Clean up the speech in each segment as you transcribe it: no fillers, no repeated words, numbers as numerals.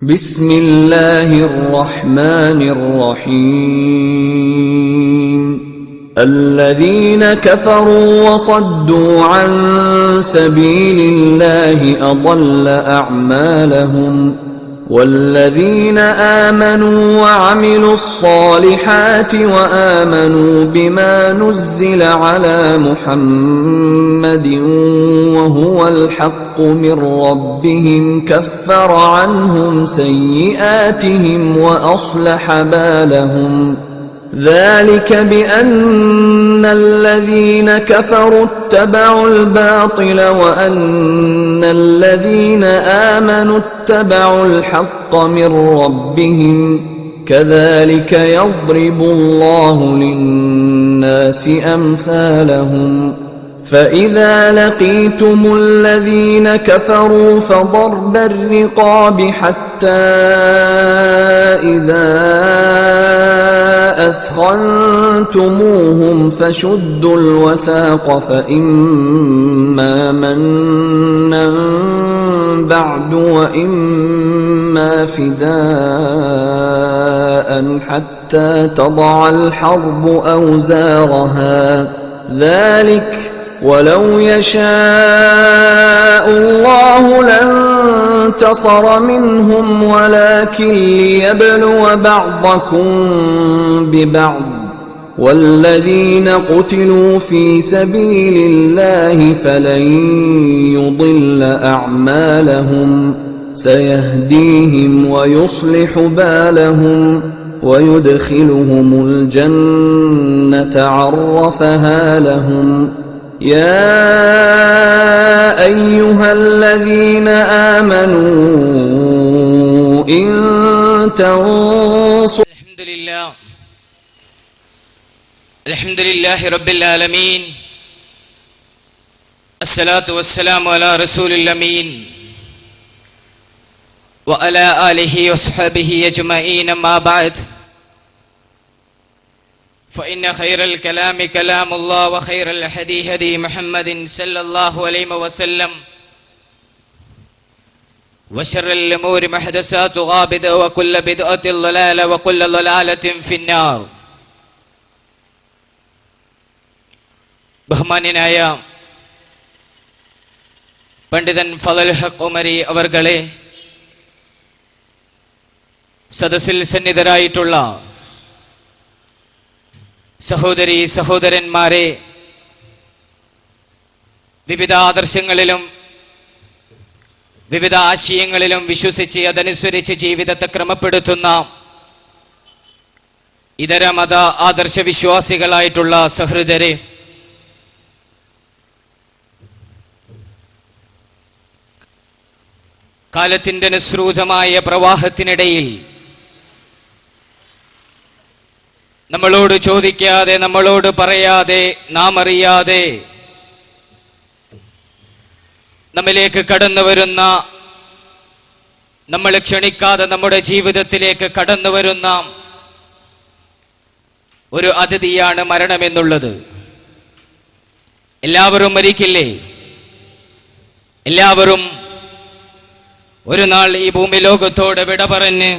بسم الله الرحمن الرحيم الذين كفروا وصدوا عن سبيل الله أضل أعمالهم والذين آمنوا وعملوا الصالحات وآمنوا بما نزل على محمد وهو الحق من ربهم كفر عنهم سيئاتهم وأصلح بالهم ذلك بأن الذين كفروا اتبعوا الباطل وأن الذين آمنوا اتبعوا الحق من ربهم كذلك يضرب الله للناس أمثالهم فإذا لقيتم الذين كفروا فضرب الرقاب حتى إذا أثخنتموهم فشدوا الوثاق فإما منا بعد وإما فداء حتى تضع الحرب أوزارها ذلك ولو يشاء الله لانتصر منهم ولكن ليبلو بعضكم ببعض والذين قتلوا في سبيل الله فلن يضل أعمالهم سيهديهم ويصلح بالهم ويدخلهم الجنة عرفها لهم يا أيها الذين آمنوا إن تنصروا الحمد لله رب العالمين الصلاة والسلام على رسول الأمين وعلى آله وصحبه أجمعين أما بعد فإن خير الكلام كلام الله وخير الهدي هدي محمد صلى الله عليه وسلم وشر الأمور محدثاتها بدعة وكل بدعة ضلالة وكل ضلالة في النار. ബഹുമാന്യനായ പണ്ഡിതൻ ഫളൽ ഹഖ് ഉമരി അവർകളെ, സദസ്സിൽ സന്നിധരായിട്ടുള്ള സഹോദരി സഹോദരന്മാരെ, വിവിധ ആദർശങ്ങളിലും വിവിധ ആശയങ്ങളിലും വിശ്വസിച്ച് അതനുസരിച്ച് ജീവിതത്തെ ക്രമപ്പെടുത്തുന്ന ഇതര മത ആദർശ വിശ്വാസികളായിട്ടുള്ള സഹൃദരെ, കാലത്തിന്റെ നിസ്രൂതമായ പ്രവാഹത്തിനിടയിൽ നമ്മളോട് ചോദിക്കാതെ, നമ്മളോട് പറയാതെ, നാം അറിയാതെ നമ്മിലേക്ക് കടന്നു വരുന്ന, നമ്മൾ ക്ഷണിക്കാതെ നമ്മുടെ ജീവിതത്തിലേക്ക് കടന്നു വരുന്ന ഒരു അതിഥിയാണ് മരണമെന്നുള്ളത്. എല്ലാവരും മരിക്കില്ലേ? എല്ലാവരും ഒരു നാൾ ഈ ഭൂമി ലോകത്തോട് വിട പറഞ്ഞ്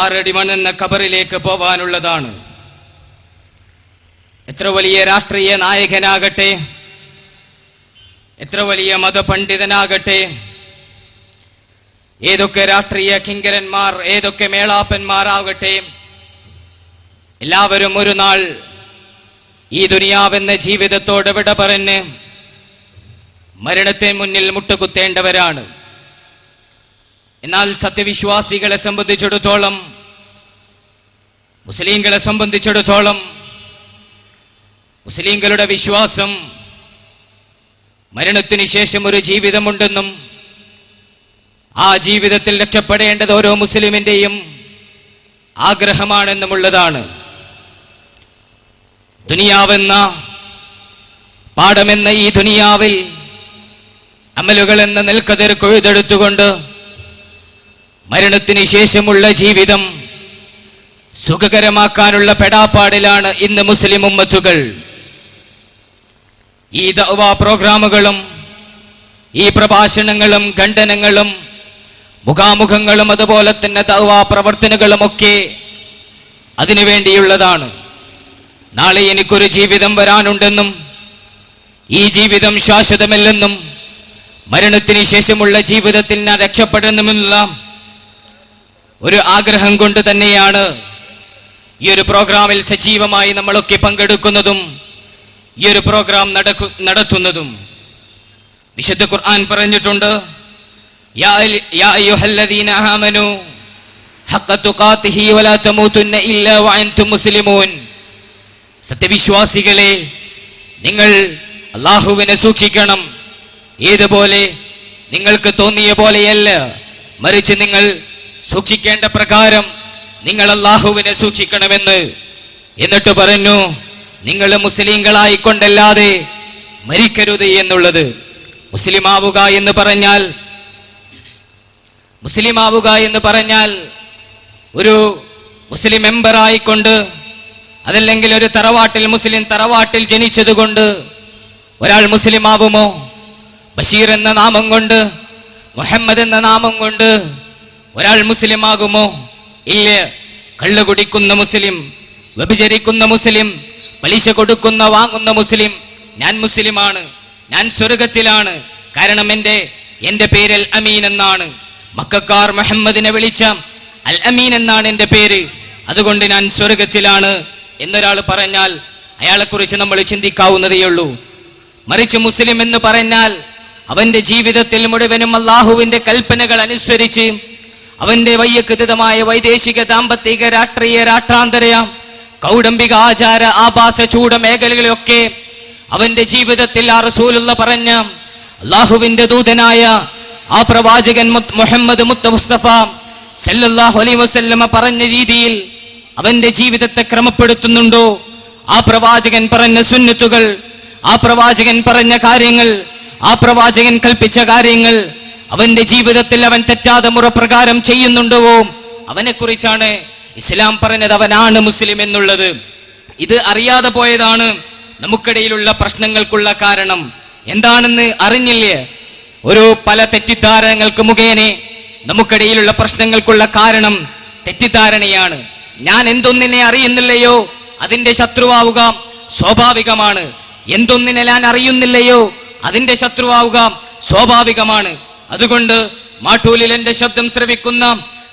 6 അടി മണ്ണെന്ന ഖബറിലേക്ക് പോവാനുള്ളതാണ്. എത്ര വലിയ രാഷ്ട്രീയ നായകനാകട്ടെ, എത്ര വലിയ മതപണ്ഡിതനാകട്ടെ, ഏതൊക്കെ രാഷ്ട്രീയ കിങ്കരന്മാർ, ഏതൊക്കെ മേളാപ്പന്മാരാകട്ടെ, എല്ലാവരും ഒരു നാൾ ഈ ദുനിയാവെന്ന ജീവിതത്തോട് വിട പറഞ്ഞ് മരണത്തിന് മുന്നിൽ മുട്ടുകുത്തേണ്ടവരാണ്. എന്നാൽ സത്യവിശ്വാസികളെ സംബന്ധിച്ചിടത്തോളം, മുസ്ലിങ്ങളെ സംബന്ധിച്ചിടത്തോളം, മുസ്ലിങ്ങളുടെ വിശ്വാസം മരണത്തിന് ശേഷം ഒരു ജീവിതമുണ്ടെന്നും ആ ജീവിതത്തിൽ രക്ഷപ്പെടേണ്ടത് ഓരോ മുസ്ലിമിന്റെയും ആഗ്രഹമാണെന്നുമുള്ളതാണ്. ദുനിയാവെന്ന പാഠമെന്ന ഈ ദുനിയാവിൽ അമലുകൾ എന്ന നെൽക്കതിർ കൊയ്തെടുത്തുകൊണ്ട് മരണത്തിന് ശേഷമുള്ള ജീവിതം സുഖകരമാക്കാനുള്ള പെടാപ്പാടിലാണ് ഇന്ന് മുസ്ലിം ഉമ്മത്തുകൾ. ഈ ദഅ്വാ പ്രോഗ്രാമുകളും ഈ പ്രഭാഷണങ്ങളും ഖണ്ഡനങ്ങളും മുഖാമുഖങ്ങളും അതുപോലെ തന്നെ ദഅ്വാ പ്രവർത്തനങ്ങളുമൊക്കെ അതിനു വേണ്ടിയുള്ളതാണ്. നാളെ എനിക്കൊരു ജീവിതം വരാനുണ്ടെന്നും ഈ ജീവിതം ശാശ്വതമല്ലെന്നും മരണത്തിന് ശേഷമുള്ള ജീവിതത്തിൽ ഞാൻ രക്ഷപ്പെടണമെന്നുള്ള ഒരു ആഗ്രഹം കൊണ്ട് തന്നെയാണ് ഈ ഒരു പ്രോഗ്രാമിൽ സജീവമായി നമ്മളൊക്കെ പങ്കെടുക്കുന്നതും ഈ ഒരു പ്രോഗ്രാം നടത്തുന്നതും. വിശുദ്ധ ഖുർആൻ പറഞ്ഞിട്ടുണ്ട്, യാ അയ്യുഹല്ലദീന ആമനൂ ഹഖ്ഖ തുഖാതിഹി വലാ തമൂതുന്ന ഇല്ലാ വഅൻതും മുസ്ലിമൂൻ. സത്യവിശ്വാസികളെ, നിങ്ങൾ അല്ലാഹുവിനെ സൂക്ഷിക്കണം. ഏതുപോലെ? നിങ്ങൾക്ക് തോന്നിയ പോലെയല്ല, മറിച്ച് നിങ്ങൾ സൂക്ഷിക്കേണ്ട പ്രകാരം നിങ്ങൾ അല്ലാഹുവിനെ സൂക്ഷിക്കണമെന്ന്. എന്നിട്ട് പറഞ്ഞു, നിങ്ങൾ മുസ്ലിങ്ങളായിക്കൊണ്ടല്ലാതെ മരിക്കരുത് എന്നുള്ളത്. മുസ്ലിം ആവുക എന്ന് പറഞ്ഞാൽ ഒരു മുസ്ലിം മെമ്പറായിക്കൊണ്ട്, അതല്ലെങ്കിൽ ഒരു മുസ്ലിം തറവാട്ടിൽ ജനിച്ചതുകൊണ്ട് ഒരാൾ മുസ്ലിം ആവുമോ? ബഷീർ എന്ന നാമം കൊണ്ട്, മുഹമ്മദ് എന്ന നാമം കൊണ്ട് ഒരാൾ മുസ്ലിം ആകുമോ? ഇല്ല. കള്ളു കുടിക്കുന്ന മുസ്ലിം, വ്യഭിചരിക്കുന്ന മുസ്ലിം, പലിശ കൊടുക്കുന്ന വാങ്ങുന്ന മുസ്ലിം, ഞാൻ മുസ്ലിമാണ്, ഞാൻ സ്വർഗത്തിലാണ്, കാരണം എന്റെ പേര് അൽ അമീൻ എന്നാണ്. മക്കക്കാർ മുഹമ്മദിനെ വിളിച്ച അൽ അമീൻ എന്നാണ് എൻ്റെ പേര്, അതുകൊണ്ട് ഞാൻ സ്വർഗത്തിലാണ് എന്നൊരാൾ പറഞ്ഞാൽ അയാളെക്കുറിച്ച് നമ്മൾ ചിന്തിക്കാവുന്നതേയുള്ളൂ. മറിച്ച് മുസ്ലിം എന്ന് പറഞ്ഞാൽ അവന്റെ ജീവിതത്തിൽ മുഴുവനും അല്ലാഹുവിന്റെ കൽപ്പനകൾ അനുസരിച്ച് അവന്റെ വൈയക്തിതമായ വൈദേശിക, ദാമ്പത്തിക, രാഷ്ട്രീയ, രാഷ്ട്രാന്തര, കൗടംബിക, ആചാര, ആഭാസ, ചൂട മേഖലകളൊക്കെ അവന്റെ ജീവിതത്തിൽ ആ റസൂലുള്ള പറഞ്ഞ അല്ലാഹുവിന്റെ ദൂതനായ ആ പ്രവാചകൻ മുഹമ്മദ് മുസ്തഫ സല്ലല്ലാഹു അലൈഹി വസല്ലമ പറഞ്ഞ രീതിയിൽ അവന്റെ ജീവിതത്തെ ക്രമപ്പെടുത്തുന്നുണ്ടോ? ആ പ്രവാചകൻ പറഞ്ഞ സുന്നത്തുകൾ, ആ പ്രവാചകൻ പറഞ്ഞ കാര്യങ്ങൾ, ആ പ്രവാചകൻ കൽപ്പിച്ച കാര്യങ്ങൾ അവന്റെ ജീവിതത്തിൽ അവൻ തെറ്റാതെ മുറപ്രകാരം ചെയ്യുന്നുണ്ടോ? അവനെ കുറിച്ചാണ് ഇസ്ലാം പറഞ്ഞത് അവനാണ് മുസ്ലിം എന്നുള്ളത്. ഇത് അറിയാതെ പോയതാണ് നമുക്കിടയിലുള്ള പ്രശ്നങ്ങൾക്കുള്ള കാരണം. എന്താണെന്ന് അറിഞ്ഞില്ലേ? പല തെറ്റിദ്ധാരണകൾക്ക് മുഖേന നമുക്കിടയിലുള്ള പ്രശ്നങ്ങൾക്കുള്ള കാരണം തെറ്റിദ്ധാരണയാണ്. ഞാൻ എന്തൊന്നിനെ അറിയുന്നില്ലയോ അതിന്റെ ശത്രുവാവുക സ്വാഭാവികമാണ്. എന്തൊന്നിനെ ഞാൻ അറിയുന്നില്ലയോ അതിന്റെ ശത്രുവാവുക സ്വാഭാവികമാണ്. അതുകൊണ്ട് മാട്ടൂലിൽ എന്റെ ശബ്ദം ശ്രവിക്കുന്ന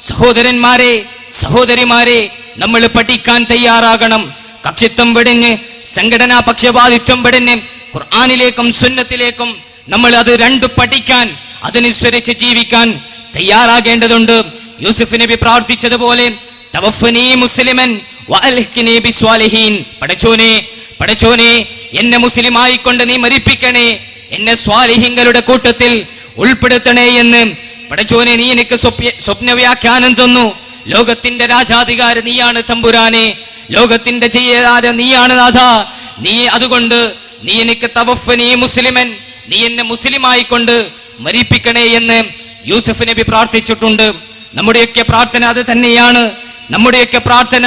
സഹോദരന്മാരെ, സഹോദരിമാരെ, നമ്മൾ പഠിക്കാൻ തയ്യാറാകണം. കക്ഷിത്വം വെടിഞ്ഞ്, സംഘടനാ പക്ഷപാതിത്വം വെടിഞ്ഞ് ഖുർആനിലേക്കും സുന്നത്തിലേക്കും നമ്മൾ അത് രണ്ടു പഠിക്കാൻ, അതനുസരിച്ച് ജീവിക്കാൻ തയ്യാറാകേണ്ടതുണ്ട്. യൂസുഫ് നബി പ്രാർത്ഥിച്ചതുപോലെ തവഫനി മുസ്ലിമൻ വഅൽഹിഖ്നി ബിസ്വാലിഹീൻ. പടച്ചോനെ എന്നെ മുസ്ലിമായിക്കൊണ്ട് നീ മരിപ്പിക്കണേ, എന്നെ സ്വാലിഹീങ്ങളുടെ കൂട്ടത്തിൽ ഉൾപ്പെടുത്തണേ എന്ന്. പടച്ചോനെ, നീ എനിക്ക് സ്വപ്ന വ്യാഖ്യാനം തന്നു. ലോകത്തിന്റെ രാജാധികാരി നീയാണ് തമ്പുരാനെ, ലോകത്തിന്റെ ജയരാജ നീയാണ് നാഥ. അതുകൊണ്ട് നീ എനിക്ക് തവഫനി മുസ്ലിമൻ, നീ എന്നെ മുസ്ലിമായിക്കൊണ്ട് മരിപ്പിക്കണേ എന്ന് യൂസുഫ് നബി പ്രാർത്ഥിച്ചിട്ടുണ്ട്. നമ്മുടെയൊക്കെ പ്രാർത്ഥന അത് തന്നെയാണ്. നമ്മുടെയൊക്കെ പ്രാർത്ഥന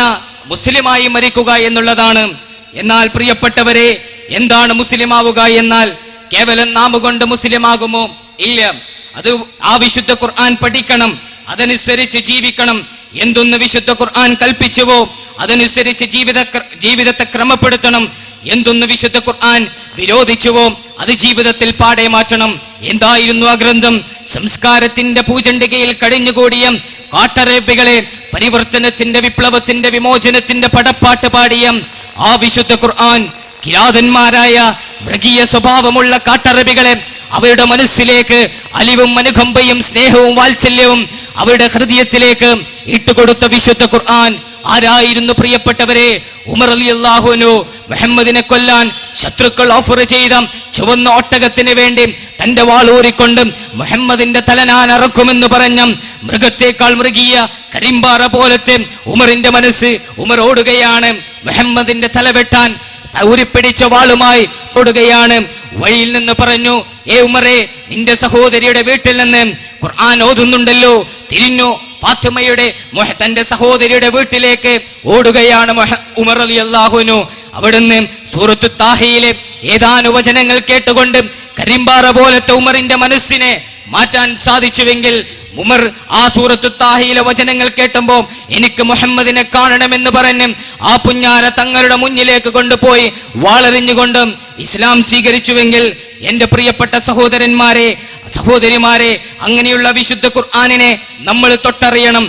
മുസ്ലിമായി മരിക്കുക എന്നുള്ളതാണ്. എന്നാൽ പ്രിയപ്പെട്ടവരെ, എന്താണ് മുസ്ലിം ആവുക എന്നാൽ? കേവലം നാമുകൊണ്ട് മുസ്ലിം ആകുമോ? ഇല്ല. അത് ആ വിശുദ്ധ ഖുർആൻ പഠിക്കണം, അതനുസരിച്ച് ജീവിക്കണം. എന്തൊന്ന് വിശുദ്ധ ഖുർആൻ കൽപ്പിച്ചുവോ അതനുസരിച്ച് ജീവിതത്തെ ക്രമപ്പെടുത്തണം. എന്തൊന്ന് വിശുദ്ധ ഖുർആൻ വിരോധിച്ചുവോ അത് ജീവിതത്തിൽ പാടെ മാറ്റണം. എന്തായിരുന്നു ആ ഗ്രന്ഥം? സംസ്കാരത്തിന്റെ പൂജണ്ഡികയിൽ കഴിഞ്ഞുകൂടിയ കാട്ടറബികളെ പരിവർത്തനത്തിന്റെ, വിപ്ലവത്തിന്റെ, വിമോചനത്തിന്റെ പടപ്പാട്ട് പാടിയ ആ വിശുദ്ധ ഖുർആൻ കിരാതന്മാരായ മൃഗീയ സ്വഭാവമുള്ള കാട്ടറബികളെ അവരുടെ മനസ്സിലേക്ക് അലിവും അനുകമ്പയും സ്നേഹവും വാത്സല്യവും അവരുടെ ഹൃദയത്തിലേക്ക് ഇട്ടുകൊടുത്ത വിശുദ്ധ ഖുർആൻ ആരായിരുന്നു പ്രിയപ്പെട്ടവരെ? ഉമർ റളിയല്ലാഹു അൻഹു മുഹമ്മദിനെ കൊല്ലാൻ ശത്രുക്കൾ ഓഫർ ചെയ്ത ചുവന്ന ഒട്ടകത്തിന് വേണ്ടി തന്റെ വാളൂരിക്കൊണ്ട് മുഹമ്മദിന്റെ തല ഞാൻ അറക്കുമെന്ന് പറഞ്ഞ മൃഗത്തേക്കാൾ മൃഗീയ കരിമ്പാറ പോലത്തെ ഉമറിന്റെ മനസ്സ്. ഉമർ ഓടുകയാണ്, മുഹമ്മദിന്റെ തല വെട്ടാൻ ഊരിപ്പിടിച്ച വാളുമായി ഓടുകയാണ്. വഴിയിൽ നിന്ന് പറഞ്ഞു, ഏ ഉമറേ, നിന്റെ സഹോദരിയുടെ വീട്ടിൽ നിന്ന് ഖുർആൻ ഓതുന്നുണ്ടല്ലോ. തിരിഞ്ഞു ഫാത്തിമയുടെ തന്റെ സഹോദരിയുടെ വീട്ടിലേക്ക് ഓടുകയാണ് ഉമർ റളിയല്ലാഹു അൻഹു. അവിടുന്ന് സൂറത്തു താഹയിലെ ഏതാനും വചനങ്ങൾ കേട്ടുകൊണ്ട് കരിമ്പാറ പോലത്തെ ഉമറിന്റെ മനസ്സിനെ മാറ്റാൻ സാധിച്ചുവെങ്കിൽ ഉമർ ആ സൂറത്തു താഹയിലെ വചനങ്ങൾ കേട്ടുമ്പോൾ എനിക്ക് മുഹമ്മദിനെ കാണണമെന്ന് പറഞ്ഞ് ആ പുഞ്ഞാര തങ്ങളുടെ മുന്നിലേക്ക് കൊണ്ടുപോയി വാളെറിഞ്ഞുകൊണ്ട് ഇസ്ലാം സ്വീകരിച്ചുവെങ്കിൽ എൻ്റെ പ്രിയപ്പെട്ട സഹോദരിമാരെ അങ്ങനെയുള്ള വിശുദ്ധ ഖുർആനിനെ നമ്മൾ തൊട്ടറിയണം.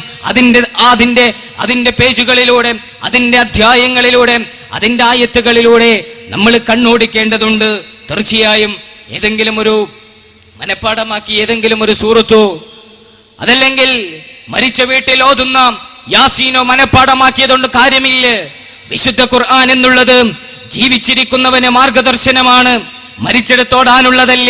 അതിന്റെ പേജുകളിലൂടെ, അതിന്റെ അധ്യായങ്ങളിലൂടെ, അതിന്റെ ആയത്തുകളിലൂടെ നമ്മൾ കണ്ണോടിക്കേണ്ടതുണ്ട്. തീർച്ചയായും ഏതെങ്കിലും ഒരു മനഃപ്പാഠമാക്കി ഏതെങ്കിലും ഒരു സൂറത്തോ അതല്ലെങ്കിൽ മരിച്ച വീട്ടിൽ ഓതുന്ന യാസീനോ മനഃപ്പാഠമാക്കിയതുകൊണ്ട് കാര്യമില്ല. വിശുദ്ധ ഖുർആൻ എന്നുള്ളത് ജീവിച്ചിരിക്കുന്നവന് മാർഗദർശനമാണ്, മരിച്ചെടുത്തോടാനുള്ളതല്ല.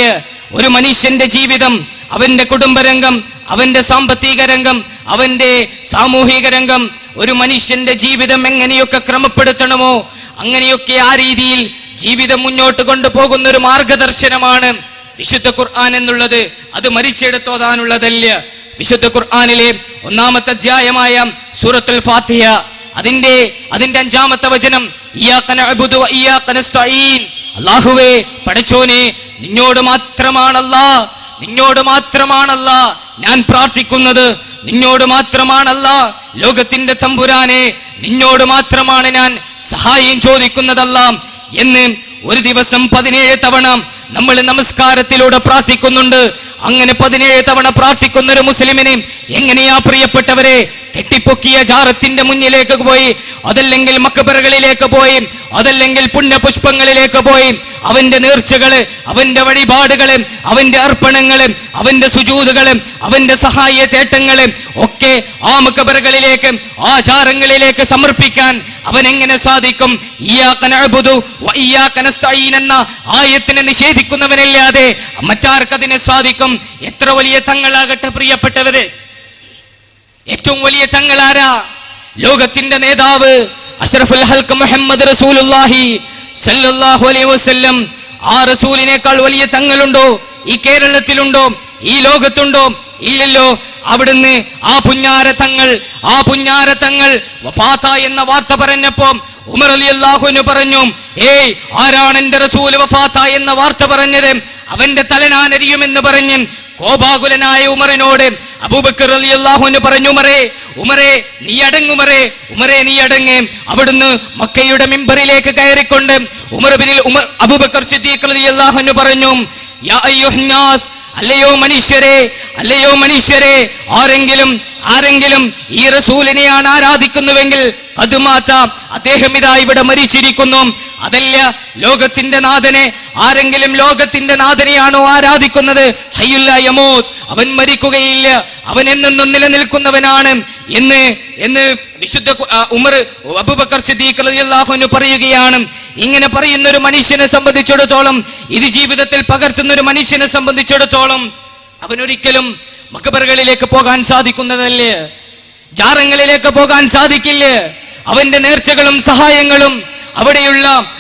ഒരു മനുഷ്യന്റെ ജീവിതം, അവന്റെ കുടുംബരംഗം, അവന്റെ സാമ്പത്തിക രംഗം, അവന്റെ സാമൂഹിക രംഗം, ഒരു മനുഷ്യന്റെ ജീവിതം എങ്ങനെയൊക്കെ ക്രമപ്പെടുത്തണമോ അങ്ങനെയൊക്കെ ആ രീതിയിൽ ജീവിതം മുന്നോട്ട് കൊണ്ടുപോകുന്ന ഒരു മാർഗദർശനമാണ് വിശുദ്ധ ഖുർആൻ എന്നുള്ളത്. അത് മരിച്ചെടുത്തോതാനുള്ളതല്ല. വിശുദ്ധ ഖുർആനിലെ 1-ാമത്തെ അധ്യായമായ സൂറത്തുൽ ഫാത്തിഹ, അതിന്റെ 5-ാമത്തെ വചനം, ഇയ്യാക നഅ്ബുദു വ ഇയ്യാക നസ്തഈൻ. അല്ലാഹുവേ, പടച്ചോനെ, നിന്നോട് മാത്രമാണല്ലാ ഞാൻ പ്രാർത്ഥിക്കുന്നത്, നിന്നോട് മാത്രമാണല്ലാ ലോകത്തിന്റെ തമ്പുരാനെ, നിന്നോട് മാത്രമാണ് ഞാൻ സഹായം ചോദിക്കുന്നതല്ല എന്ന് ഒരു ദിവസം 17 തവണ നമ്മൾ നമസ്കാരത്തിലൂടെ പ്രാർത്ഥിക്കുന്നുണ്ട്. അങ്ങനെ 17 തവണ പ്രാർത്ഥിക്കുന്ന ഒരു മുസ്ലിമിനെ എങ്ങനെയാ പ്രിയപ്പെട്ടവരെ കെട്ടിപ്പൊക്കിയ ജാറത്തിന്റെ മുന്നിലേക്ക് പോയി, അതല്ലെങ്കിൽ മക്ബറകളിലേക്ക് പോയി, അതല്ലെങ്കിൽ പുണ്യപുഷ്പങ്ങളിലേക്ക് പോയി അവന്റെ നേർച്ചകള്, അവന്റെ വഴിപാടുകള്, അവന്റെ അർപ്പണങ്ങള്, അവന്റെ സുജൂദുകള്, അവന്റെ സഹായ തേട്ടങ്ങള് ഒക്കെ ആ മക്ബറകളിലേക്ക്, ആ ജാറങ്ങളിലേക്ക് സമർപ്പിക്കാൻ അവൻ എങ്ങനെ സാധിക്കും? ഇയ്യാക നഅ്ബുദു വ ഇയ്യാക നസ്തഈൻ എന്ന ആയത്തിനെ നിഷേധിക്കുന്നവനല്ലാതെ മറ്റാർക്കതിനെ സാധിക്കും? എത്ര വലിയ തങ്ങളാകട്ടെ പ്രിയപ്പെട്ടവരെ, ഏറ്റവും വലിയ തങ്ങളാരാ? ലോകത്തിന്റെ നേതാവ് അഷ്റഫുൽ ഹൽഖ് മുഹമ്മദ് റസൂലുള്ളാഹി സല്ലല്ലാഹു അലൈഹി വസല്ലം. ആ റസൂലിനേക്കാൾ വലിയ തങ്ങളുണ്ടോ ഈ കേരളത്തിലുണ്ടോ, ഈ ലോകത്തുണ്ടോ? ഇല്ലല്ലോ. അവിടുന്ന് ആ പുഞ്ഞാര തങ്ങൾ വഫാത്ത എന്ന വാർത്ത പറഞ്ഞപ്പോ ഉമർ റളിയല്ലാഹു അൻഹു പറഞ്ഞു, ഏയ്, ആരാണ് എന്റെ റസൂൽ വഫാത്ത എന്ന വാർത്ത പറഞ്ഞത്? അവന്റെ തലനാനരിയുമെന്ന് പറഞ്ഞ് കോപാകുലനായ ഉമറിനോട് അബൂബക്കർ റളിയല്ലാഹു അൻഹു പറഞ്ഞു, ഉമറേ നീ അടങ്ങ്. അവിടുന്ന് മക്കയുടെ മിമ്പറിലേക്ക് കയറിക്കൊണ്ട് അബൂബക്കർ സിദ്ദീഖ് റളിയല്ലാഹു അൻഹു പറഞ്ഞു, യാ അയ്യുഹന്നാസ്, അല്ലയോ മനുഷ്യരെ, ആരെങ്കിലും ഈ റസൂലിനെയാണ് ആരാധിക്കുന്നുവെങ്കിൽ ഖദ്മാത, അദ്ദേഹം ഇതാ ഇവിടെ മരിച്ചിരിക്കുന്നു. അതല്ല, ലോകത്തിന്റെ നാഥനെ, ആരെങ്കിലും ലോകത്തിന്റെ നാഥനെയാണോ ആരാധിക്കുന്നത്? ഹയ്യുൽ ലാ യമൂത്ത്, അവൻ മരിക്കുകയില്ല, അവൻ എന്നെന്നും നിലനിൽക്കുന്നവനാണ് എന്ന് വിശുദ്ധ അബൂബക്കർ സിദ്ദീഖ് റളിയല്ലാഹു അൻഹു പറയുകയാണ്. ഇങ്ങനെ പറയുന്ന ഒരു മനുഷ്യനെ സംബന്ധിച്ചിടത്തോളം, ഇത് ജീവിതത്തിൽ പകർത്തുന്ന ഒരു മനുഷ്യനെ സംബന്ധിച്ചിടത്തോളം അവനൊരിക്കലും മക്ബറുകളിലേക്ക് പോകാൻ സാധിക്കുന്നതല്ല, ജാറങ്ങളിലേക്ക് പോകാൻ സാധിക്കില്ല. അവന്റെ നേർച്ചകളും സഹായങ്ങളും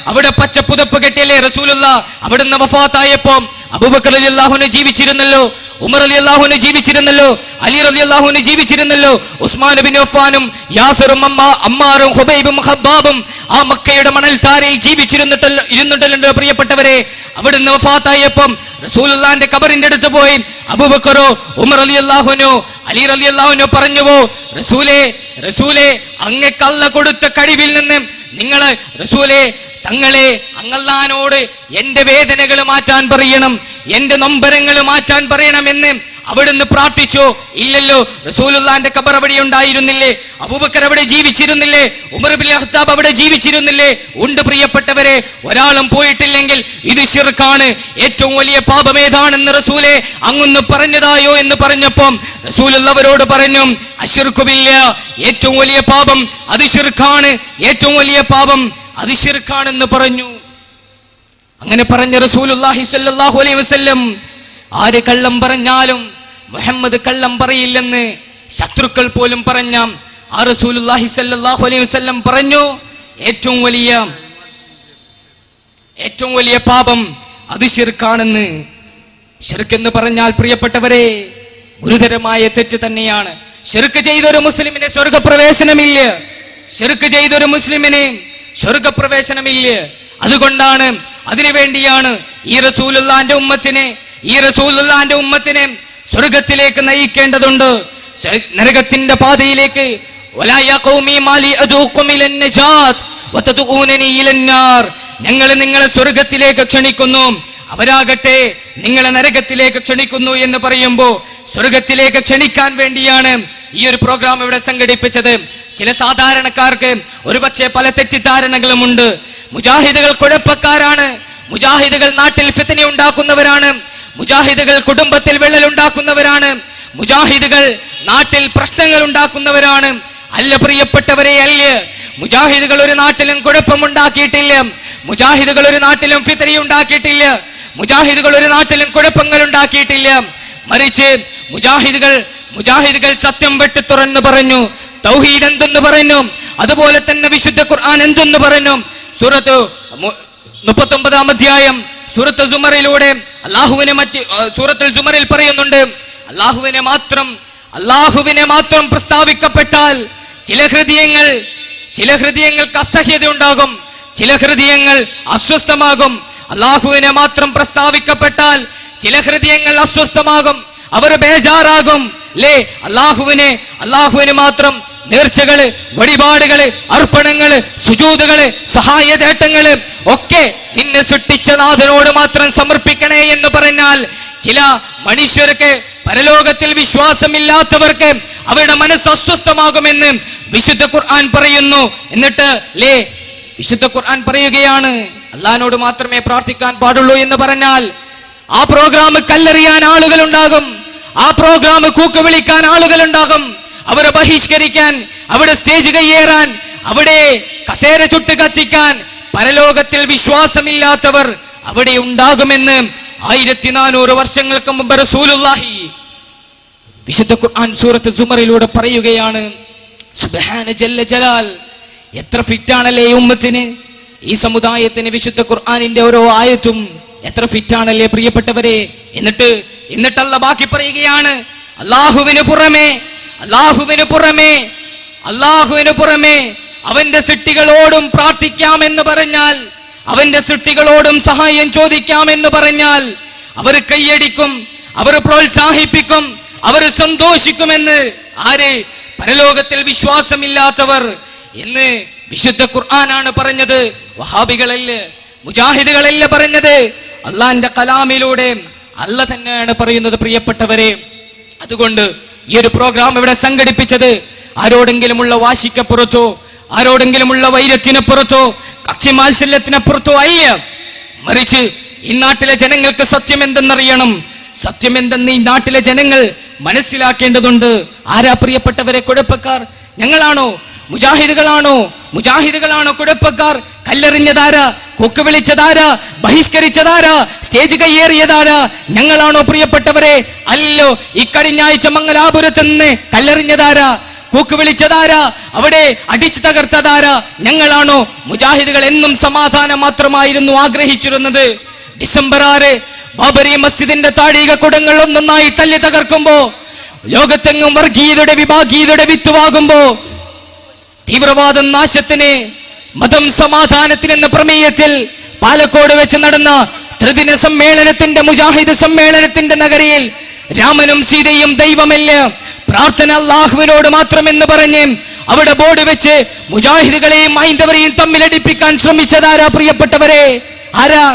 അവിടെ പച്ചപ്പുതപ്പ് കെട്ടിയല്ലേ റസൂലുള്ളാഹ് അവിടുന്ന് വഫാത്തായപ്പോ അബൂബക്കർ റളിയല്ലാഹു അൻഹു ജീവിച്ചിരുന്നല്ലോ, ഉമർ റളിയല്ലാഹു അൻഹു ജീവിച്ചിരുന്നല്ലോ, അലി റളിയല്ലാഹു അൻഹു ജീവിച്ചിരുന്നല്ലോ, ഉസ്മാൻ ഇബ്നു അഫ്ഫാനും യാസിറും അമ്മാറും ഖുബൈബും ഖബ്ബാബും ആ മക്കയുടെ മണൽത്താരയിൽ ഇരുന്നിട്ടല്ലോ പ്രിയപ്പെട്ടവരെ. അവിടുന്ന് വഫാത്തായപ്പം റസൂലുള്ളാഹിന്റെ ഖബറിന്റെ അടുത്ത് പോയി അബൂബക്കറോ ഉമർ റളിയല്ലാഹു അൻഹു അലി റളിയല്ലാഹു അൻഹു പറഞ്ഞുവോ, റസൂലേ അങ്ങക്ക് അല്ലാഹ് കൊടുത്ത കഴിവിൽ നിന്ന് നിങ്ങള് റസൂലേ തങ്ങളെ അങ്ങല്ലാനോട് എന്റെ വേദനകൾ മാറ്റാൻ പറയണം, എന്റെ നൊമ്പരങ്ങൾ മാറ്റാൻ പറയണം എന്ന് അവിടുന്ന് പ്രാർത്ഥിച്ചോ? ഇല്ലല്ലോ. റസൂലുള്ളാഹിന്റെ ഖബർ അവിടെ ഉണ്ടായിരുന്നില്ലേ? അബൂബക്കർ അവിടെ ജീവിച്ചിരുന്നില്ലേ? ഉമർ ഇബ്നുൽ ഖത്താബ് അവിടെ ജീവിച്ചിരുന്നില്ലേ? ഉണ്ട് പ്രിയപ്പെട്ടവരെ. ഒരാളും പോയിട്ടില്ലെങ്കിൽ ഇത് ശിർക്കാണ്. ഏറ്റവും വലിയ പാപം ഏതാണെന്ന് റസൂലേ അങ്ങൊന്ന് പറഞ്ഞതായോ എന്ന് പറഞ്ഞപ്പം റസൂലുള്ളവരോട് പറഞ്ഞു, അശ്ശിർക്കു ബില്ലാഹ്, ഏറ്റവും വലിയ പാപം അത് ശിർക്കാണ്, ഏറ്റവും വലിയ പാപം അത് ശിർക്കാണെന്ന് പറഞ്ഞു. അങ്ങനെ പറഞ്ഞ റസൂലുള്ളാഹി സ്വല്ലല്ലാഹു അലൈഹി വസല്ലം, ആര് കള്ളം പറഞ്ഞാലും മുഹമ്മദ് കള്ളം പറയില്ലെന്ന് ശത്രുക്കൾ പോലും പറഞ്ഞ ആ റസൂലുള്ളാഹി സ്വല്ലല്ലാഹു അലൈഹി വസല്ലം പറഞ്ഞു, ഏറ്റവും വലിയ പാപം അത് ശിർക്കാണെന്ന്. ശിർക്ക് എന്ന് പറഞ്ഞാൽ പ്രിയപ്പെട്ടവരെ ഗുരുതരമായ തെറ്റ് തന്നെയാണ്. ശിർക്ക് ചെയ്തൊരു മുസ്ലിമിന് സ്വർഗപ്രവേശനമില്ല. ശിർക്ക് ചെയ്തൊരു മുസ്ലിമിന് സ്വർഗപ്രവേശനമില്ല. അതുകൊണ്ടാണ്, അതിനുവേണ്ടിയാണ് ഈ റസൂലുള്ളാഹിന്റെ ഉമ്മത്തിനെ സ്വർഗത്തിലേക്ക് നയിക്കേണ്ടതുണ്ട്, നരകത്തിന്റെ പാതയിലേക്ക്. ഞങ്ങൾ നിങ്ങളെ സ്വർഗത്തിലേക്ക് ക്ഷണിക്കുന്നു, അവരാകട്ടെ നിങ്ങളെ നരകത്തിലേക്ക് ക്ഷണിക്കുന്നു എന്ന് പറയുമ്പോ സ്വർഗത്തിലേക്ക് ക്ഷണിക്കാൻ വേണ്ടിയാണ് ഈ ഒരു പ്രോഗ്രാം ഇവിടെ സംഘടിപ്പിച്ചത്. ചില സാധാരണക്കാർക്ക് ഒരുപക്ഷെ പല തെറ്റിദ്ധാരണകളുമുണ്ട്. മുജാഹിദുകൾ കുഴപ്പക്കാരാണ്, മുജാഹിദുകൾ നാട്ടിൽ ഫിത്ന ഉണ്ടാക്കുന്നവരാണ്, മുജാഹിദുകൾ കുടുംബത്തിൽ വിള്ളൽ ഉണ്ടാക്കുന്നവരാണ്, മുജാഹിദുകൾ നാട്ടിൽ പ്രശ്നങ്ങൾ ഉണ്ടാക്കുന്നവരാണ്. അല്ല പ്രിയപ്പെട്ടവരെ, അല്ല. മുജാഹിദുകൾ ഒരു നാട്ടിലും കുഴപ്പമുണ്ടാക്കിയിട്ടില്ല, മുജാഹിദുകൾ ഒരു നാട്ടിലും ഫിത്ന ഉണ്ടാക്കിയിട്ടില്ല, മുജാഹിദുകൾ ഒരു നാട്ടിലും കുഴപ്പങ്ങൾ ഉണ്ടാക്കിയിട്ടില്ല. മറിച്ച് മുജാഹിദുകൾ സത്യം വെട്ടി തുറന്നു പറഞ്ഞു, തൗഹീദ് എന്തെന്ന് പറഞ്ഞു, അതുപോലെ തന്നെ വിശുദ്ധ ഖുർആൻ എന്തെന്ന് പറഞ്ഞു. സൂറത്ത് 39 അധ്യായം സൂറത്ത് സുമറിലൂടെ സൂറത്തുൽ സുമറിൽ പറയുന്നുണ്ട്, അല്ലാഹുവിനെ മാത്രം പ്രസ്താവിക്കപ്പെട്ടാൽ ചില ഹൃദയങ്ങൾക്ക് അസഹ്യത ഉണ്ടാകും, ചില ഹൃദയങ്ങൾ അസ്വസ്ഥമാകും. അല്ലാഹുവിനെ മാത്രം പ്രസ്താവിക്കപ്പെട്ടാൽ ചില ഹൃദയങ്ങൾ അസ്വസ്ഥമാകും, അവർ ബേജാറാകും. അല്ലാഹുവിന് മാത്രം നേർച്ചകള്, വഴിപാടുകള്, അർപ്പണങ്ങള്, സുജൂദുകള്, സഹായതേട്ടങ്ങള് ഒക്കെ നിന്നെ സൃഷ്ടിച്ച നാഥനോട് മാത്രം സമർപ്പിക്കണേ എന്ന് പറഞ്ഞാൽ ചില മനുഷ്യർക്ക്, പരലോകത്തിൽ വിശ്വാസമില്ലാത്തവർക്ക് അവരുടെ മനസ്സ് അസ്വസ്ഥമാകുമെന്ന് വിശുദ്ധ ഖുർആൻ പറയുന്നു. എന്നിട്ട് വിശുദ്ധ ഖുർആൻ പറയുകയാണ്, അള്ളാഹിനോട് മാത്രമേ പ്രാർത്ഥിക്കാൻ പാടുള്ളൂ എന്ന് പറഞ്ഞാൽ ആ പ്രോഗ്രാം കല്ലെറിയാൻ ആളുകൾ ഉണ്ടാകും, ആ പ്രോഗ്രാം കൂക്ക് വിളിക്കാൻ ആളുകൾ ഉണ്ടാകും, അവരെ ബഹിഷ്കരിക്കാൻ, അവിടെ സ്റ്റേജ് കയ്യേറാൻ, അവിടെ കസേര ചുട്ട് കത്തിക്കാൻ പരലോകത്തിൽ വിശ്വാസമില്ലാത്തവർ അവിടെ ഉണ്ടാകുമെന്ന് 1400 വർഷങ്ങൾക്ക് മുമ്പ് റസൂലുള്ളാഹി വിശുദ്ധ ഖുർആൻ സൂറത്ത് സുമറിലൂടെ പറയുകയാണ്. സുബ്ഹാന ജല്ല ജലാൽ, എത്ര ഫിറ്റാണല്ലേ ഈ ഉമ്മത്തിന്, ഈ സമുദായത്തിന് വിശുദ്ധ ഖുർആനിന്റെ ഓരോ ആയത്തും എത്ര ഫിറ്റാണല്ലേ പ്രിയപ്പെട്ടവരെ. എന്നിട്ട് അല്ലാഹ് ബാക്കി പറയുകയാണ്, അല്ലാഹുവിന് പുറമേ അവന്റെ സൃഷ്ടികളോടും പ്രാർത്ഥിക്കാമെന്ന് പറഞ്ഞാൽ, അവന്റെ സൃഷ്ടികളോടും സഹായം ചോദിക്കാമെന്ന് പറഞ്ഞാൽ അവർ കൈയടിക്കും, അവർ പ്രോത്സാഹിപ്പിക്കും, അവർ സന്തോഷിക്കുമെന്ന് ആര്? പരലോകത്തിൽ വിശ്വാസമില്ലാത്തവർ എന്ന് വിശുദ്ധ ഖുർആനാണ് പറഞ്ഞത്. വഹാബികളല്ല, മുജാഹിദുകളല്ല പറഞ്ഞത്, അള്ളാന്റെ കലാമിലൂടെ അല്ല തന്നെയാണ് പറയുന്നത് പ്രിയപ്പെട്ടവരെ. അതുകൊണ്ട് ഈ ഒരു പ്രോഗ്രാം ഇവിടെ സംഘടിപ്പിച്ചത് ആരോടെങ്കിലുമുള്ള വാശിക്കപ്പുറത്തോ, ആരോടെങ്കിലുമുള്ള വൈരത്തിനപ്പുറത്തോ, കക്ഷി മാത്സല്യത്തിനപ്പുറത്തോ അല്ല, മറിച്ച് ഈ നാട്ടിലെ ജനങ്ങൾക്ക് സത്യം എന്തെന്നറിയണം. സത്യം എന്തെന്ന് ഈ നാട്ടിലെ ജനങ്ങൾ മനസ്സിലാക്കേണ്ടതുണ്ട്. ആരാ പ്രിയപ്പെട്ടവരെ കുഴപ്പക്കാർ? ഞങ്ങളാണോ? മുജാഹിദുകളാണോ കുഴപ്പക്കാർ? കല്ലെറിഞ്ഞതാരാ? കൊക്ക് വിളിച്ചതാരാ? ബഹിഷ്കരിച്ചതാരാ? സ്റ്റേജ് കയ്യേറിയതാരാ? ഞങ്ങളാണോ പ്രിയപ്പെട്ടവരെ? അല്ലോ. ഇക്കഴിഞ്ഞ ആഴ്ച മംഗലാപുരത്ത് നിന്ന് കല്ലെറിഞ്ഞതാരാ? കൂക്ക് വിളിച്ചതാരാ? അവിടെ അടിച്ചു തകർത്തതാരാ? ഞങ്ങളാണോ? മുജാഹിദുകൾ എന്നും സമാധാനം മാത്രമായിരുന്നു ആഗ്രഹിച്ചിരുന്നത്. ഡിസംബർ 6 ബാബരി മസ്ജിദിന്റെ താഴിക കുടങ്ങൾ ഒന്നൊന്നായി തല്ലി തകർക്കുമ്പോ, ലോകത്തെങ്ങും വർഗീയതയുടെ വിഭാഗീയതയുടെ വിത്തുവാകുമ്പോ, തീവ്രവാദം നാശത്തിന്, മതം സമാധാനത്തിന് എന്ന പ്രമേയത്തിൽ പാലക്കോട് വെച്ച് നടന്ന ത്രിദിന സമ്മേളനത്തിന്റെ, മുജാഹിദ് സമ്മേളനത്തിന്റെ നഗരിയിൽ രാമനും സീതയും ദൈവമല്ല, പ്രാർത്ഥന അല്ലാഹുവിനോട് മാത്രമെന്ന് പറഞ്ഞ് അവിടെ ബോർഡ് വെച്ച് മുജാഹിദുകളെയും ഹൈന്ദവരെയും തമ്മിലടിപ്പിക്കാൻ ശ്രമിച്ചതാരാ പ്രിയപ്പെട്ടവരെ? ആരാ?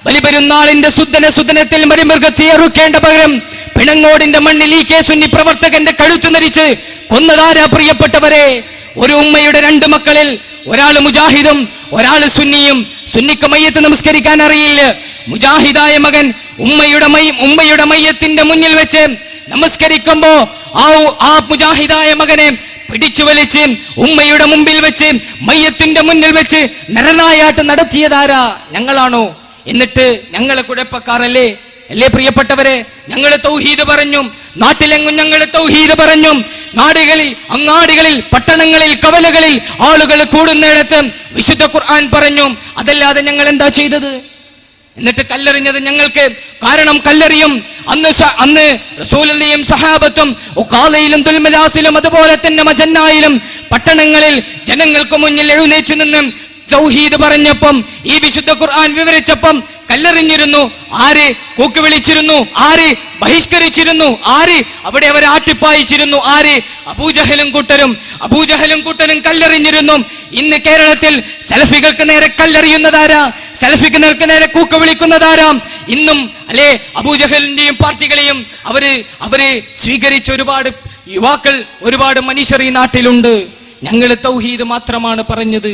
ബലിപെരുന്നാളിന്റെ സുദനത്തിൽ മരിമൃഗത്തെ അറുക്കേണ്ട പകരം പിണങ്ങോടിന്റെ മണ്ണിൽ ഈ കെ സുന്നി പ്രവർത്തകന്റെ കഴുത്തു നരിച്ച് കൊന്നതാരാ പ്രിയപ്പെട്ടവരെ? ഒരു ഉമ്മയുടെ 2 മക്കളിൽ ഒരാൾ മുജാഹിദും ഒരാൾ സുന്നിയും. സുന്നിക്ക് മയ്യത്ത് നമസ്കരിക്കാൻ അറിയില്ല. മുജാഹിദായ മകൻ ഉമ്മയുടെ മയ്യത്തിന്റെ മുന്നിൽ വെച്ച് നമസ്കരിക്കുമ്പോ ആ മുജാഹിദായ മകനെ പിടിച്ചു വലിച്ച് ഉമ്മയുടെ മുമ്പിൽ വെച്ച് മയ്യത്തിന്റെ മുന്നിൽ വെച്ച് നരനായാട്ട് നടത്തിയതാരാ? ഞങ്ങളാണോ? എന്നിട്ട് ഞങ്ങളെ കുഴപ്പക്കാരല്ലേ? അല്ലേ പ്രിയപ്പെട്ടവരെ? ഞങ്ങൾ തൗഹീദ് പറഞ്ഞു, നാട്ടിലെങ്ങും ഞങ്ങൾ തൗഹീദ് പറഞ്ഞു. നാടുകളിൽ, അങ്ങാടികളിൽ, പട്ടണങ്ങളിൽ, കവലകളിൽ ആളുകൾ കൂടുന്നിടത്ത് വിശുദ്ധ ഖുർആൻ പറഞ്ഞു. അതല്ലാതെ ഞങ്ങൾ എന്താ ചെയ്തത്? എന്നിട്ട് കല്ലെറിഞ്ഞത് ഞങ്ങൾക്ക്. കാരണം കല്ലെറിയും അന്ന് റസൂലുള്ളാഹിയും സഹാബത്തും ഉഖാലയിലും ദുൽമലാസിലും അതുപോലെ തന്നെ മജന്നായിലും പട്ടണങ്ങളിൽ ജനങ്ങൾക്ക് മുന്നിൽ എഴുന്നേറ്റ് നിന്ന് തൗഹീദ് പറഞ്ഞപ്പം, ഈ വിശുദ്ധ ഖുർആൻ വിവരിച്ചപ്പം കല്ലെറിഞ്ഞിരുന്നു. ആര്? കൂക്ക് വിളിച്ചിരുന്നു. ആര്? ബഹിഷ്കരിച്ചിരുന്നു. ആര്? അവിടെ അവരെ ആട്ടിപ്പായിച്ചിരുന്നു. ആര്? അബൂജഹലും കൂട്ടരും കല്ലെറിഞ്ഞിരുന്നു. ഇന്ന് കേരളത്തിൽ സലഫികൾക്ക് നേരെ കല്ലെറിയുന്നതാരാ? സലഫികൾക്ക് നേരെ കൂക്ക് വിളിക്കുന്നതാരാ? ഇന്നും അല്ലെ അബൂജഹലിന്റെയും പാർട്ടികളെയും അവര് സ്വീകരിച്ച ഒരുപാട് യുവാക്കൾ, ഒരുപാട് മനുഷ്യർ ഈ നാട്ടിലുണ്ട്. ഞങ്ങൾ തൗഹീദ് മാത്രമാണ് പറഞ്ഞത്.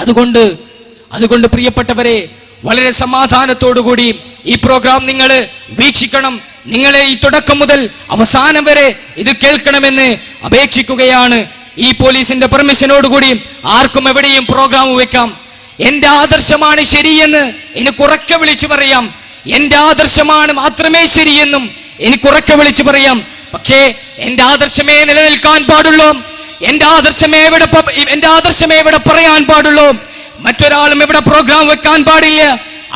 അതുകൊണ്ട് പ്രിയപ്പെട്ടവരെ, വളരെ സമാധാനത്തോടുകൂടി ഈ പ്രോഗ്രാം നിങ്ങൾ വീക്ഷിക്കണം. നിങ്ങളെ ഈ തുടക്കം മുതൽ അവസാനം വരെ ഇത് കേൾക്കണമെന്ന് അപേക്ഷിക്കുകയാണ്. ഈ പോലീസിന്റെ പെർമിഷനോടുകൂടി ആർക്കും എവിടെയും പ്രോഗ്രാം വെക്കാം. എന്റെ ആദർശമാണ് ശരിയെന്ന് എനിക്ക് ഉറക്കെ വിളിച്ചു പറയാം. എന്റെ ആദർശമാണ് മാത്രമേ ശരിയെന്നും എനിക്ക് ഉറക്കെ വിളിച്ചു പറയാം. പക്ഷേ എന്റെ ആദർശമേ നിലനിൽക്കാൻ പാടുള്ളൂ. എന്റെ ആദർശമേ ഇവിടെ പറയാൻ പാടുള്ളൂ. മറ്റൊരാളും ഇവിടെ പ്രോഗ്രാം വെക്കാൻ പാടില്ല.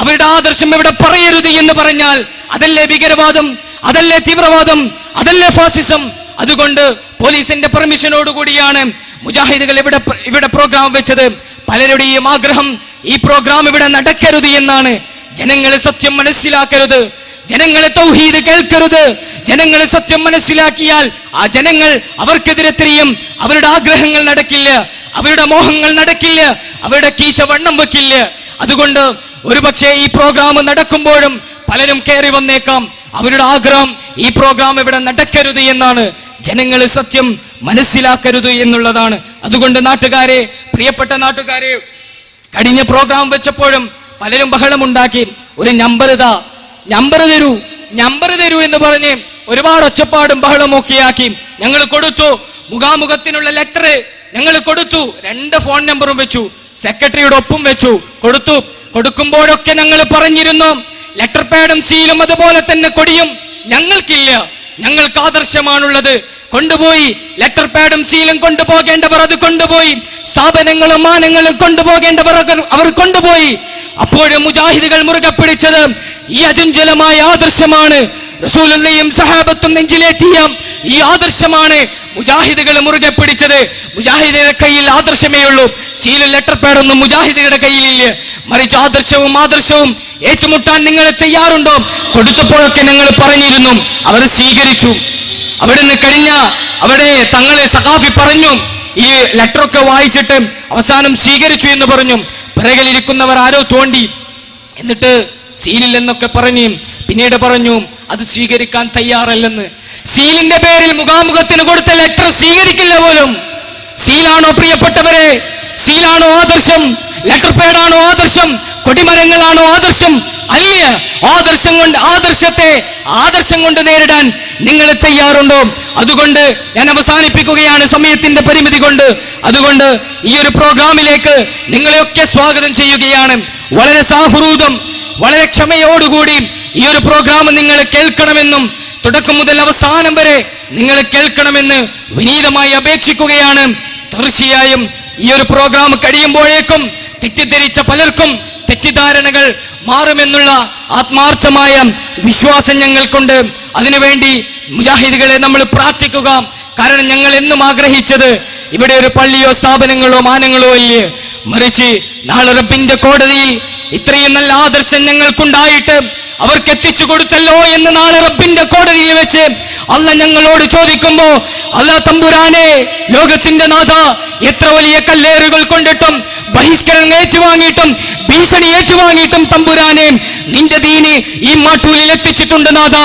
അവരുടെ ആദർശം ഇവിടെ പറയരുത് എന്ന് പറഞ്ഞാൽ അതല്ലേ ഭീകരവാദം, അതല്ലേ തീവ്രവാദം, അതല്ലേ ഫാസിസം. അതുകൊണ്ട് പോലീസിന്റെ പെർമിഷനോടുകൂടിയാണ് മുജാഹിദുകൾ ഇവിടെ പ്രോഗ്രാം വെച്ചത്. പലരുടെയും ആഗ്രഹം ഈ പ്രോഗ്രാം ഇവിടെ നടക്കരുത് എന്നാണ്. ജനങ്ങൾ സത്യം മനസ്സിലാക്കരുത്, ജനങ്ങൾ തൗഹീദ് കേൾക്കരുത്. ജനങ്ങൾ സത്യം മനസ്സിലാക്കിയാൽ ആ ജനങ്ങൾ അവർക്കെതിരെ തിരിയും. അവരുടെ ആഗ്രഹങ്ങൾ നടക്കില്ല, അവരുടെ മോഹങ്ങൾ നടക്കില്ല, അവരുടെ കീശ വണ്ണം വെക്കില്ല. അതുകൊണ്ട് ഒരുപക്ഷെ ഈ പ്രോഗ്രാം നടക്കുമ്പോഴും പലരും കയറി വന്നേക്കാം. അവരുടെ ആഗ്രഹം ഈ പ്രോഗ്രാം ഇവിടെ നടക്കരുത് എന്നാണ്. ജനങ്ങൾ സത്യം മനസ്സിലാക്കരുത് എന്നുള്ളതാണ്. അതുകൊണ്ട് നാട്ടുകാരെ, പ്രിയപ്പെട്ട നാട്ടുകാരെ, കഴിഞ്ഞ പ്രോഗ്രാം വെച്ചപ്പോഴും പലരും ബഹളമുണ്ടാക്കി. ഒരു നമ്പർ തരൂ എന്ന് പറഞ്ഞ് ഒരുപാട് ഒച്ചപ്പാടും ബഹളമൊക്കെയാക്കി. ഞങ്ങൾ കൊടുത്തു, മുഖാമുഖത്തിനുള്ള ലെറ്റർ ഞങ്ങൾ കൊടുത്തു, 2 ഫോൺ നമ്പറും വെച്ചു, സെക്രട്ടറിയുടെ ഒപ്പം വെച്ചു. കൊടുക്കുമ്പോഴൊക്കെ ഞങ്ങൾ പറഞ്ഞിരുന്നു, ലെറ്റർ പാഡും സീലും അതുപോലെ തന്നെ കൊടിയും ഞങ്ങൾക്കില്ല, ഞങ്ങൾക്ക് ആദർശമാണുള്ളത്. കൊണ്ടുപോയി ലെറ്റർ പാഡും സീലും കൊണ്ടുപോകേണ്ടവർ അത് കൊണ്ടുപോയി, സ്ഥാപനങ്ങളും മാനങ്ങളും കൊണ്ടുപോകേണ്ടവർ അവർ കൊണ്ടുപോയി. അപ്പോഴും മുജാഹിദുകൾ മുറുകെ പിടിച്ചത് ഈ അചഞ്ചലമായ ആദർശമാണ്. റസൂലുള്ളാഹിയും സഹാബത്തും നെഞ്ചിലേറ്റിയ ഈ ആദർശമാണ് മുജാഹിദുകൾ മുറുകെ പിടിച്ചത്. മുജാഹിദുകളുടെ കയ്യിൽ ആദർശമേ ഉള്ളൂ, സീലും ലെറ്റർ പാഡൊന്നും മുജാഹിദുകളുടെ കയ്യിലില്ല. മറിച്ച് ആദർശവും ഏറ്റുമുട്ടാൻ നിങ്ങൾ തയ്യാറുണ്ടോ? കൊടുത്തപ്പോഴൊക്കെ ഞങ്ങൾ പറഞ്ഞിരുന്നു, അവർ സ്വീകരിച്ചു. അവിടുന്ന് അവിടെ തങ്ങളെ സഖാഫി പറഞ്ഞു, ഈ ലെറ്ററൊക്കെ വായിച്ചിട്ട് അവസാനം സ്വീകരിച്ചു എന്ന് പറഞ്ഞു. പിറകിലിരിക്കുന്നവർ ആരോ തോണ്ടി, എന്നിട്ട് സീലില്ലെന്നൊക്കെ പറഞ്ഞു. പിന്നീട് പറഞ്ഞു അത് സ്വീകരിക്കാൻ തയ്യാറല്ലെന്ന്. സീലിന്റെ പേരിൽ മുഖാമുഖത്തിന് കൊടുത്ത ലെറ്റർ സ്വീകരിക്കില്ല പോലും. സീലാണോ പ്രിയപ്പെട്ടവരെ? സീലാണോ ആദർശം? ലെറ്റർ പേഡാണോ ആദർശം? കൊടിമരങ്ങളാണോ ആദർശം? അല്ല. ആദർശം കൊണ്ട് നേരിടാൻ നിങ്ങൾ തയ്യാറുണ്ടോ? അതുകൊണ്ട് ഞാൻ അവസാനിപ്പിക്കുകയാണ് സമയത്തിന്റെ പരിമിതി കൊണ്ട്. അതുകൊണ്ട് ഈ ഒരു പ്രോഗ്രാമിലേക്ക് നിങ്ങളെയൊക്കെ സ്വാഗതം ചെയ്യുകയാണ്. വളരെ സാഹൃദം, വളരെ ക്ഷമയോടുകൂടി ഈ ഒരു പ്രോഗ്രാം നിങ്ങൾ കേൾക്കണമെന്നും തുടക്കം മുതൽ അവസാനം വരെ നിങ്ങൾ കേൾക്കണമെന്ന് വിനീതമായി അപേക്ഷിക്കുകയാണ്. തീർച്ചയായും ഈ ഒരു പ്രോഗ്രാം കഴിയുമ്പോഴേക്കും തെറ്റിദ്ധരിച്ച പലർക്കും തെറ്റിദ്ധാരണകൾ മാറുമെന്നുള്ള ആത്മാർത്ഥമായ വിശ്വാസം ഞങ്ങൾക്കുണ്ട്. അതിനുവേണ്ടി മുജാഹിദുകളെ നമ്മൾ പ്രാർത്ഥിക്കുക. കാരണം ഞങ്ങൾ എന്നും ആഗ്രഹിച്ചത് ഇവിടെ ഒരു പള്ളിയോ സ്ഥാപനങ്ങളോ മാനങ്ങളോ അല്ലേ, മറിച്ച് നാളെ റബ്ബിന്റെ കോടതിയിൽ ഇത്രയും നല്ല ആദർശം ഞങ്ങൾക്കുണ്ടായിട്ട് അവർക്ക് എത്തിച്ചു കൊടുത്തല്ലോ എന്ന് നാളെ റബ്ബിന്റെ കോടതിയിൽ വെച്ച് അല്ല ഞങ്ങളോട് ചോദിക്കുമ്പോ, അല്ലാ തമ്പുരാനെ, ലോകത്തിന്റെ നാഥ, എത്ര വലിയ കല്ലേറുകൾ കൊണ്ടിട്ടും ബഹിഷ്കരണം ഏറ്റുവാങ്ങിയിട്ടും ഭീഷണി ഏറ്റുവാങ്ങിയിട്ടും തമ്പുരാനെ നിന്റെ ദീന് ഈ മാട്ടൂലിൽ എത്തിച്ചിട്ടുണ്ട് നാഥ.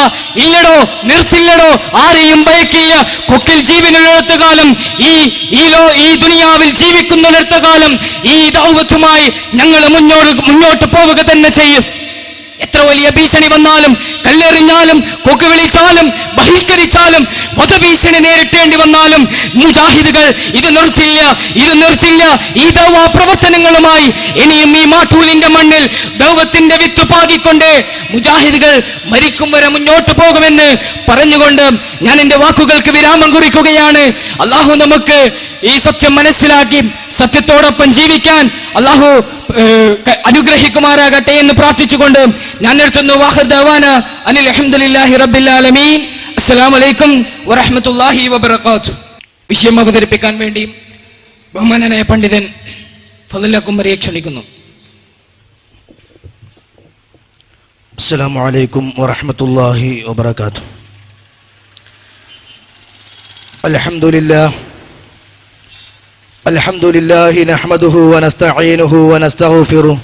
ഇല്ലടോ, നിർത്തില്ലടോ, ആരെയും ഭയക്കില്ല. കൊക്കിൽ ജീവനുള്ളിടത്ത കാലം, ഈ ദുനിയാവിൽ ജീവിക്കുന്നിടത്ത കാലം ഈ ദൗത്യമായി ഞങ്ങൾ മുന്നോട്ട് പോവുക തന്നെ ചെയ്യും. എത്ര വലിയ ഭീഷണി വന്നാലും, കല്ലെറിഞ്ഞാലും, കൊക്ക് വിളിച്ചാലും, ബഹിഷ്കരിച്ചാലും, വധഭീഷണി നേരിട്ടേണ്ടി വന്നാലും മുജാഹിദുകൾ ഇത് നിർത്തില്ല. ഈ ദഅ്വാ പ്രവർത്തനങ്ങളുമായി ഇനിയും ഈ മാട്ടൂലിന്റെ മണ്ണിൽ ദഅ്വത്തിന്റെ വിത്ത് പാകിക്കൊണ്ട് മുജാഹിദുകൾ മരിക്കും വരെ മുന്നോട്ട് പോകുമെന്ന് പറഞ്ഞുകൊണ്ട് ഞാൻ എൻ്റെ വാക്കുകൾക്ക് വിരാമം കുറിക്കുകയാണ്. അള്ളാഹു നമുക്ക് ഈ സത്യം മനസ്സിലാക്കി സത്യത്തോടൊപ്പം ജീവിക്കാൻ അള്ളാഹു അനുഗ്രഹിക്കുമാറാകട്ടെ എന്ന് പ്രാർത്ഥിച്ചുകൊണ്ട് ഞാൻ നിർത്തുന്നു. വാഹിദ് ദഅ്വാന അനിൽ അൽഹംദുലില്ലാഹി റബ്ബിൽ ആലമീൻ. അസ്സലാമു അലൈക്കും വറഹ്മത്തുള്ളാഹി വബറകാതുഹു. വിഷയം അവതരിപ്പിക്കാൻ വേണ്ടി ബഹുമാനനായ പണ്ഡിതൻ ഫളിലക്കും വരെ ക്ഷണിക്കുന്നു. അസ്സലാമു അലൈക്കും വറഹ്മത്തുള്ളാഹി വബറകാതുഹു. അൽഹംദുലില്ലാഹി നഹ്മദുഹു വനസ്തഈനുഹു വനസ്തഗ്ഫിറുഹു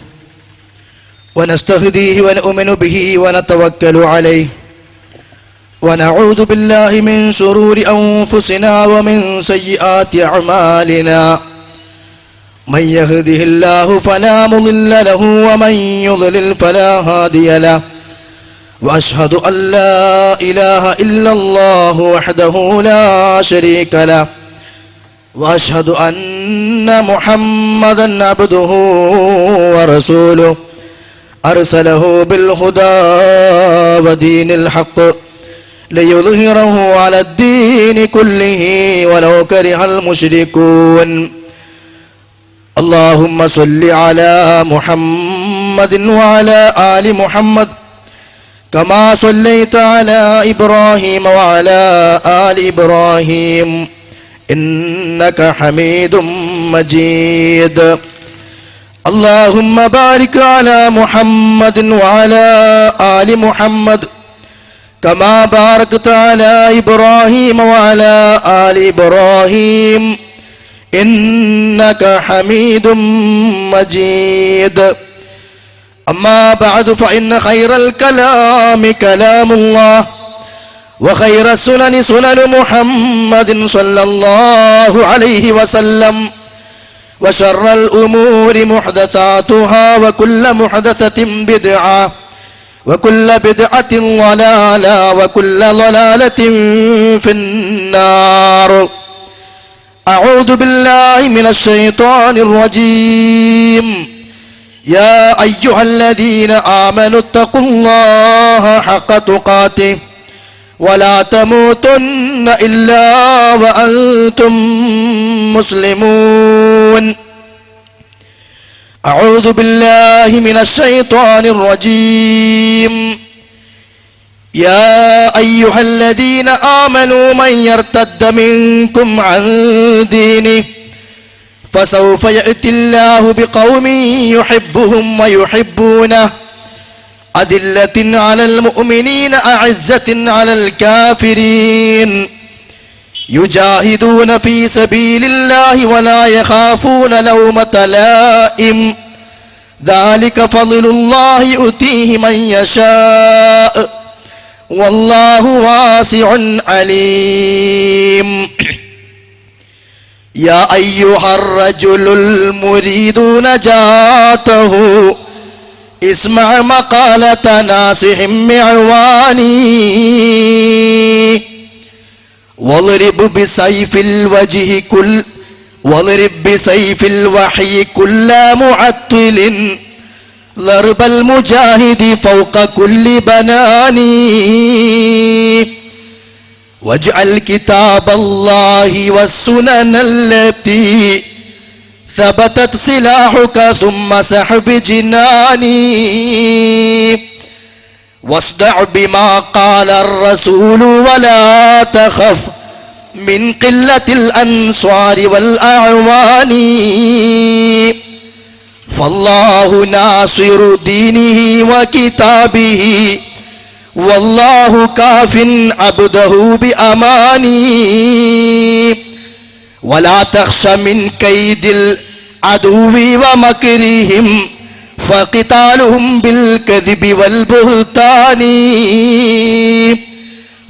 വനസ്തഹ്ദീഹി വനുഅ്മിനു ബിഹി വനതവക്കലു അലൈഹി വനഊദു ബില്ലാഹി മിൻ ശുറൂരി അൻഫുസിനാ വമിൻ സയ്യിആതി അഅ്മാലിനാ من يهده الله فلا مضل له ومن يضلل فلا هادي له وأشهد أن لا إله إلا الله وحده لا شريك له وأشهد أن محمدا عبده ورسوله أرسله بالهدى ودين الحق ليظهره على الدين كله ولو كره المشركون. اللهم صل على محمد وعلى آل محمد كما صليت على إبراهيم وعلى آل إبراهيم إنك حميد مجيد. اللهم بارك على محمد وعلى آل محمد كما باركت على إبراهيم وعلى آل إبراهيم إنك حميد مجيد. أما بعد فإن خير الكلام كلام الله وخير السنن سنن محمد صلى الله عليه وسلم وشر الأمور محدثاتها وكل محدثة بدعة وكل بدعة ضلالة وكل ضلالة في النار. أعوذ بالله من الشيطان الرجيم. يا أيها الذين آمنوا اتقوا الله حق تقاته ولا تموتن إلا وأنتم مسلمون. أعوذ بالله من الشيطان الرجيم. يا أيها الذين آمنوا من يرتد منكم عن دينه فسوف يأتي الله بقوم يحبهم ويحبونه أذلة على المؤمنين أعزة على الكافرين يجاهدون في سبيل الله ولا يخافون لومة لائم ذلك فضل الله يؤتيه من يشاء والله واسع عليم. يا أيها الرجل المريد نجاته اسمع مقالة ناصح معواني واضرب بسيف الوحي كل معطل ضرب المجاهد فوق كل بناني واجعل كتاب الله والسنن التي ثبتت سلاحك ثم سحب جناني واصدع بما قال الرسول ولا تخف من قلة الأنصار والأعوان فالله ناصر دينه وكتابه والله كاف عبده بأماني ولا تخش من كيد العدو ومكرهم فقتالهم بالكذب والبهتان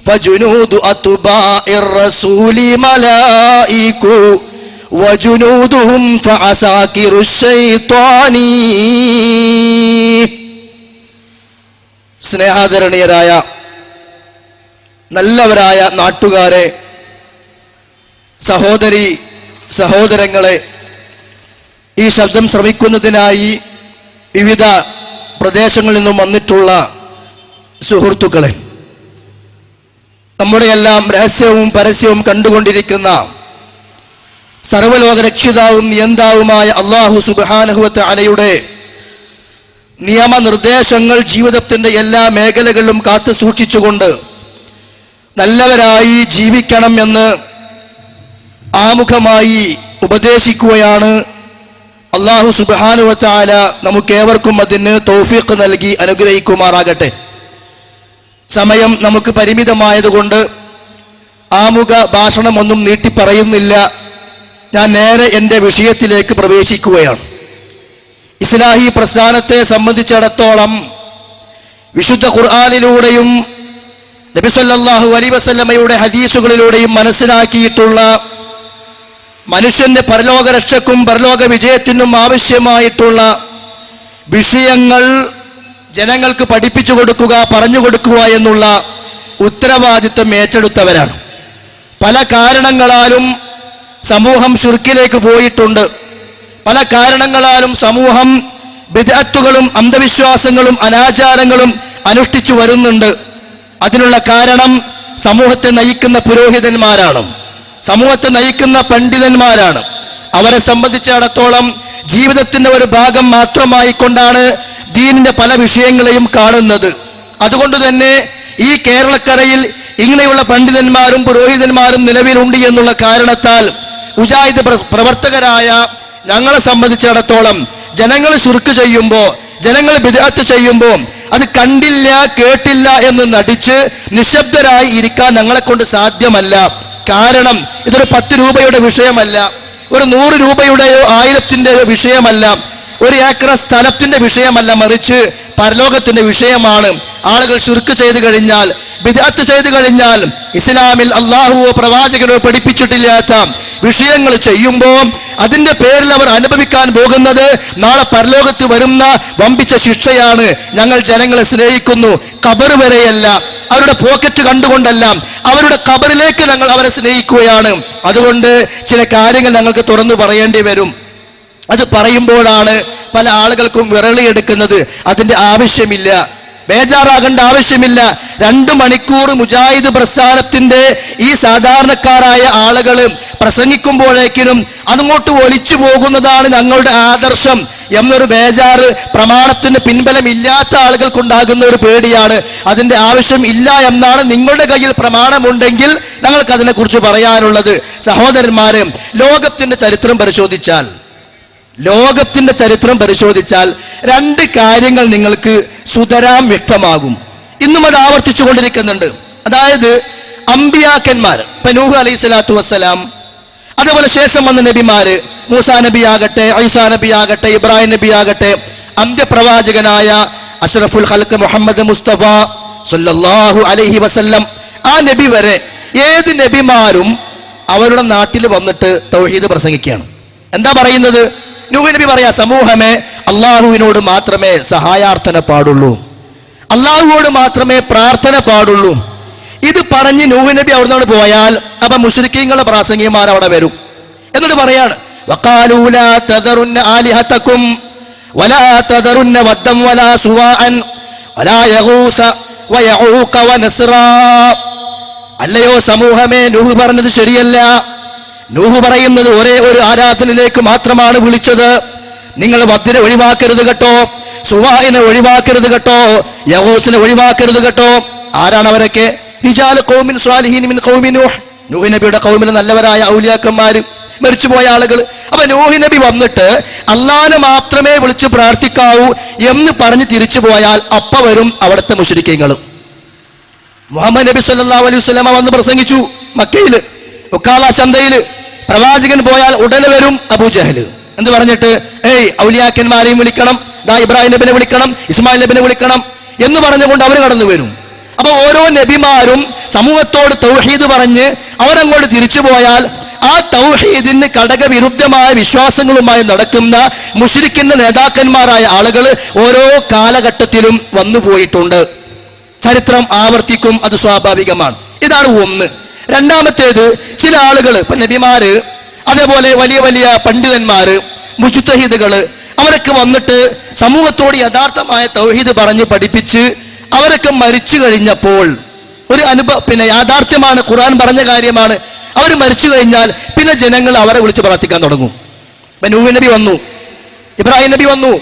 فجنود أتباع الرسول ملائك وجنودهم فعساكر الشيطان. സ്നേഹാദരണീയരായ നല്ലവരായ നാട്ടുകാരെ, സഹോദരി സഹോദരങ്ങളെ, ഈ ശബ്ദം ശ്രവിക്കുന്നതിനായി വിവിധ പ്രദേശങ്ങളിൽ നിന്നും വന്നിട്ടുള്ള സുഹൃത്തുക്കളെ, നമ്മുടെ എല്ലാം രഹസ്യവും പരസ്യവും കണ്ടുകൊണ്ടിരിക്കുന്ന സർവ്വലോക രക്ഷിതാവും നിയന്താവുമായ അല്ലാഹു സുബ്ഹാനഹു വ തആലയുടെ നിയമനിർദ്ദേശങ്ങൾ ജീവിതത്തിന്റെ എല്ലാ മേഖലകളിലും കാത്തു സൂക്ഷിച്ചുകൊണ്ട് നല്ലവരായി ജീവിക്കണം എന്ന് ആമുഖമായി ഉപദേശിക്കുകയാണ് അല്ലാഹു സുബ്ഹാനഹു വ തആല നമുക്കേവർക്കും അതിന് തൗഫീഖ് നൽകി അനുഗ്രഹിക്കുമാറാകട്ടെ. സമയം നമുക്ക് പരിമിതമായതുകൊണ്ട് ആമുഖ ഭാഷണമൊന്നും നീട്ടി പറയുന്നില്ല. ഞാൻ നേരെ എൻ്റെ വിഷയത്തിലേക്ക് പ്രവേശിക്കുകയാണ്. ഇസ്ലാഹി പ്രസ്ഥാനത്തെ സംബന്ധിച്ചിടത്തോളം വിശുദ്ധ ഖുർആനിലൂടെയും നബി സല്ലല്ലാഹു അലൈഹി വസല്ലമയുടെ ഹദീസുകളിലൂടെയും മനസ്സിലാക്കിയിട്ടുള്ള മനുഷ്യന്റെ പരലോക രക്ഷയ്ക്കും പരലോക വിജയത്തിനും ആവശ്യമായിട്ടുള്ള വിഷയങ്ങൾ ജനങ്ങൾക്ക് പഠിപ്പിച്ചു കൊടുക്കുക, പറഞ്ഞു കൊടുക്കുക എന്നുള്ള ഉത്തരവാദിത്വം ഏറ്റെടുത്തവരാണ്. പല കാരണങ്ങളാലും സമൂഹം ശിർക്കിലേക്ക് പോയിട്ടുണ്ട്. പല കാരണങ്ങളാലും സമൂഹം ബിദ്അത്തുകളും അന്ധവിശ്വാസങ്ങളും അനാചാരങ്ങളും അനുഷ്ഠിച്ചു വരുന്നുണ്ട്. അതിനുള്ള കാരണം സമൂഹത്തെ നയിക്കുന്ന പുരോഹിതന്മാരാണ്, സമൂഹത്തെ നയിക്കുന്ന പണ്ഡിതന്മാരാണ്. അവരെ സംബന്ധിച്ചിടത്തോളം ജീവിതത്തിന്റെ ഒരു ഭാഗം മാത്രമായി കൊണ്ടാണ് ദീനിന്റെ പല വിഷയങ്ങളെയും കാണുന്നത്. അതുകൊണ്ട് തന്നെ ഈ കേരളക്കരയിൽ ഇങ്ങനെയുള്ള പണ്ഡിതന്മാരും പുരോഹിതന്മാരും നിലവിലുണ്ട് എന്നുള്ള കാരണത്താൽ മുജാഹിദ് പ്രവർത്തകരായ ഞങ്ങളെ സംബന്ധിച്ചിടത്തോളം ജനങ്ങൾ ശിർക്ക് ചെയ്യുമ്പോൾ, ജനങ്ങൾ ബിദ്അത്ത് ചെയ്യുമ്പോൾ അത് കണ്ടില്ല കേട്ടില്ല എന്ന് നടിച്ച് നിശബ്ദരായി ഇരിക്കാൻ ഞങ്ങളെ കൊണ്ട് സാധ്യമല്ല. കാരണം ഇതൊരു 10 രൂപയുടെ വിഷയമല്ല, ഒരു 100 രൂപയുടെയോ 1000ത്തിൻ്റെയോ വിഷയമല്ല, ഒരു ഏക്കർ സ്ഥലത്തിന്റെ വിഷയമല്ല, മറിച്ച് പരലോകത്തിന്റെ വിഷയമാണ്. ആളുകൾ ശിർക്ക് ചെയ്തു കഴിഞ്ഞാൽ, ബിദ്അത്ത് ചെയ്തു കഴിഞ്ഞാൽ, ഇസ്ലാമിൽ അള്ളാഹുവോ പ്രവാചകനോ പഠിപ്പിച്ചിട്ടില്ലാത്ത വിഷയങ്ങൾ ചെയ്യുമ്പോൾ അതിന്റെ പേരിൽ അവർ അനുഭവിക്കാൻ പോകുന്നത് നാളെ പരലോകത്ത് വരുന്ന വമ്പിച്ച ശിക്ഷയാണ്. ഞങ്ങൾ ജനങ്ങളെ സ്നേഹിക്കുന്നു, ഖബർ വരെയല്ല, അവരുടെ പോക്കറ്റ് കണ്ടുകൊണ്ടല്ല, അവരുടെ ഖബറിലേക്ക് ഞങ്ങൾ അവരെ സ്നേഹിക്കുകയാണ്. അതുകൊണ്ട് ചില കാര്യങ്ങൾ ഞങ്ങൾക്ക് തുറന്നു പറയേണ്ടി വരും. അത് പറയുമ്പോഴാണ് പല ആളുകൾക്കും വിരളിയെടുക്കുന്നത്. അതിന്റെ ആവശ്യമില്ല, ബേജാറാകേണ്ട ആവശ്യമില്ല. 2 മണിക്കൂർ മുജാഹിദ് പ്രസ്ഥാനത്തിന്റെ ഈ സാധാരണക്കാരായ ആളുകൾ പ്രസംഗിക്കുമ്പോഴേക്കിനും അങ്ങോട്ട് ഒലിച്ചു പോകുന്നതാണ് ഞങ്ങളുടെ ആദർശം എന്നൊരു ബേജാറ് പ്രമാണത്തിന് പിൻബലമില്ലാത്ത ആളുകൾക്കുണ്ടാകുന്ന ഒരു പേടിയാണ്. അതിന്റെ ആവശ്യം ഇല്ല എന്നാണ്. നിങ്ങളുടെ കയ്യിൽ പ്രമാണമുണ്ടെങ്കിൽ ഞങ്ങൾക്ക് അതിനെക്കുറിച്ച് പറയാനുള്ളത്. സഹോദരന്മാരെ, ലോകത്തിന്റെ ചരിത്രം പരിശോധിച്ചാൽ 2 കാര്യങ്ങൾ നിങ്ങൾക്ക് സുതരാം വ്യക്തമാകും. ഇന്നും അത് ആവർത്തിച്ചു കൊണ്ടിരിക്കുന്നുണ്ട്. അതായത് അമ്പിയാക്കന്മാർ, ഇപ്പൊ നൂഹ് അലൈഹി സ്വലാത്തു വസ്സലാം, അതേപോലെ ശേഷം വന്ന നബിമാര്, മൂസാ നബി ആകട്ടെ, ഈസാ നബി ആകട്ടെ, ഇബ്രാഹിം നബി ആകട്ടെ, അന്ത്യപ്രവാചകനായ അഷ്റഫുൽ ഖൽഖ് മുഹമ്മദ് മുസ്തഫ സല്ലല്ലാഹു അലൈഹി വസല്ലം, ആ നബി വരെ ഏത് നബിമാരും അവരുടെ നാട്ടിൽ വന്നിട്ട് തൗഹീദ് പ്രസംഗിക്കുകയാണ്. എന്താ പറയുന്നത്? നൂഹ് നബി പറയാ, സമൂഹമേ, അള്ളാഹുവിനോട് മാത്രമേ സഹായാർത്ഥന പാടുള്ളൂ, അള്ളാഹുവോട് മാത്രമേ പ്രാർത്ഥന പാടുള്ളൂ. ഇത് പറഞ്ഞ് നൂഹ് നബി അവിടുന്ന് പോയാൽ അപ്പൊ മുശ്രിക്കീങ്ങളുടെ പ്രാസംഗികന്മാർ അവിടെ വരും. എന്നിട്ട് പറയാണ്, വഖാലൂ ലാ തദറുന്ന ആലിഹതകും വലാ തദറുന്ന വദ്ദം വലാ സുവാഅൻ വലാ യഗൂസ വയഊഖ വനസ്റാ. അല്ലയോ സമൂഹമേ, നൂഹ് പറഞ്ഞത് ശരിയല്ല. നൂഹ് പറയുന്നത് ഒരേ ഒരു ആരാധനയിലേക്ക് മാത്രമാണ് വിളിച്ചത്. നിങ്ങൾ വദ്ദിനെ ഒഴിവാക്കരുത് കേട്ടോ, സുവാഇനെ ഒഴിവാക്കരുത് കേട്ടോ, യഗൂസിനെ ഒഴിവാക്കരുത് കേട്ടോ. ആരാണ് അവരൊക്കെ? റിജാൽ ഖൗമിൻ സ്വാലിഹീൻ മിൻ ഖൗമി നൂഹ്, നൂഹ് നബിയുടെ ഖൗമിലെ നല്ലവരായ ഔലിയാക്കന്മാർ, മരിച്ചുപോയ ആളുകൾ. അപ്പൊ നൂഹ് നബി വന്നിട്ട് അള്ളാഹനെ മാത്രമേ വിളിച്ച് പ്രാർത്ഥിക്കാവൂ എന്ന് പറഞ്ഞ് തിരിച്ചു പോയാൽ അപ്പ വരും അവിടുത്തെ മുശ്രിക്കീങ്ങളും. മുഹമ്മദ് നബി സല്ലല്ലാഹു അലൈഹി വസല്ലമ വന്ന് പ്രസംഗിച്ചു മക്കയില്, ഉക്കാള ചന്തയില്. പ്രവാചകൻ പോയാൽ ഉടനെ വരും അബൂജഹൽ. എന്ന് പറഞ്ഞിട്ട്, ഏയ് ഔലിയാക്കന്മാരെയും വിളിക്കണം, ദാ ഇബ്രാഹിം നബിനെ വിളിക്കണം, ഇസ്മായിൽ നബിനെ വിളിക്കണം എന്ന് പറഞ്ഞുകൊണ്ട് അവർ കടന്നു വരും. അപ്പൊ ഓരോ നബിമാരും സമൂഹത്തോട് തൗഹീദ് പറഞ്ഞ് അവരങ്ങോട്ട് തിരിച്ചു പോയാൽ ആ തൗഹീദിന് ഘടകവിരുദ്ധമായ വിശ്വാസങ്ങളുമായി നടക്കുന്ന മുശ്രിക്കിന്റെ നേതാക്കന്മാരായ ആളുകൾ ഓരോ കാലഘട്ടത്തിലും വന്നു പോയിട്ടുണ്ട്. ചരിത്രം ആവർത്തിക്കും, അത് സ്വാഭാവികമാണ്. ഇതാണ് ഒന്ന്. രണ്ടാമത്തേത്, ചില ആളുകൾ, ഇപ്പൊ നബിമാര്, അതേപോലെ വലിയ വലിയ പണ്ഡിതന്മാര്, മുജ്തഹിദുകള്, അവരൊക്കെ വന്നിട്ട് സമൂഹത്തോട് യഥാർത്ഥമായ തൗഹീദ് പറഞ്ഞ് പഠിപ്പിച്ച് അവരൊക്കെ മരിച്ചു കഴിഞ്ഞപ്പോൾ ഒരു യാഥാർത്ഥ്യമാണ്, ഖുർആൻ പറഞ്ഞ കാര്യമാണ്. അവർ മരിച്ചു കഴിഞ്ഞാൽ പിന്നെ ജനങ്ങൾ അവരെ വിളിച്ച് പ്രാർത്ഥിക്കാൻ തുടങ്ങും. നൂഹ് നബി വന്നു, ഇബ്രാഹിം നബി വന്നു,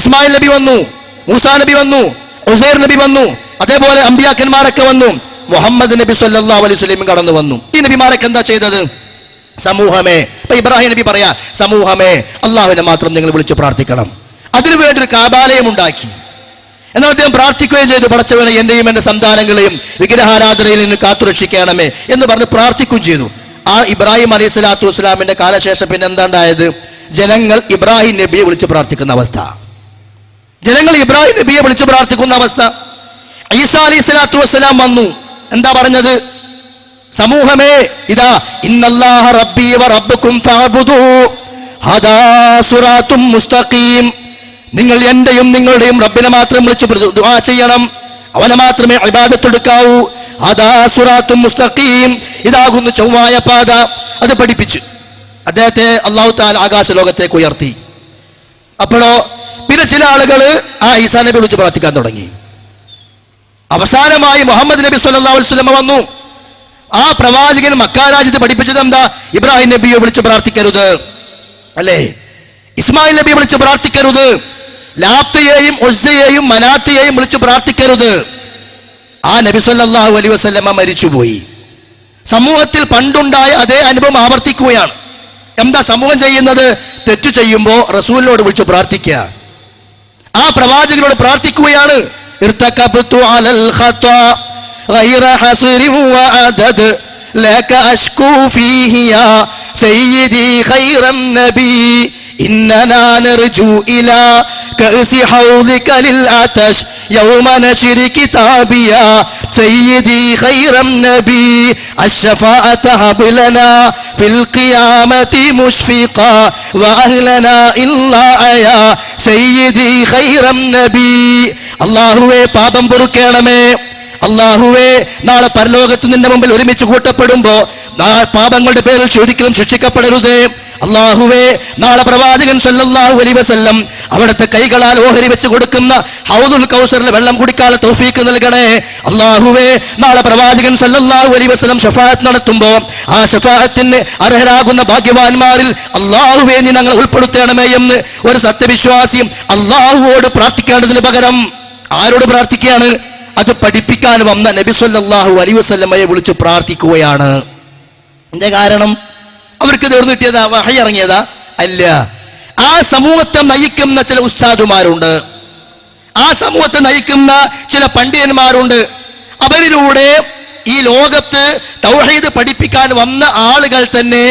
ഇസ്മായിൽ നബി വന്നു, മൂസാ നബി വന്നു, ഉസൈർ നബി വന്നു, അതേപോലെ അമ്പിയാക്കന്മാരൊക്കെ വന്നു, മുഹമ്മദ് നബി സല്ലല്ലാഹു അലൈഹി വസല്ലം കടന്നു വന്നു. ഈ നബിമാരൊക്കെ എന്താ ചെയ്തത്? സമൂഹമേ, ഇപ്പൊ ഇബ്രാഹിം നബി പറയാ, സമൂഹമേ അള്ളാഹുവിനെ മാത്രം നിങ്ങൾ വിളിച്ചു പ്രാർത്ഥിക്കണം. അതിനുവേണ്ടി ഒരു കാബാലയം ഉണ്ടാക്കി. എന്നാൽ അദ്ദേഹം പ്രാർത്ഥിക്കുകയും ചെയ്തു, പടച്ചവനെ എന്റെയും എന്റെ സന്താനങ്ങളെയും വിഗ്രഹാരാധനയിൽ നിന്ന് കാത്തുരക്ഷിക്കണമേ എന്ന് പറഞ്ഞ് പ്രാർത്ഥിക്കുകയും ചെയ്തു. ആ ഇബ്രാഹിം അലൈഹി സ്വലാത്തു വസ്സലാമിന്റെ കാലശേഷം പിന്നെ എന്താണ്ടായത്? ജനങ്ങൾ ഇബ്രാഹിം നബിയെ വിളിച്ചു പ്രാർത്ഥിക്കുന്ന അവസ്ഥ. ജനങ്ങൾ ഇബ്രാഹിം നബിയെ വിളിച്ചു പ്രാർത്ഥിക്കുന്ന അവസ്ഥ. ഈസാ അലൈഹി സ്വലാത്തു വസ്സലാം വന്നു, എന്താ പറഞ്ഞത്? സമൂഹമേ, ഇതാ ഇന്നല്ലാഹ റബ്ബി വ റബ്ബുക്കും ഫഅബ്ദൂ ഹദാ സിറാത്തും മുസ്തഖീം. നിങ്ങൾ എന്റെയും നിങ്ങളുടെയും റബ്ബിനെ മാത്രം വിളിച്ചു ദുആ ചെയ്യണം, അവനെ മാത്രമേ ഇബാദത്ത് എടുക്കാവൂ. ഹദാ സിറാത്തും മുസ്തഖീം, ഇതാകുന്നു ചൊവ്വായ പാത. അത് പഠിപ്പിച്ചു. അദ്ദേഹത്തെ അല്ലാഹു തആല ആകാശ ലോകത്തേക്ക് ഉയർത്തി. അപ്പോഴോ പിന്നെ ചില ആളുകൾ ആ ഈസാ നബി വിളിച്ച് പ്രാർത്ഥിക്കാൻ തുടങ്ങി. അവസാനമായി മുഹമ്മദ് നബി സല്ലല്ലാഹു അലൈഹി വസല്ലം വന്നു. ആ പ്രവാചകൻ മക്കാ രാജ്യത്ത് പഠിപ്പിച്ചത് എന്താ? ഇബ്രാഹിം നബിയെ വിളിച്ച് പ്രാർത്ഥിക്കരുത്, അല്ലേ? ഇസ്മായിൽ നബിയെ വിളിച്ച് പ്രാർത്ഥിക്കരുത്, ലാത്തയെയും ഉസ്സയെയും മനാത്തയെയും വിളിച്ച് പ്രാർത്ഥിക്കരുത്. ആ നബി സല്ലല്ലാഹു അലൈഹി വസല്ലം മരിച്ചുപോയി. സമൂഹത്തിൽ പണ്ടുണ്ടായ അതേ അനുഭവം ആവർത്തിക്കുകയാണ്. എന്താ സമൂഹം ചെയ്യുന്നത്? തെറ്റു ചെയ്യുമ്പോ റസൂലിനോട് വിളിച്ചു പ്രാർത്ഥിക്കുക, ആ പ്രവാചകനോട് പ്രാർത്ഥിക്കുകയാണ്. ഇർതകബ്തു അലൽ ഖതാ ഗൈറ ഹസ്രി വഅദദ് ലക അശ്കൂ ഫീഹി യാ സയ്യിദി ഖൈറൻ നബി ഇന്നനാ നർജു ഇലാ കഅസി ഹൗദിക ലിൽ അതശ് യൗമ നശ്രി കിതാബിയാ സയ്യിദി ഖൈറൻ നബി അശ്ശഫാഅത ഹബ് ലനാ ഫിൽ ഖിയാമത്തി മുശ്ഫിഖാ വഅഹ്ലനാ ഇല്ലാ യാ സയ്യിദി ഖൈറൻ നബി. അല്ലാഹുവേ, പാപം പൊറുക്കണമേ. അല്ലാഹുവേ, നാളെ പരലോകത്ത് നിന്റെ മുമ്പിൽ ഒരുമിച്ച് കൂട്ടപ്പെടുമ്പോ പാപങ്ങളുടെ പേരിൽ ഒരിക്കലും ശിക്ഷിക്കപ്പെടരുതേ. അല്ലാഹുവേ, നാളെ പ്രവാചകൻ സല്ലല്ലാഹു അലൈഹി വസല്ലം അവിടുത്തെ കൈകളാൽ ഓഹരി വെച്ച് കൊടുക്കുന്ന ഹൗദുൽ കൗസറിൽ വെള്ളം കുടിക്കാനുള്ള തൗഫീക്ക് നൽകണേ. അല്ലാഹുവേ, നാളെ പ്രവാചകൻ സല്ലല്ലാഹു അലൈഹി വസല്ലം ശഫാഅത്ത് നടത്തുമ്പോൾ ആ ശഫാഅത്തിന് അർഹരാകുന്ന ഭാഗ്യവാന്മാരിൽ അല്ലാഹുവേ നീ ഞങ്ങളെ ഉൾപ്പെടുത്തണമേ എന്ന് ഒരു സത്യവിശ്വാസിയും അല്ലാഹുവോട് പ്രാർത്ഥിക്കേണ്ടതിന് പകരം ആരോട് പ്രാർത്ഥിക്കുകയാണ്? അത് പഠിപ്പിക്കാൻ വന്ന നബി സല്ലല്ലാഹു അലൈഹി വസല്ലമയെ വിളിച്ച് പ്രാർത്ഥിക്കുകയാണ്. എന്താ കാരണം? അവർക്ക് തീർന്നു കിട്ടിയതാ? വഹി ഇറങ്ങിയതാ? അല്ല. ആ സമൂഹത്തെ നയിക്കുന്ന ചില ഉസ്താദുമാരുണ്ട്, ആ സമൂഹത്തെ നയിക്കുന്ന ചില പണ്ഡിതന്മാരുണ്ട്. അവരിലൂടെ ഈ ലോകത്ത് തൗഹീദ് പഠിപ്പിക്കാൻ വന്ന ആളുകൾ തന്നെ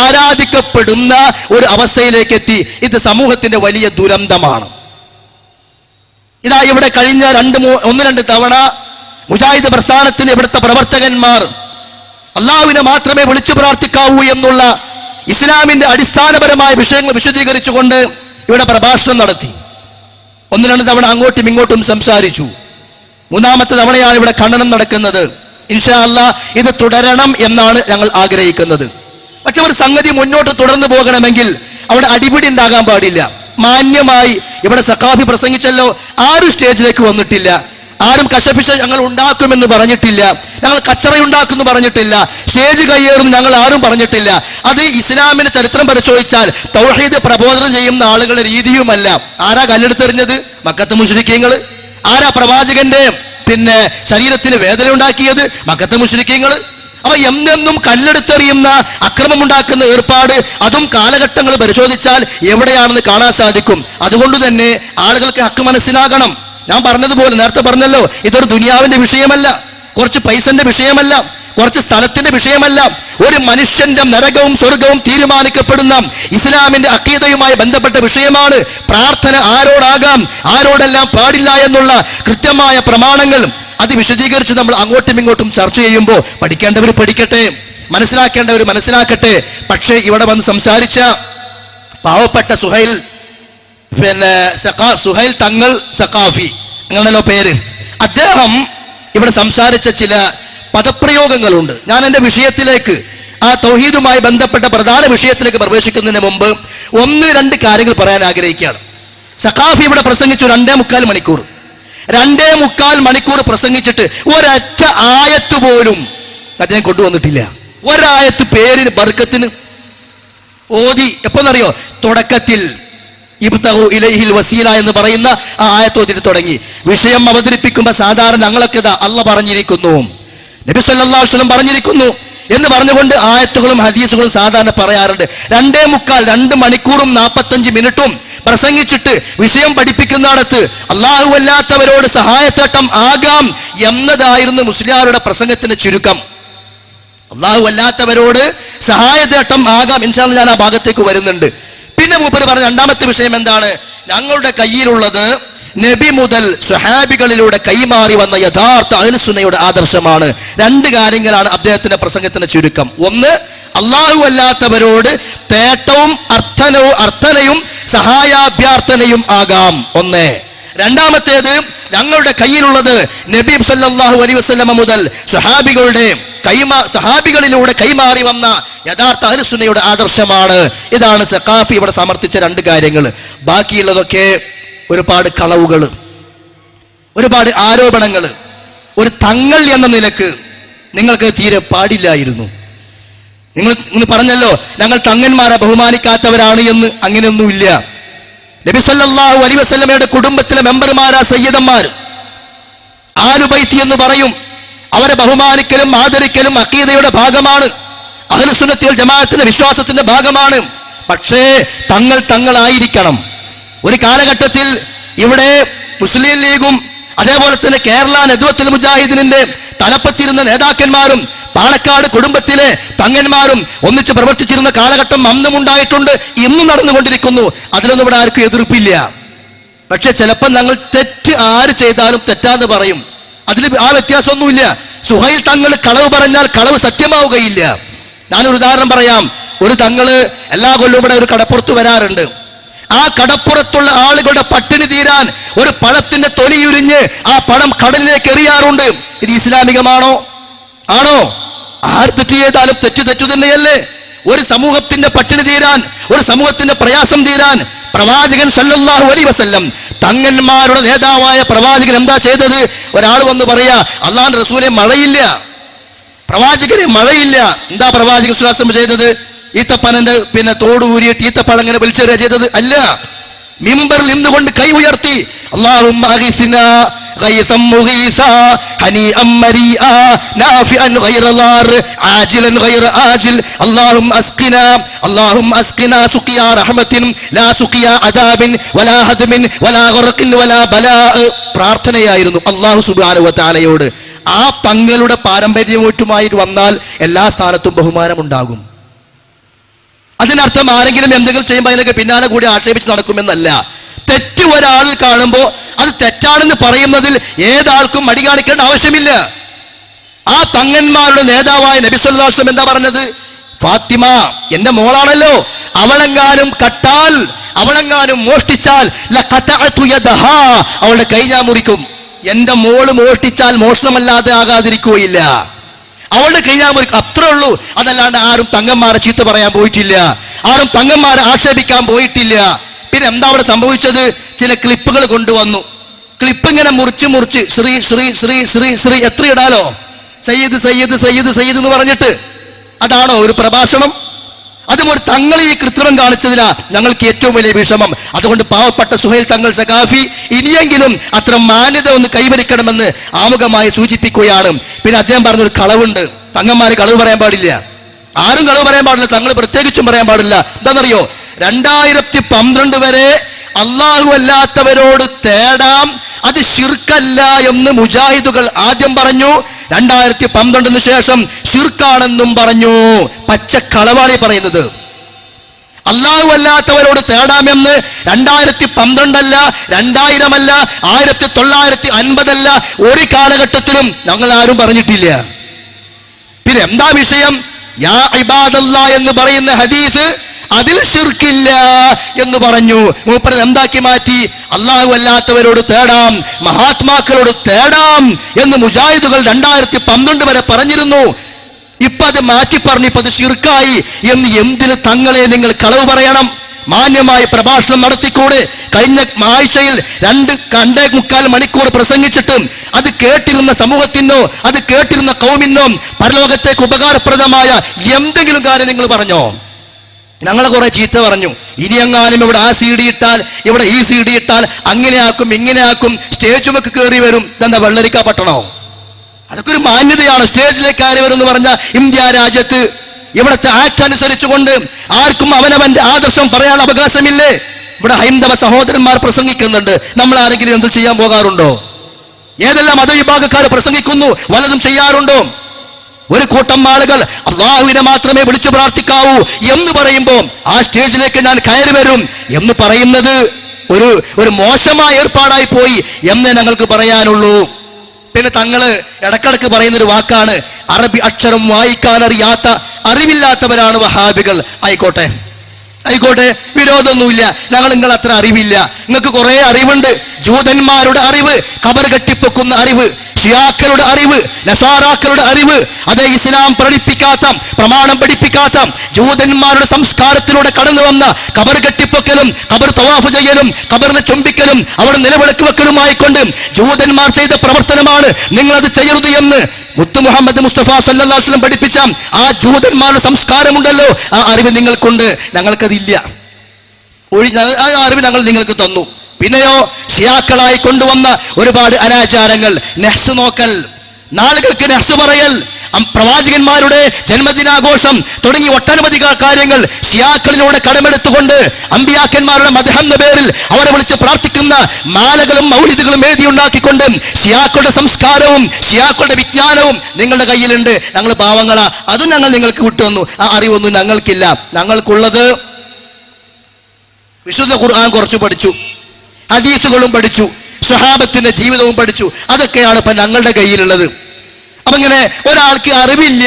ആരാധിക്കപ്പെടുന്ന ഒരു അവസ്ഥയിലേക്ക് എത്തി. ഇത് സമൂഹത്തിന്റെ വലിയ ദുരന്തമാണ്. ഇതാ ഇവിടെ കഴിഞ്ഞ ഒന്ന് രണ്ട് തവണ മുജാഹിദ് പ്രസ്ഥാനത്തിന് ഇവിടുത്തെ പ്രവർത്തകന്മാർ അള്ളാഹുവിനെ മാത്രമേ വിളിച്ചു പ്രാർത്ഥിക്കാവൂ എന്നുള്ള ഇസ്ലാമിന്റെ അടിസ്ഥാനപരമായ വിഷയങ്ങൾ വിശദീകരിച്ചുകൊണ്ട് ഇവിടെ പ്രഭാഷണം നടത്തി. ഒന്ന് രണ്ട് തവണ അങ്ങോട്ടും ഇങ്ങോട്ടും സംസാരിച്ചു. മൂന്നാമത്തെ തവണയാണ് ഇവിടെ ഖണ്ഡനം നടക്കുന്നത്. ഇൻഷാ അല്ലാഹ് ഇത് തുടരണം എന്നാണ് ഞങ്ങൾ ആഗ്രഹിക്കുന്നത്. പക്ഷെ ഒരു സംഗതി മുന്നോട്ട് തുടർന്നു പോകണമെങ്കിൽ അവിടെ അടിപിടി ഉണ്ടാകാൻ പാടില്ല. മാന്യമായി ഇവിടെ സഖാഫി പ്രസംഗിച്ചല്ലോ, ആരും സ്റ്റേജിലേക്ക് വന്നിട്ടില്ല, ആരും കശപിശ ഞങ്ങൾ ഉണ്ടാക്കുമെന്ന് പറഞ്ഞിട്ടില്ല, ഞങ്ങൾ കച്ചറയുണ്ടാക്കുമെന്ന് പറഞ്ഞിട്ടില്ല, സ്റ്റേജ് കയ്യേറുമെന്ന് ഞങ്ങൾ ആരും പറഞ്ഞിട്ടില്ല. അത് ഇസ്ലാമിന്റെ ചരിത്രം പരിശോധിച്ചാൽ തൗഹീദ് പ്രബോധനം ചെയ്യുന്ന ആളുകളുടെ രീതിയുമല്ല. ആരാ കല്ലെടുത്തെറിഞ്ഞത്? മക്കത്തെ മുശ്രിക്കീങ്ങൾ. ആരാ പ്രവാചകന്റെ ശരീരത്തിന് വേദന ഉണ്ടാക്കിയത്? മക്കത്തെ മുശ്രിക്കീങ്ങൾ. അപ്പൊ എന്നെന്നും കല്ലെടുത്തെറിയുന്ന അക്രമമുണ്ടാക്കുന്ന ഏർപ്പാട്, അതും കാലഘട്ടങ്ങൾ പരിശോധിച്ചാൽ എവിടെയാണെന്ന് കാണാൻ സാധിക്കും. അതുകൊണ്ട് തന്നെ ആളുകൾക്ക് ഹക്ക് മനസ്സിലാകണം. ഞാൻ പറഞ്ഞതുപോലെ നേരത്തെ പറഞ്ഞല്ലോ, ഇതൊരു ദുനിയാവിന്റെ വിഷയമല്ല, കുറച്ച് പൈസന്റെ വിഷയമല്ല, കുറച്ച് സ്ഥലത്തിന്റെ വിഷയമല്ല. ഒരു മനുഷ്യന്റെ നരകവും സ്വർഗവും തീരുമാനിക്കപ്പെടുന്ന ഇസ്ലാമിന്റെ അഖീദയുമായി ബന്ധപ്പെട്ട വിഷയമാണ്. പ്രാർത്ഥന ആരോടാകാം, ആരോടെല്ലാം പാടില്ല എന്നുള്ള കൃത്യമായ പ്രമാണങ്ങൾ അത് വിശദീകരിച്ച് നമ്മൾ അങ്ങോട്ടും ഇങ്ങോട്ടും ചർച്ച ചെയ്യുമ്പോൾ പഠിക്കേണ്ടവർ പഠിക്കട്ടെ, മനസ്സിലാക്കേണ്ടവർ മനസ്സിലാക്കട്ടെ. പക്ഷേ ഇവിടെ വന്ന് സംസാരിച്ച പാവപ്പെട്ട സുഹൈൽ തങ്ങൾ സഖാഫി, അങ്ങനെയല്ലോ പേര്, അദ്ദേഹം ഇവിടെ സംസാരിച്ച ചില പദപ്രയോഗങ്ങളുണ്ട്. ഞാൻ എൻ്റെ വിഷയത്തിലേക്ക്, ആ തൗഹീദുമായി ബന്ധപ്പെട്ട പ്രധാന വിഷയത്തിലേക്ക് പ്രവേശിക്കുന്നതിന് മുമ്പ് ഒന്ന് രണ്ട് കാര്യങ്ങൾ പറയാൻ ആഗ്രഹിക്കുകയാണ്. സഖാഫി ഇവിടെ പ്രസംഗിച്ചു 2.25 മണിക്കൂർ. 2.25 മണിക്കൂർ പ്രസംഗിച്ചിട്ട് ഒരൊറ്റ ആയത്ത് പോലും അദ്ദേഹം കൊണ്ടുവന്നിട്ടില്ല. ഒരായത്ത് പേരിന് ബർക്കത്തിന് ഓതി. എപ്പോന്നറിയോ? തുടക്കത്തിൽ ഇബ്തഗു ഇലൈഹിൽ വസീല എന്ന് പറയുന്ന ആ ആയത്ത് ഓതിട്ട് തുടങ്ങി. വിഷയം അവതരിപ്പിക്കുമ്പോൾ സാധാരണ ഞങ്ങളൊക്കെ അള്ളാഹ് പറഞ്ഞിരിക്കുന്നു, നബി സല്ലല്ലാഹു അലൈഹി വസല്ലം പറഞ്ഞിരിക്കുന്നു, എന്ന് പറഞ്ഞുകൊണ്ട് ആയത്തുകളും ഹദീസുകളും സാധാരണ പറയാറുണ്ട്. 2 മണിക്കൂറും 45 മിനിറ്റും പ്രസംഗിച്ചിട്ട് വിഷയം പഠിപ്പിക്കുന്നിടത്ത് അല്ലാഹു അല്ലാത്തവരോട് സഹായത്തേട്ടം ആകാം എന്നതായിരുന്നു മുസ്ലിയാരുടെ പ്രസംഗത്തിന്റെ ചുരുക്കം. അല്ലാഹു അല്ലാത്തവരോട് സഹായത്തേട്ടം ആകാം. ഇൻഷാ അല്ലാഹ് ഞാൻ ആ ഭാഗത്തേക്ക് വരുന്നുണ്ട്. പിന്നെ മൂപ്പര് പറഞ്ഞ രണ്ടാമത്തെ വിഷയം എന്താണ്? ഞങ്ങളുടെ കയ്യിലുള്ളത് നബി മുതൽ സ്വഹാബികളിലൂടെ കൈമാറി വന്ന യഥാർത്ഥ അഹ്ലുസുന്നയുടെ ആദർശമാണ്. 2 കാര്യങ്ങളാണ് അദ്ദേഹത്തിന്റെ പ്രസംഗത്തിന്റെ ചുരുക്കം. ഒന്ന്, അല്ലാഹു അല്ലാത്തവരോട് തേട്ടവും അർത്ഥനയും സഹായാഭ്യർത്ഥനയും ആകാം. ഒന്ന്. രണ്ടാമത്തേത്, ഞങ്ങളുടെ കയ്യിലുള്ളത് നബി സല്ലല്ലാഹു അലൈഹി വസല്ലമ മുതൽ സഹാബികളിലൂടെ കൈമാറി വന്ന യഥാർത്ഥ അഹ്ലുസുന്നയുടെ ആദർശമാണ്. ഇതാണ് സഖാഫി ഇവിടെ സമർത്ഥിച്ച 2 കാര്യങ്ങൾ. ബാക്കിയുള്ളതൊക്കെ ഒരുപാട് കളവുകൾ, ഒരുപാട് ആരോപണങ്ങൾ. ഒരു തങ്ങൾ എന്ന നിലക്ക് നിങ്ങൾക്ക് തീരെ പാടില്ലായിരുന്നു. നിങ്ങൾ പറഞ്ഞല്ലോ ഞങ്ങൾ തങ്ങന്മാരെ ബഹുമാനിക്കാത്തവരാണ് എന്ന്. അങ്ങനെയൊന്നുമില്ല. നബി സല്ലല്ലാഹു അലൈഹി വസല്ലമയുടെ കുടുംബത്തിലെ മെമ്പർമാരാ സയ്യിദന്മാർ. ആലു ബൈത്തി എന്ന് പറയും. അവരെ ബഹുമാനിക്കലും ആദരിക്കലും അഖീദയുടെ ഭാഗമാണ്, അഹ്ലുസുന്നത്തി വൽ ജമാഅത്തിന്റെ വിശ്വാസത്തിന്റെ ഭാഗമാണ്. പക്ഷേ തങ്ങളായിരിക്കണം. ഒരു കാലഘട്ടത്തിൽ ഇവിടെ മുസ്ലിം ലീഗും അതേപോലെ തന്നെ കേരള നദ്വത്തുൽ മുജാഹിദീനിന്റെ തലപ്പത്തിരുന്ന നേതാക്കന്മാരും പാണക്കാട് കുടുംബത്തിലെ തങ്ങന്മാരും ഒന്നിച്ച് പ്രവർത്തിച്ചിരുന്ന കാലഘട്ടം അന്നും ഉണ്ടായിട്ടുണ്ട്, ഇന്നും നടന്നുകൊണ്ടിരിക്കുന്നു. അതിനൊന്നും ഇവിടെ ആർക്കും എതിർപ്പില്ല. പക്ഷെ ചിലപ്പോൾ ഞങ്ങൾ തെറ്റ് ആര് ചെയ്താലും തെറ്റാന്ന് പറയും. അതിൽ ആ വ്യത്യാസമൊന്നുമില്ല. സുഹൈൽ തങ്ങൾ കളവ് പറഞ്ഞാൽ കളവ് സത്യമാവുകയില്ല. ഞാനൊരു ഉദാഹരണം പറയാം. ഒരു തങ്ങള് എല്ലാ കൊല്ലവും ഇവിടെ ഒരു കടപ്പുറത്ത് വരാറുണ്ട്. ആ കടപ്പുറത്തുള്ള ആളുകളുടെ പട്ടിണി തീരാൻ ഒരു പഴത്തിന്റെ തൊലിയുരിഞ്ഞ് ആ പഴം കടലിലേക്ക് എറിയാറുണ്ട്. ഇത് ഇസ്ലാമികമാണോ? ആണോ? ആര് തെറ്റ് ചെയ്താലും തെറ്റു തന്നെയല്ലേ? ഒരു സമൂഹത്തിന്റെ പട്ടിണി തീരാൻ, ഒരു സമൂഹത്തിന്റെ പ്രയാസം തീരാൻ പ്രവാചകൻ സല്ലല്ലാഹു അലൈഹി വസല്ലം, തങ്ങന്മാരുടെ നേതാവായ പ്രവാചകൻ എന്താ ചെയ്തത്? ഒരാൾ വന്ന് പറയാ, അല്ലാഹുവിന്റെ റസൂലെ മഴയില്ല, പ്രവാചകനെ മഴയില്ല. എന്താ പ്രവാചകൻ സ്വല്ലല്ലാഹു അലൈഹി വസല്ലം ചെയ്തത്? ഈത്തപ്പനന്റെ തോട് ഊരിയിട്ട് ഈത്തപ്പഴം ഇങ്ങനെ വലിച്ചെറിയ ചെയ്തത്? അല്ല. മിമ്പറിൽ നിന്നുകൊണ്ട് കൈ ഉയർത്തി അല്ലാഹുമ്മ അഗിസ്നാ ഗൈസൻ മുഗീസാ ഹനീഅൻ മരീആ നാഫിഅൻ ഗൈറ ളാർ ആജിലൻ ഗൈറ ആജിൽ അല്ലാഹുമ്മ അസ്ഖിനാ സുഖിയാ റഹ്മത്തിൻ ലാ സുഖിയാ അദാബിൻ വലാ ഹദ്മിൻ വലാ ഗർഖിൻ വലാ ബലാ. പ്രാർത്ഥനയായിരുന്നു അല്ലാഹു സുബ്ഹാനഹു വ തആലയോട്. ആ തങ്ങളുടെ പാരമ്പര്യവുമായി വന്നാൽ എല്ലാ സ്ഥാനത്തും ബഹുമാനം ഉണ്ടാകും. അതിനർത്ഥം ആരെങ്കിലും എന്തെങ്കിലും ചെയ്യുമ്പോൾ അതിനൊക്കെ പിന്നാലെ കൂടി ആക്ഷേപിച്ച് നടക്കുമെന്നല്ല. തെറ്റ് ഒരാളിൽ കാണുമ്പോൾ അത് തെറ്റാണെന്ന് പറയുന്നതിൽ ഏതാൾക്കും മടി കാണിക്കേണ്ട ആവശ്യമില്ല. ആ തങ്ങന്മാരുടെ നേതാവായ നബി സല്ലല്ലാഹു അലൈഹി വസല്ലം എന്താ പറഞ്ഞത്? ഫാത്തിമ എന്റെ മോളാണല്ലോ, അവളെങ്ങാനും കട്ടാൽ, അവളെങ്ങാനും മോഷ്ടിച്ചാൽ ലഖതഅതു യദഹാ, അവളുടെ കൈ ഞാൻ മുറിക്കും. എന്റെ മോള് മോഷ്ടിച്ചാൽ മോഷണമല്ലാതെ ആകാതിരിക്കുകയില്ല, അവളുടെ കൈ ഞാൻ മുറിക്കും. അത്രേ ഉള്ളൂ. അതല്ലാണ്ട് ആരും തങ്ങന്മാരെ ചീത്ത പറയാൻ പോയിട്ടില്ല, ആരും തങ്ങന്മാരെ ആക്ഷേപിക്കാൻ പോയിട്ടില്ല. പിന്നെ എന്താ അവിടെ സംഭവിച്ചത്? ചില ക്ലിപ്പുകൾ കൊണ്ടുവന്നു. ക്ലിപ്പ് ഇങ്ങനെ മുറിച്ച് ശ്രീ ശ്രീ ശ്രീ ശ്രീ ശ്രീ എത്ര ഇടാലോ, സയ്യിദ് സയ്യിദ് സയ്യിദ് സയ്യിദ് എന്ന് പറഞ്ഞിട്ട്. അതാണോ ഒരു പ്രഭാഷണം? അതും ഒരു തങ്ങൾ ഈ കൃത്രിമം കാണിച്ചതിനാ ഞങ്ങൾക്ക് ഏറ്റവും വലിയ വിഷമം. അതുകൊണ്ട് പാവപ്പെട്ട സുഹൈൽ തങ്ങൾ സഖാഫി ഇനിയെങ്കിലും അത്ര മാന്യത ഒന്ന് കൈവരിക്കണമെന്ന് ആമുഖമായി സൂചിപ്പിക്കുകയാണ്. പിന്നെ അദ്ദേഹം പറഞ്ഞൊരു കളവുണ്ട്. തങ്ങന്മാര് കളവ് പറയാൻ പാടില്ല, ആരും കളവ് പറയാൻ പാടില്ല, തങ്ങൾ പ്രത്യേകിച്ചും പറയാൻ പാടില്ല. എന്താണെന്നറിയോ? 2012 വരെ അല്ലാഹു അല്ലാത്തവരോട് തേടാം, അത് ശിർക്കല്ല എന്ന് മുജാഹിദുകൾ ആദ്യം പറഞ്ഞു. 2012 ശേഷം ശിർക്കാണെന്നും പറഞ്ഞു. പച്ചക്കളവാണ് പറയുന്നത്. അല്ലാഹു അല്ലാത്തവരോട് തേടാമെന്ന് 2012 അല്ല, 2000 അല്ല, 1950 അല്ല, ഒരു കാലഘട്ടത്തിലും ഞങ്ങൾ ആരും പറഞ്ഞിട്ടില്ല. പിന്നെ എന്താ വിഷയം? യാ ഇബാദല്ലാ എന്ന് പറയുന്ന ഹദീസ്, അതിൽ ശിർക്കില്ല എന്ന് പറഞ്ഞു. മൂപ്പര് എന്താക്കി മാറ്റി? അല്ലാഹു അല്ലാത്തവരോട് തേടാം, മഹാത്മാക്കളോട് തേടാം എന്ന് മുജാഹിദുകൾ 2012 വരെ പറഞ്ഞിരുന്നു. ഇപ്പൊ അത് മാറ്റി പറഞ്ഞു, ഇപ്പൊ അത് ശിർക്കായി എന്ന്. എന്തിന് തങ്ങളെ നിങ്ങൾ കളവ് പറയണം? മാന്യമായി പ്രഭാഷണം നടത്തിക്കൂടെ? കഴിഞ്ഞ ആഴ്ചയിൽ 2.25 മണിക്കൂർ പ്രസംഗിച്ചിട്ടും അത് കേട്ടിരുന്ന സമൂഹത്തിനോ അത് കേട്ടിരുന്ന കൗമിനോ പരലോകത്തേക്ക് ഉപകാരപ്രദമായ എന്തെങ്കിലും കാര്യം നിങ്ങൾ പറഞ്ഞോ? ഞങ്ങളെ കുറെ ചീത്ത പറഞ്ഞു. ഇനി എങ്ങാനും ഇവിടെ ആ CD ഇട്ടാൽ, ഇവിടെ ഈ CD ഇട്ടാൽ, അങ്ങനെയാക്കും ഇങ്ങനെയാക്കും, സ്റ്റേജുമൊക്കെ കയറി വരും. ഇതെന്താ വെള്ളരിക്ക പട്ടണോ? അതൊക്കെ ഒരു മാന്യതയാണ്. സ്റ്റേജിലേക്ക് കയറി വരുമെന്ന് പറഞ്ഞ ഇന്ത്യ രാജ്യത്ത് ഇവിടുത്തെ ആക്ട് അനുസരിച്ചുകൊണ്ട് ആർക്കും അവനവന്റെ ആദർശം പറയാൻ അവകാശമില്ലേ? ഇവിടെ ഹൈന്ദവ സഹോദരന്മാർ പ്രസംഗിക്കുന്നുണ്ട്, നമ്മൾ ആരെങ്കിലും എന്ത് ചെയ്യാൻ പോകാറുണ്ടോ? ഏതെല്ലാം മതവിഭാഗക്കാർ പ്രസംഗിക്കുന്നു, വലതും ചെയ്യാറുണ്ടോ? ഒരു കൂട്ടം ആളുകൾ അള്ളാഹുവിനെ മാത്രമേ വിളിച്ചു പ്രാർത്ഥിക്കാവൂ എന്ന് പറയുമ്പോൾ ആ സ്റ്റേജിലേക്ക് ഞാൻ കയറി വരും എന്ന് പറയുന്നത് ഒരു മോശമായ ഏർപ്പാടായി പോയി എന്നേ ഞങ്ങൾക്ക് പറയാനുള്ളൂ. പിന്നെ തങ്ങള് ഇടക്കിടക്ക് പറയുന്നൊരു വാക്കാണ്, അറബി അക്ഷരം വായിക്കാൻ അറിയാത്ത അറിവില്ലാത്തവരാണ് വഹാബികൾ. ആയിക്കോട്ടെ, വിരോധമൊന്നുമില്ല. നിങ്ങൾ അത്ര അറിവില്ല, നിങ്ങൾക്ക് കുറെ അറിവുണ്ട്. ജൂതന്മാരുടെ അറിവ്, ഖബർ കെട്ടിപ്പൊക്കുന്ന അറിവ്, ഷിയാക്കളുടെ അറിവ്, നസാറാക്കളുടെ അറിവ്, അത് ഇസ്ലാം പ്രമാണം പഠിപ്പിക്കാത്ത ജൂതന്മാരുടെ സംസ്കാരത്തിലൂടെ കടന്നു വന്ന ഖബർ കെട്ടിപ്പൊക്കലും ഖബർ തവാഫ് ചെയ്യലും ഖബറിനെ ചുംബിക്കലും അവിടെ നിലവിളക്ക് വെക്കലുമായിക്കൊണ്ട് ജൂതന്മാർ ചെയ്ത പ്രവർത്തനമാണ്, നിങ്ങളത് ചെയ്യരുത് എന്ന് മുത്തു മുഹമ്മദ് മുസ്തഫ സല്ലല്ലാഹു അലൈഹി വസല്ലം പഠിപ്പിച്ച ആ ജൂതന്മാരുടെ സംസ്കാരമുണ്ടല്ലോ, ആ അറിവ് നിങ്ങൾക്കുണ്ട്, ഞങ്ങൾക്കതില്ല. ആ അറിവ് ഞങ്ങൾ നിങ്ങൾക്ക് തന്നു. പിന്നെയോ ഷിയാക്കളായി കൊണ്ടുവന്ന ഒരുപാട് അനാചാരങ്ങൾ, നെഹ്സ് നോക്കൽ, നാളുകൾക്ക് നെഹ്സ് പറയൽ, പ്രവാചകന്മാരുടെ ജന്മദിനാഘോഷം തുടങ്ങി ഒട്ടനവധി കാര്യങ്ങൾ ഷിയാക്കളിലൂടെ കടമെടുത്തുകൊണ്ട് അമ്പിയാക്കന്മാരുടെ മദ്ഹ് എന്ന പേരിൽ അവരെ വിളിച്ച് പ്രാർത്ഥിക്കുന്ന മാലകളും മൗലിദുകളും എഴുതിയുണ്ടാക്കിക്കൊണ്ട് ഷിയാക്കളുടെ സംസ്കാരവും ഷിയാക്കളുടെ വിജ്ഞാനവും നിങ്ങളുടെ കയ്യിലുണ്ട്. ഞങ്ങൾ പാവങ്ങളാ, അതും ഞങ്ങൾ നിങ്ങൾക്ക് വിട്ടുവന്നു. ആ അറിവൊന്നും ഞങ്ങൾക്കില്ല. ഞങ്ങൾക്കുള്ളത് വിശുദ്ധ ഖുർആൻ കുറച്ച് പഠിച്ചു, ഹദീസുകളും പഠിച്ചു, സ്വഹാബത്തിന്റെ ജീവിതവും പഠിച്ചു. അതൊക്കെയാണ് ഇപ്പൊ ഞങ്ങളുടെ കയ്യിലുള്ളത്. അപ്പൊ ഇങ്ങനെ ഒരാൾക്ക് അറിവില്ല,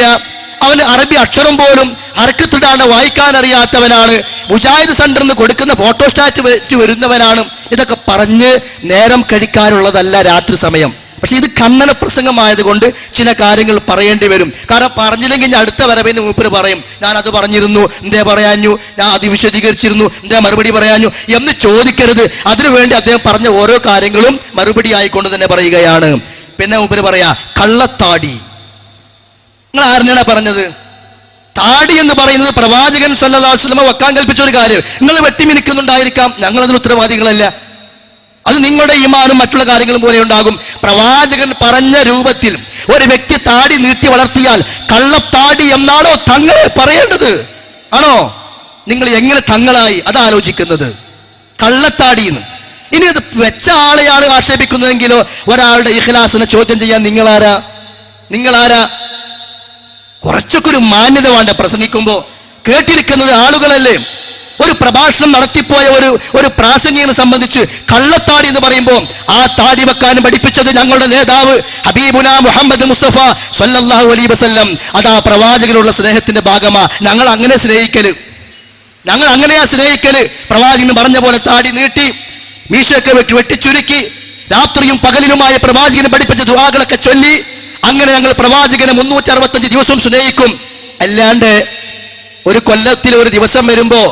അവന് അറബി അക്ഷരം പോലും ഹർക്കത്തിടാണ്ട് വായിക്കാൻ അറിയാത്തവനാണ്, മുജാഹിദ് സെന്ററിൽ നിന്ന് കൊടുക്കുന്ന ഫോട്ടോസ്റ്റാറ്റ് വെച്ച് വരുന്നവനാണ്, ഇതൊക്കെ പറഞ്ഞ് നേരം കഴിക്കാനുള്ളതല്ല രാത്രി സമയം. പക്ഷെ ഇത് ഖണ്ഡന പ്രസംഗമായത് കൊണ്ട് ചില കാര്യങ്ങൾ പറയേണ്ടി വരും. കാരണം പറഞ്ഞില്ലെങ്കിൽ ഞാൻ അടുത്ത വരവിന് മൂപ്പര് പറയും, ഞാൻ അത് പറഞ്ഞിരുന്നു, എന്തേ പറയാഞ്ഞു, ഞാൻ അത് വിശദീകരിച്ചിരുന്നു, എന്തേ മറുപടി പറയാഞ്ഞു എന്ന് ചോദിക്കരുത്. അതിനുവേണ്ടി അദ്ദേഹം പറഞ്ഞ ഓരോ കാര്യങ്ങളും മറുപടി ആയിക്കൊണ്ട് തന്നെ പറയുകയാണ്. പിന്നെ മൂപ്പര് പറയാ കള്ളത്താടി. നിങ്ങൾ ആരെയാണ് പറഞ്ഞത്? താടി എന്ന് പറയുന്നത് പ്രവാചകൻ സല്ലല്ലാഹു അലൈഹി വസല്ലം വെക്കാൻ കൽപ്പിച്ച ഒരു കാര്യം. നിങ്ങൾ വെട്ടിമിനിക്കുന്നുണ്ടായിരിക്കാം, ഞങ്ങൾ അതിന് ഉത്തരവാദികളല്ല. അത് നിങ്ങളുടെ ഈമാനും മറ്റുള്ള കാര്യങ്ങളും പോലെ ഉണ്ടാകും. പ്രവാചകൻ പറഞ്ഞ രൂപത്തിൽ ഒരു വ്യക്തി താടി നീട്ടി വളർത്തിയാൽ കള്ളത്താടി എന്നാണോ തങ്ങളെ പറയേണ്ടത്? ആണോ? നിങ്ങൾ എങ്ങനെ തങ്ങളായി അതാലോചിക്കുന്നത്? കള്ളത്താടി എന്ന്. ഇനി അത് വെച്ച ആളെയാണ് ആക്ഷേപിക്കുന്നതെങ്കിലോ ഒരാളുടെ ഇഖ്ലാസിനെ ചോദ്യം ചെയ്യാൻ നിങ്ങളാരാ? കുറച്ചൊക്കെ ഒരു മാന്യത വേണ്ട പ്രസംഗിക്കുമ്പോ. കേട്ടിരിക്കുന്നത് ആളുകളല്ലേ. ഒരു പ്രഭാഷണം നടത്തിപ്പോയ ഒരു പ്രാസംഗികനെ സംബന്ധിച്ച് കള്ളത്താടി എന്ന് പറയുമ്പോൾ ആ താടി വെക്കാൻ പഠിപ്പിച്ചത് ഞങ്ങളുടെ നേതാവ് ഹബീബുന മുഹമ്മദ് മുസ്തഫ സല്ലല്ലാഹു അലൈഹി വസല്ലം. അതാ പ്രവാചകനുള്ള സ്നേഹത്തിന്റെ ഭാഗമാ. ഞങ്ങൾ അങ്ങനെയാ സ്നേഹിക്കല്. പ്രവാചകൻ പറഞ്ഞ പോലെ താടി നീട്ടി മീശയൊക്കെ വെട്ടിച്ചുരുക്കി രാത്രിയും പകലിനുമായ പ്രവാചകനെ പഠിപ്പിച്ച ദുആകളൊക്കെ ചൊല്ലി അങ്ങനെ ഞങ്ങൾ പ്രവാചകനെ 365 ദിവസവും സ്നേഹിക്കും. അല്ലാണ്ട് ഒരു കൊല്ലത്തിൽ ഒരു ദിവസം വരുമ്പോ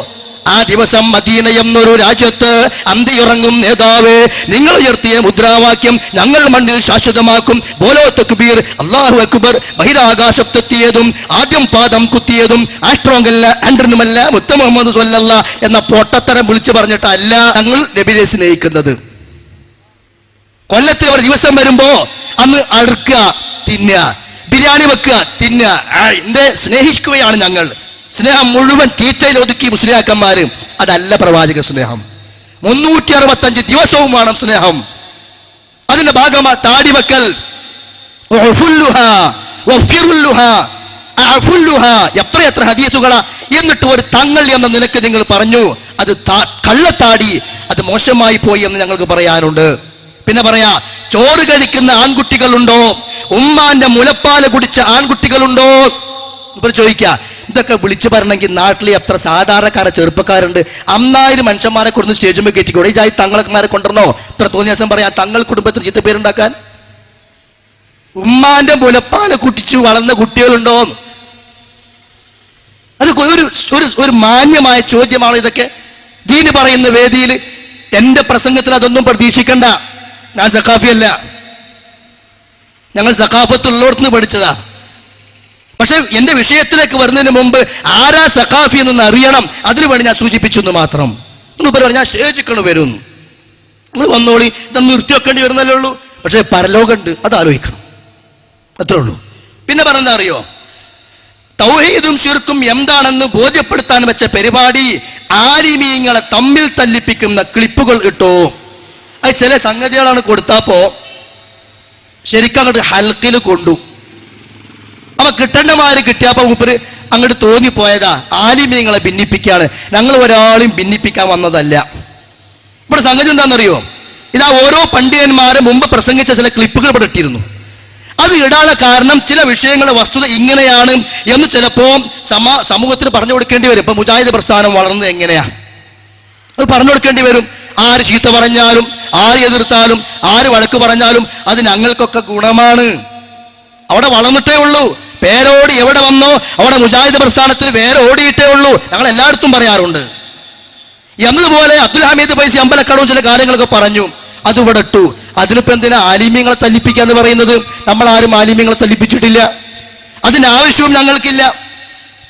ആ ദിവസം മദീന എന്നൊരു രാജ്യത്ത് അന്തിയുറങ്ങും നേതാവേ, നിങ്ങൾ ഉയർത്തിയ മുദ്രാവാക്യം ഞങ്ങൾ മണ്ണിൽ ശാശ്വതമാക്കും, ബോലോ തക്ബീർ, അല്ലാഹു അക്ബർ, ബഹിരാകാശത്തെത്തിയതും ആദ്യം പാദം കുത്തിയതും ആസ്ട്രോങ്ങല്ല ആൻഡ്രനുമല്ല മുത്ത മുഹമ്മദ് സ്വല്ലല്ലാഹു എന്ന പൊട്ടത്തരം വിളിച്ചു പറഞ്ഞിട്ടല്ല ഞങ്ങൾ നബിയെ സ്നേഹിക്കുന്നത്. കൊല്ലത്തിൽ ഒരു ദിവസം വരുമ്പോ അന്ന് അടുക്കുക, തിന്നുക, ബിരിയാണി വെക്കുക, തിന്നുക, എന്റെ സ്നേഹിക്കുകയാണ് ഞങ്ങൾ. സ്നേഹം മുഴുവൻ തീറ്റയിൽ ഒതുക്കി മുസ്ലിയാക്കന്മാരും. അതല്ല പ്രവാചക സ്നേഹം. 365 ദിവസവും വേണം സ്നേഹം. അതിന്റെ ഭാഗമാ താടി വെക്കൽ. എത്ര ഹദീസുകളാ. എന്നിട്ട് ഒരു തങ്ങൾ എന്ന നിലക്ക് നിങ്ങൾ പറഞ്ഞു അത് കള്ളത്താടി, അത് മോശമായി പോയി എന്ന് ഞങ്ങൾക്ക് പറയാനുണ്ട്. പിന്നെ പറയാ, ചോറ് കഴിക്കുന്ന ആൺകുട്ടികളുണ്ടോ? ഉമ്മാന്റെ മുലപ്പാല് കുടിച്ച ആൺകുട്ടികളുണ്ടോ? ഇവർ ചോദിക്ക. ഇതൊക്കെ വിളിച്ചു പറഞ്ഞെങ്കിൽ നാട്ടിൽ എത്ര സാധാരണക്കാരെ ചെറുപ്പക്കാരുണ്ട്. 5000 മനുഷ്യന്മാരെ കൊടുത്ത് സ്റ്റേജുമ്പോൾ കയറ്റിക്കൂടെ? ഈ ജാതി തങ്ങളെ കൊണ്ടുവരണോ? ഇത്ര തോന്നിയ ദിവസം പറയാം തങ്ങൾ കുടുംബത്തിൽ ചീത്ത പേരുണ്ടാക്കാൻ. ഉമ്മാന്റെ മുലപ്പാല് കുടിച്ചു വളർന്ന കുട്ടികളുണ്ടോ? അത് ഒരു മാന്യമായ ചോദ്യമാണ് ഇതൊക്കെ. ദീന് പറയുന്ന വേദിയിൽ എന്റെ പ്രസംഗത്തിൽ അതൊന്നും പ്രതീക്ഷിക്കണ്ട. ഞാൻ സഖാഫിയല്ല, ഞങ്ങൾ സഖാഫത്തുള്ളോടത്തുനിന്ന് പഠിച്ചതാ. പക്ഷെ എന്റെ വിഷയത്തിലേക്ക് വരുന്നതിന് മുമ്പ് ആരാ സഖാഫി എന്നൊന്ന് അറിയണം. അതിനു വേണ്ടി ഞാൻ സൂചിപ്പിച്ചു എന്ന് മാത്രം. ഞാൻ സ്റ്റേജിൽ വരുന്നു, നിങ്ങൾ വന്നോളി, ഇതൊന്നും നിർത്തി വെക്കേണ്ടി വരുന്നല്ലേ ഉള്ളൂ. പക്ഷെ പരലോകമുണ്ട്, അത് ആലോചിക്കണം. അത്രേ ഉള്ളൂ. പിന്നെ പറഞ്ഞെന്താ അറിയോ, തൗഹീദും ശിർക്കും എന്താണെന്ന് ബോധ്യപ്പെടുത്താൻ വെച്ച പരിപാടി ആലിമീങ്ങളെ തമ്മിൽ തല്ലിപ്പിക്കുന്ന ക്ലിപ്പുകൾ ഇട്ടോ. അത് ചില സംഗതികളാണ് കൊടുത്തപ്പോ ശരിക്കും അങ്ങോട്ട് ഹൽക്കിൽ കൊണ്ടു. അപ്പൊ കിട്ടേണ്ടമാര് കിട്ടിയപ്പോ മൂപ്പര് അങ്ങോട്ട് തോന്നിപ്പോയതാ ആലിമീങ്ങളെ ഭിന്നിപ്പിക്കാണ്, ഞങ്ങൾ ഒരാളെയും ഭിന്നിപ്പിക്കാൻ വന്നതല്ല. ഇവിടെ സംഗതി എന്താണെന്നറിയോ, ഇതാ ഓരോ പണ്ഡിതന്മാരും മുമ്പ് പ്രസംഗിച്ച ചില ക്ലിപ്പുകൾ ഇവിടെ ഇട്ടിരുന്നു. അത് ഇടാനുള്ള കാരണം ചില വിഷയങ്ങളുടെ വസ്തുത ഇങ്ങനെയാണ് എന്ന് ചിലപ്പോ സമൂഹത്തിന് പറഞ്ഞു കൊടുക്കേണ്ടി വരും. ഇപ്പൊ മുജാഹിദ് പ്രസ്ഥാനം വളർന്നത് എങ്ങനെയാ, അത് പറഞ്ഞു കൊടുക്കേണ്ടി വരും. ആര് ചീത്ത പറഞ്ഞാലും, ആര് എതിർത്താലും, ആര് വഴക്ക് പറഞ്ഞാലും അത് ഞങ്ങൾക്കൊക്കെ ഗുണമാണ്. അവിടെ വളർന്നിട്ടേ ഉള്ളൂ. പേരോടി എവിടെ വന്നോ അവിടെ മുജാഹിദ് പ്രസ്ഥാനത്തിന് വേറെ ഓടിയിട്ടേ ഉള്ളൂ. ഞങ്ങൾ എല്ലായിടത്തും പറയാറുണ്ട്. എന്നതുപോലെ അബ്ദുൽ ഹമീദ് ഫൈസി അമ്പലക്കടവും ചില കാര്യങ്ങളൊക്കെ പറഞ്ഞു, അത് ഇവിടെ ഇട്ടു. അതിനിപ്പോ എന്തിനാ ആലിമ്യങ്ങളെ തല്ലിപ്പിക്കാന്ന് പറയുന്നത്? നമ്മൾ ആരും ആലിമ്യങ്ങളെ തല്ലിപ്പിച്ചിട്ടില്ല, അതിനാവശ്യവും ഞങ്ങൾക്കില്ല.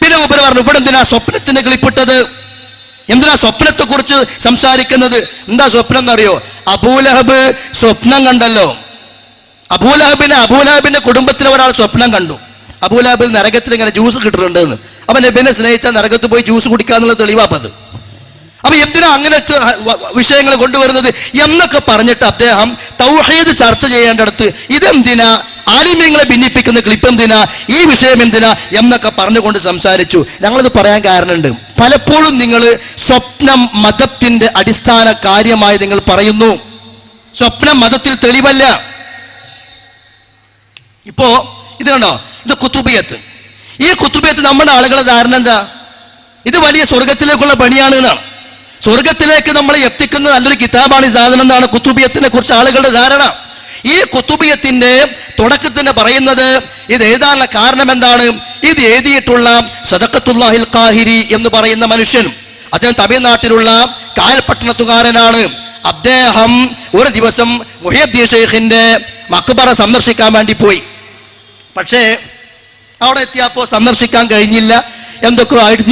പിന്നെ ഉപര പറഞ്ഞു, ഇവിടെ എന്തിനാ സ്വപ്നത്തിന്റെ ക്ലിപ്പിട്ടത്, എന്തിനാ സ്വപ്നത്തെ കുറിച്ച് സംസാരിക്കുന്നത്? എന്താ സ്വപ്നം എന്നറിയോ? അബൂലഹബ് സ്വപ്നം കണ്ടല്ലോ. അബൂലഹബിന്റെ കുടുംബത്തിലെ ഒരാൾ സ്വപ്നം കണ്ടു, അബൂലഹബിൽ നരകത്തിൽ ഇങ്ങനെ ജ്യൂസ് കിട്ടുന്നുണ്ട് എന്ന്. അപ്പൊ നബിനെ സ്നേഹിച്ചാൽ നരകത്ത് പോയി ജ്യൂസ് കുടിക്കാന്നുള്ള തെളിവാപ്പത്. അപ്പൊ എന്തിനാ അങ്ങനത്തെ വിഷയങ്ങൾ കൊണ്ടുവരുന്നത് എന്നൊക്കെ പറഞ്ഞിട്ട് അദ്ദേഹം തൗഹീദ് ചർച്ച ചെയ്യേണ്ടടുത്ത് ഇതെന്തിനാ, ആലിമ്യങ്ങളെ ഭിന്നിപ്പിക്കുന്ന ക്ലിപ്പ് എന്തിനാ, ഈ വിഷയം എന്തിനാ എന്നൊക്കെ പറഞ്ഞുകൊണ്ട് സംസാരിച്ചു. ഞങ്ങളിത് പറയാൻ കാരണമുണ്ട്. പലപ്പോഴും നിങ്ങൾ സ്വപ്നം മതത്തിന്റെ അടിസ്ഥാന കാര്യമായി നിങ്ങൾ പറയുന്നു. സ്വപ്നം മതത്തിൽ തെളിവല്ല. ഇപ്പോ ഇത് കണ്ടോ, ഇത് കുത്തുബിയത്ത്. ഈ കുത്തുബിയത്ത് നമ്മുടെ ആളുകളുടെ ധാരണ എന്താ, ഇത് വലിയ സ്വർഗത്തിലേക്കുള്ള പണിയാണ് എന്നാണ്. സ്വർഗത്തിലേക്ക് നമ്മളെ എത്തിക്കുന്ന നല്ലൊരു കിതാബാണ് ഈ സാധനം എന്നാണ് കുത്തുബിയത്തിനെ കുറിച്ച് ആളുകളുടെ ധാരണ. ഈ കുത്തുബിയത്തിന്റെ തുടക്കത്തിന് പറയുന്നത് ഇത് എഴുതാനുള്ള കാരണം എന്താണ്, ഇത് എഴുതിയിട്ടുള്ള സദഖത്തുല്ലാഹിൽ ഖാഹിരി എന്ന് പറയുന്ന മനുഷ്യൻ, അദ്ദേഹം തമിഴ്നാട്ടിലുള്ള കായൽപട്ടണത്തുകാരനാണ്. അദ്ദേഹം ഒരു ദിവസം മുഹ്യിദ്ദീൻ ഷെയ്ഖിന്റെ മഖ്ബറ സന്ദർശിക്കാൻ വേണ്ടി പോയി. പക്ഷേ അവിടെ എത്തിയപ്പോൾ സന്ദർശിക്കാൻ കഴിഞ്ഞില്ല, എന്തൊക്കെയോ ആയിട്ട്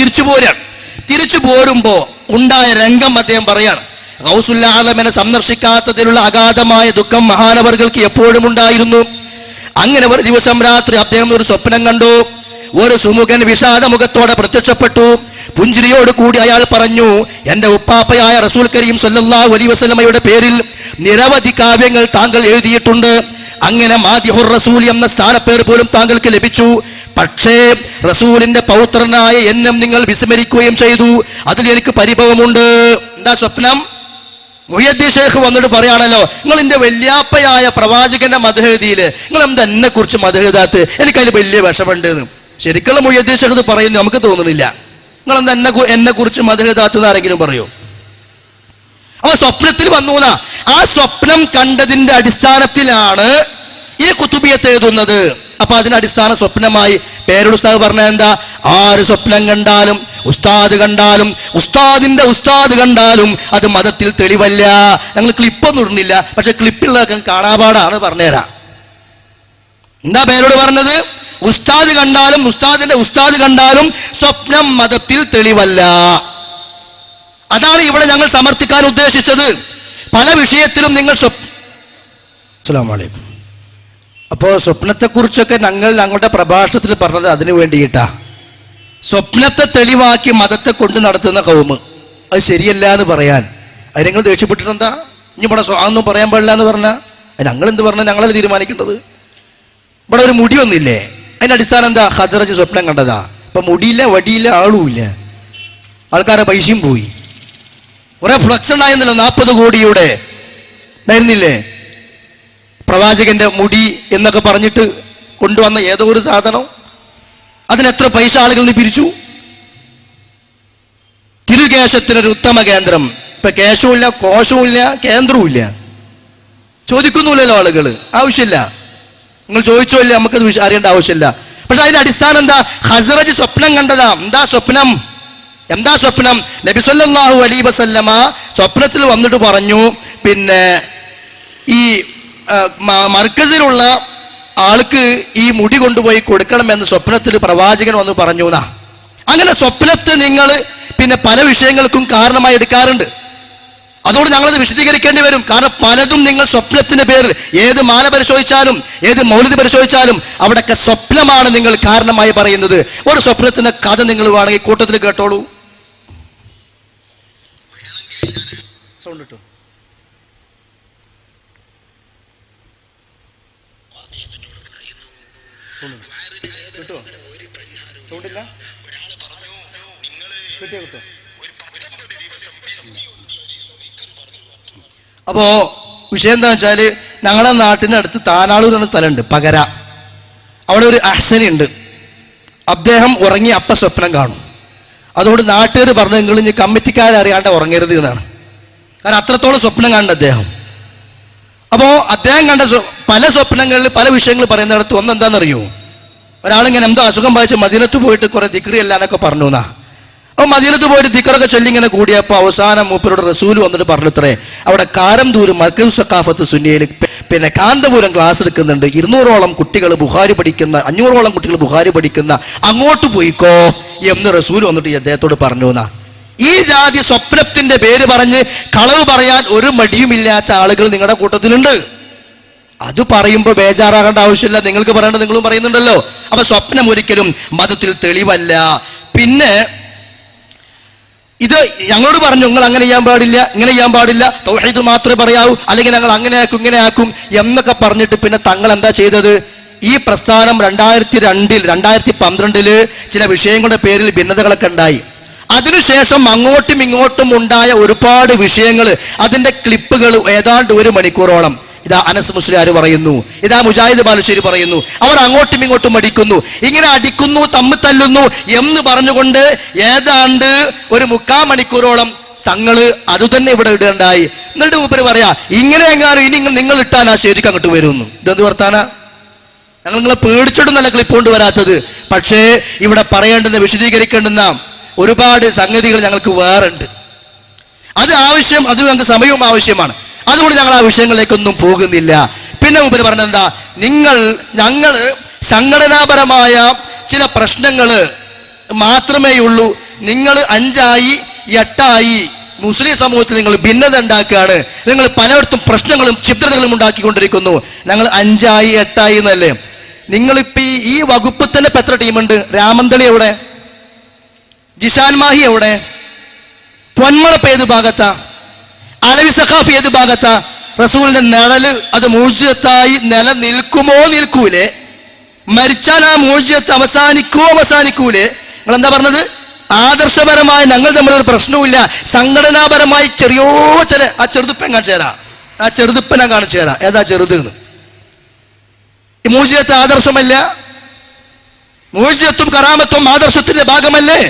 തിരിച്ചു പോരുമ്പോ ഉണ്ടായ രംഗം അദ്ദേഹം പറയാണ്. ഗൗസുൽ ആദമിനെ സന്ദർശിക്കാത്തതിലുള്ള അഗാധമായ ദുഃഖം മഹാനവറുകൾക്ക് എപ്പോഴും ഉണ്ടായിരുന്നു. അങ്ങനെ ഒരു ദിവസം രാത്രി അദ്ദേഹം ഒരു സ്വപ്നം കണ്ടു. ഒരു സുമുഖൻ വിഷാദമുഖത്തോടെ പ്രത്യക്ഷപ്പെട്ടു. പുഞ്ചിരിയോട് കൂടി അയാൾ പറഞ്ഞു, എന്റെ ഉപ്പാപ്പയായ റസൂൽ കരീം സല്ലല്ലാഹു അലൈഹി വസല്ലമയുടെ പേരിൽ നിരവധി കാവ്യങ്ങൾ താങ്കൾ എഴുതിയിട്ടുണ്ട്. അങ്ങനെ മാദിഹുർ റസൂൽ എന്ന സ്ഥാനപ്പേർ പോലും താങ്കൾക്ക് ലഭിച്ചു. പക്ഷേ റസൂലിന്റെ പൗത്രനായ എന്നെ നിങ്ങൾ വിസ്മരിക്കുകയും ചെയ്തു. അതിൽ എനിക്ക് പരിഭവമുണ്ട്. എന്താ സ്വപ്നം? മുഹ്യിദ്ദീൻ ഷെയ്ഖ് വന്നിട്ട് പറയാണല്ലോ, നിങ്ങൾ എന്റെ വല്യാപ്പയായ പ്രവാചകന്റെ മദ്ഹദിയില് നിങ്ങൾ എന്താ എന്നെ കുറിച്ച് മദ്ഹദാത്ത്, എനിക്കതിൽ വലിയ വിഷമുണ്ട്. ശരിക്കുള്ള മുഹ്യിദ്ദീൻ ഷെയ്ഖ് പറയുന്നു, നമുക്ക് തോന്നുന്നില്ല. നിങ്ങൾ എന്താ എന്നെ കുറിച്ച് മദ്ഹദാത്ത് എന്ന് ആരെങ്കിലും പറയോ? അവ സ്വപ്നത്തിൽ വന്നു. ആ സ്വപ്നം കണ്ടതിന്റെ അടിസ്ഥാനത്തിലാണ് ഈ കുത്തുബിയത്ത് എഴുതുന്നത്. അപ്പൊ അതിന് അടിസ്ഥാന സ്വപ്നമായി പേരുടെ ഉസ്താദ് പറഞ്ഞ എന്താ, ആര് സ്വപ്നം കണ്ടാലും ഉസ്താദ് കണ്ടാലും ഉസ്താദിന്റെ ഉസ്താദ് കണ്ടാലും അത് മതത്തിൽ തെളിവല്ല. ഞങ്ങൾ ക്ലിപ്പൊന്നും ഇടുന്നില്ല, പക്ഷെ ക്ലിപ്പുള്ളതൊക്കെ കാണാപാടാണ് പറഞ്ഞുതരാം. എന്താ പേരോട് പറഞ്ഞത്? ഉസ്താദ് കണ്ടാലും ഉസ്താദിന്റെ ഉസ്താദ് കണ്ടാലും സ്വപ്നം മതത്തിൽ തെളിവല്ല. അതാണ് ഇവിടെ ഞങ്ങൾ സമർത്ഥിക്കാൻ ഉദ്ദേശിച്ചത്. പല വിഷയത്തിലും നിങ്ങൾ അസ്സലാമു അലൈക്കും. അപ്പോൾ സ്വപ്നത്തെക്കുറിച്ചൊക്കെ ഞങ്ങളുടെ പ്രഭാഷണത്തിൽ പറഞ്ഞത് അതിനു വേണ്ടിയിട്ടാ. സ്വപ്നത്തെ തെളിവാക്കി മതത്തെ കൊണ്ട് നടത്തുന്ന കൗമ്, അത് ശരിയല്ല എന്ന് പറയാൻ. അത് നിങ്ങൾ ദേഷ്യപ്പെട്ടിട്ടെന്താ, ഇനി ഇവിടെ അതൊന്നും പറയാൻ പാടില്ല എന്ന് പറഞ്ഞാൽ ഞങ്ങൾ എന്ത് പറഞ്ഞാൽ ഞങ്ങളല്ലേ തീരുമാനിക്കേണ്ടത്. ഇവിടെ ഒരു മുടി വന്നില്ലേ, അതിന്റെ അടിസ്ഥാനം എന്താ? ഖദ്റജ് സ്വപ്നം കണ്ടതാ. ഇപ്പൊ മുടിയില്ല, വടിയില്ല, ആളുമില്ല, ആൾക്കാരെ പൈസയും പോയി. കുറെ ഫ്ലക്സ് ഉണ്ടായിരുന്നല്ലോ, 40 കോടിയുടെ ഉണ്ടായിരുന്നില്ലേ, പ്രവാചകന്റെ മുടി എന്നൊക്കെ പറഞ്ഞിട്ട് കൊണ്ടുവന്ന ഏതോ ഒരു സാധനം. അതിനെത്ര പൈസ ആളുകൾ നിന്ന് പിരിച്ചു. തിരുകേശത്തിനൊരു ഉത്തമ കേന്ദ്രം. ഇപ്പൊ കേശവുമില്ല, കോശവുമില്ല, കേന്ദ്രവും ഇല്ല. ചോദിക്കുന്നില്ലല്ലോ ആളുകൾ, ആവശ്യമില്ല. നിങ്ങൾ ചോദിച്ചോ ഇല്ല, നമുക്കത് അറിയേണ്ട ആവശ്യമില്ല. പക്ഷെ അതിന്റെ അടിസ്ഥാനം എന്താ? ഖസ്റജ് സ്വപ്നം കണ്ടതാ. എന്താ സ്വപ്നം? നബി സല്ലല്ലാഹു അലൈഹി വസല്ലമ സ്വപ്നത്തിൽ വന്നിട്ട് പറഞ്ഞു, പിന്നെ ഈ മർക്കസിലുള്ള ആൾക്ക് ഈ മുടി കൊണ്ടുപോയി കൊടുക്കണമെന്ന് സ്വപ്നത്തിൽ പ്രവാചകൻ വന്ന് പറഞ്ഞു എന്നാ. അങ്ങനെ സ്വപ്നത്തെ നിങ്ങൾ പിന്നെ പല വിഷയങ്ങൾക്കും കാരണമായി എടുക്കാറുണ്ട്. അതുകൊണ്ട് ഞങ്ങളത് വിശദീകരിക്കേണ്ടി വരും. കാരണം പലതും നിങ്ങൾ സ്വപ്നത്തിന്റെ പേരിൽ ഏത് മാല പരിശോധിച്ചാലും ഏത് മൗലിദ് പരിശോധിച്ചാലും അവിടെയൊക്കെ സ്വപ്നമാണ് നിങ്ങൾ കാരണമായി പറയുന്നത്. ഒരു സ്വപ്നത്തിന്റെ കഥ നിങ്ങൾ വേണമെങ്കിൽ കൂട്ടത്തിൽ കേട്ടോളൂ. സൗണ്ട് കിട്ടും. കിട്ടോ? സൗണ്ടില്ല? കിട്ടിയോ? കിട്ടോ? അപ്പോ വിഷയം എന്താ വെച്ചാല് ഞങ്ങളുടെ നാട്ടിനടുത്ത് താനാളൂർ എന്ന സ്ഥലമുണ്ട്, പകര. അവിടെ ഒരു അഹ്സനി ഉണ്ട്. അദ്ദേഹം ഉറങ്ങി അപ്പ സ്വപ്നം കാണും. അതുകൊണ്ട് നാട്ടുകാർ പറഞ്ഞു നിങ്ങൾ ഇനി കമ്മിറ്റിക്കാരറിയാണ്ട് ഉറങ്ങരുത് എന്നാണ്. കാരണം അത്രത്തോളം സ്വപ്നം കാണുന്നുണ്ട് അദ്ദേഹം. അപ്പോൾ അദ്ദേഹം കണ്ട പല സ്വപ്നങ്ങളിൽ പല വിഷയങ്ങൾ പറയുന്നിടത്ത് ഒന്നെന്താണെന്നറിയോ, ഒരാളിങ്ങനെ എന്തോ അസുഖം ബാധിച്ച് മദീനത്ത് പോയിട്ട് കുറെ ദിക്റി എല്ലാനൊക്കെ പറഞ്ഞു എന്നാ. അപ്പോൾ മദീനത്ത് പോയിട്ട് ദിക്റൊക്കെ ചൊല്ലി ഇങ്ങനെ കൂടിയപ്പോൾ അവസാനം മൂപ്പരോട് റസൂൽ വന്നിട്ട് പറഞ്ഞത്രേ, അവിടെ കാരംദൂര് മർക്കസ് സഖാഫത്ത് സുന്നിയയിൽ പിന്നെ കാന്തപുരം ക്ലാസ് എടുക്കുന്നുണ്ട്, 200ഓളം കുട്ടികൾ ബുഖാരി പഠിക്കുന്ന, 500ഓളം കുട്ടികൾ ബുഖാരി പഠിക്കുന്ന, അങ്ങോട്ട് പോയിക്കോ എന്ന് റസൂൽ വന്നിട്ട് അദ്ദേഹത്തോട് പറഞ്ഞു എന്നാ. ഈ ജാതി സ്വപ്നത്തിന്റെ പേര് പറഞ്ഞ് കളവ് പറയാൻ ഒരു മടിയുമില്ലാത്ത ആളുകൾ നിങ്ങളുടെ കൂട്ടത്തിലുണ്ട്. അത് പറയുമ്പോൾ ബേജാറാകേണ്ട ആവശ്യമില്ല, നിങ്ങൾക്ക് പറയേണ്ടത് നിങ്ങളും പറയുന്നുണ്ടല്ലോ. അപ്പൊ സ്വപ്നം ഒരിക്കലും മതത്തിൽ തെളിവല്ല. പിന്നെ ഇത് ഞങ്ങളോട് പറഞ്ഞു നിങ്ങൾ അങ്ങനെ ചെയ്യാൻ പാടില്ല, ഇങ്ങനെ ചെയ്യാൻ പാടില്ല, തൗഹീദ് മാത്രമേ പറയാവൂ, അല്ലെങ്കിൽ ഞങ്ങൾ അങ്ങനെ ആക്കും ഇങ്ങനെ ആക്കും എന്നൊക്കെ പറഞ്ഞിട്ട് പിന്നെ തങ്ങൾ എന്താ ചെയ്തത്? ഈ പ്രസ്ഥാനം 2002 2012 ചില വിഷയങ്ങളുടെ പേരിൽ ഭിന്നതകളൊക്കെ ഉണ്ടായി. അതിനുശേഷം അങ്ങോട്ടും ഇങ്ങോട്ടും ഉണ്ടായ ഒരുപാട് വിഷയങ്ങൾ, അതിന്റെ ക്ലിപ്പുകൾ ഏതാണ്ട് 1 മണിക്കൂറോളം ഇതാ അനസ് മുസ്ലിയാർ പറയുന്നു, ഇതാ മുജാഹിദ് ബാലുശ്ശേരി പറയുന്നു, അവർ അങ്ങോട്ടും ഇങ്ങോട്ടും അടിക്കുന്നു, ഇങ്ങനെ അടിക്കുന്നു, തമ്മിൽ തല്ലുന്നു എന്ന് പറഞ്ഞുകൊണ്ട് ഏതാണ്ട് 1/4 മണിക്കൂറോളം തങ്ങള് അതുതന്നെ ഇവിടെ ഇടേണ്ടായി. എന്നിട്ട് മൂപ്പര് പറയാ ഇങ്ങനെ എങ്ങാനും ഇനി നിങ്ങൾ ഇട്ടാൽ ആ സ്റ്റേജിക്ക് അങ്ങോട്ട് വരുന്നു. ഇതെന്ത് വർത്താനാ? ഞങ്ങൾ നിങ്ങളെ പേടിച്ചിട്ടും നല്ല ക്ലിപ്പ് കൊണ്ട് വരാത്തത്. പക്ഷേ ഇവിടെ പറയേണ്ടുന്ന വിശദീകരിക്കേണ്ടുന്ന ഒരുപാട് സംഗതികൾ ഞങ്ങൾക്ക് വേറുണ്ട്. അത് ആവശ്യം, അതിന് ഞങ്ങൾക്ക് സമയവും ആവശ്യമാണ്. അതുകൊണ്ട് ഞങ്ങൾ ആ വിഷയങ്ങളിലേക്കൊന്നും പോകുന്നില്ല. പിന്നെ മുമ്പിൽ പറഞ്ഞെന്താ, ഞങ്ങള് സംഘടനാപരമായ ചില പ്രശ്നങ്ങൾ മാത്രമേ ഉള്ളൂ. നിങ്ങൾ 5 ആയി 8 ആയി മുസ്ലിം സമൂഹത്തിൽ നിങ്ങൾ ഭിന്നത ഉണ്ടാക്കുകയാണ്, നിങ്ങൾ പലയിടത്തും പ്രശ്നങ്ങളും ഛിദ്രതകളും ഉണ്ടാക്കിക്കൊണ്ടിരിക്കുന്നു. ഞങ്ങൾ 5 ആയി 8 ആയി എന്നല്ലേ? നിങ്ങളിപ്പോ ഈ വകുപ്പ് തന്നെ ഇപ്പൊ എത്ര ടീമുണ്ട്? രാമന്തളി എവിടെ? ജിഷാൻ മാഹി എവിടെ? പൊന്മളപ്പ് ഏത് ഭാഗത്താ? അലവി സഖാഫി ഏത് ഭാഗത്താ? റസൂലിന്റെ നിഴല് അത് മൂജിയത്തായി നിലനിൽക്കുമോ നിൽക്കൂലേ? മരിച്ചാൽ ആ മൂജിയത്ത് അവസാനിക്കൂലേ? നിങ്ങൾ എന്താ പറഞ്ഞത്? ആദർശപരമായി ഞങ്ങൾ തമ്മിലൊരു പ്രശ്നവുമില്ല, സംഘടനാപരമായി ചില ആ ചെറുതുപ്പൻ കാണിച്ചു തരാം, ആ ചെറുതുപ്പനെ കാണിച്ചു തരാം. ഏതാ ചെറുത്? ഈ മൂജിയത്ത് ആദർശമല്ല? മൂജിയത്തും കറാമത്തും ആദർശത്തിന്റെ ഭാഗമല്ലേ?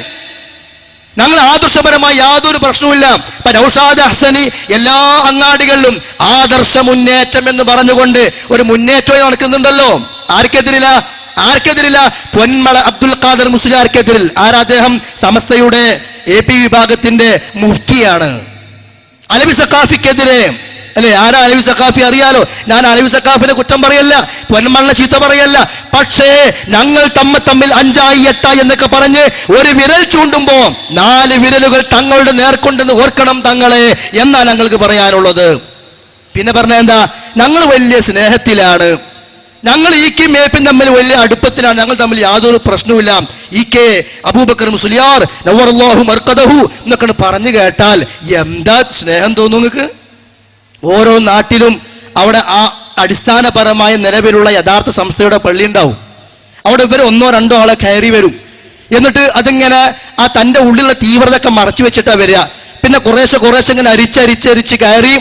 ഞങ്ങൾ ആദർശപരമായി യാതൊരു പ്രശ്നവുമില്ല. ഇപ്പൊ നൗഷാദ് അഹ്സനി എല്ലാ അങ്ങാടികളിലും ആദർശ മുന്നേറ്റം എന്ന് പറഞ്ഞുകൊണ്ട് ഒരു മുന്നേറ്റം നടക്കുന്നുണ്ടല്ലോ. ആർക്കെതിരില്ല? പൊന്മള അബ്ദുൽ ഖാദർ മുസ്ലിയാർക്കെതിരിൽ. ആരാ അദ്ദേഹം? സമസ്തയുടെ AP വിഭാഗത്തിന്റെ മുഫ്തിയാണ്. അലവി സഖാഫിക്കെതിരെ അല്ലെ? ആരാ അലവി സഖാഫി? അറിയാലോ. ഞാൻ അലവി സഖാഫിനെ കുറ്റം പറയല്ല, പൊന്മളിനെ ചീത്ത പറയല്ല. പക്ഷേ ഞങ്ങൾ തമ്മിൽ 5 ആയി 8 ആയി എന്നൊക്കെ പറഞ്ഞ് ഒരു വിരൽ ചൂണ്ടുമ്പോ 4 വിരലുകൾ തങ്ങളുടെ നേർക്കൊണ്ടെന്ന് ഓർക്കണം തങ്ങളെ എന്നാ ഞങ്ങൾക്ക് പറയാനുള്ളത്. പിന്നെ പറഞ്ഞ എന്താ? ഞങ്ങൾ വലിയ സ്നേഹത്തിലാണ്, ഞങ്ങൾ EK മേപ്പും തമ്മിൽ വലിയ അടുപ്പത്തിലാണ്, ഞങ്ങൾ തമ്മിൽ യാതൊരു പ്രശ്നവുമില്ല. EK അബൂബക്കർ മുസ്ലിയാർ നവ്വറല്ലാഹു മർഖദഹു എന്നൊക്കെ പറഞ്ഞു കേട്ടാൽ എന്താ സ്നേഹം തോന്നും നിങ്ങൾക്ക്? ഓരോ നാട്ടിലും അവിടെ ആ അടിസ്ഥാനപരമായ നിലവിലുള്ള യഥാർത്ഥ സംസ്ഥയുടെ പള്ളി ഉണ്ടാവും. അവിടെ ഇവർ 1-2 ആളെ കയറി വരും. എന്നിട്ട് അതിങ്ങനെ ആ തൻ്റെ ഉള്ളിലുള്ള തീവ്രതയൊക്കെ മറച്ചു വെച്ചിട്ടാണ് വരിക. പിന്നെ കുറേശ്ശെ ഇങ്ങനെ അരിച്ചരിച്ച് കയറി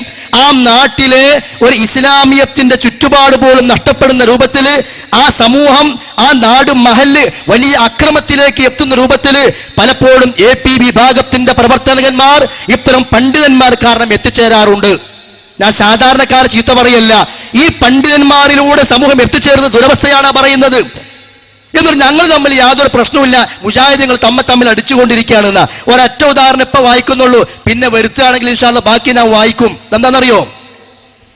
ആ നാട്ടിലെ ഒരു ഇസ്ലാമിയത്തിന്റെ ചുറ്റുപാട് പോലും നഷ്ടപ്പെടുന്ന രൂപത്തിൽ ആ സമൂഹം, ആ നാട്, മഹല്ല് വലിയ അക്രമത്തിലേക്ക് എത്തുന്ന രൂപത്തിൽ പലപ്പോഴും AP വിഭാഗത്തിന്റെ പ്രവർത്തകന്മാർ ഇത്തരം പണ്ഡിതന്മാർ കാരണം എത്തിച്ചേരാറുണ്ട്. ഞാൻ സാധാരണക്കാർ ചീത്ത പറയല്ല, ഈ പണ്ഡിതന്മാരിലൂടെ സമൂഹം എത്തിച്ചേരുന്ന ദുരവസ്ഥയാണ് പറയുന്നത്. എന്നിട്ട് ഞങ്ങൾ തമ്മിൽ യാതൊരു പ്രശ്നവുമില്ല, മുജാഹിദുകൾ തമ്മിൽ അടിച്ചുകൊണ്ടിരിക്കുകയാണെന്ന ഒരൊറ്റ ഉദാഹരണം ഇപ്പൊ വായിക്കുന്നുള്ളൂ. പിന്നെ വരുത്തുകയാണെങ്കിൽ ഇൻഷാ അല്ലാഹ് ബാക്കി ഞാൻ വായിക്കും. എന്താണെന്നറിയോ?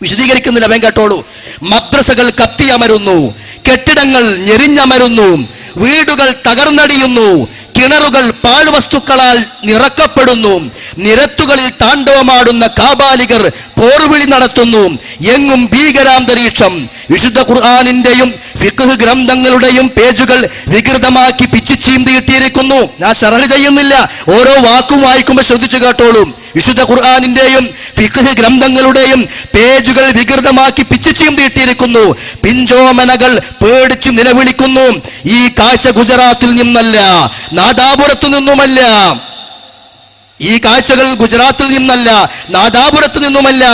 വിശദീകരിക്കുന്നില്ല, വേഗം കേട്ടോളൂ. മദ്രസകൾ കത്തിയമരുന്നു, കെട്ടിടങ്ങൾ ഞെരിഞ്ഞമരുന്നു, വീടുകൾ തകർന്നടിയുന്നു, കിണറുകൾ പാഴ്വസ്തുക്കളാൽ നിറക്കപ്പെടുന്നു. നിരത്തുകളിൽ താണ്ഡവമാടുന്ന കാബാലികർ പോർവിളി നടത്തുന്നു. എങ്ങും ഭീകരാന്തരീക്ഷം. വിശുദ്ധ ഖുർആനിന്റെയും ഫിഖ്ഹ് ഗ്രന്ഥങ്ങളുടെയും പേജുകൾ വികൃതമാക്കി പിച്ചു ചീന്തിയിട്ടിരിക്കുന്നു. ഞാൻ ശറഹ് ചെയ്യുന്നില്ല, ഓരോ വാക്കും വായിക്കുമ്പോൾ ശ്രദ്ധിച്ചു കേട്ടോളൂ. വിശുദ്ധ ഖുർആനിന്റെയും ഫിഖ്ഹ് ഗ്രന്ഥങ്ങളുടെയും പേജുകൾ വികൃതമാക്കി പിച്ചു ചീന്തിയിട്ടിരിക്കുന്നു. പിഞ്ചോമനകൾ പേടിച്ചു നിലവിളിക്കുന്നു. ഈ കാഴ്ച ഗുജറാത്തിൽ നിന്നല്ല, നാദാപുരത്തു നിന്നുമല്ല. ഈ കാഴ്ചകൾ ഗുജറാത്തിൽ നിന്നല്ല, നാദാപുരത്ത് നിന്നുമല്ല,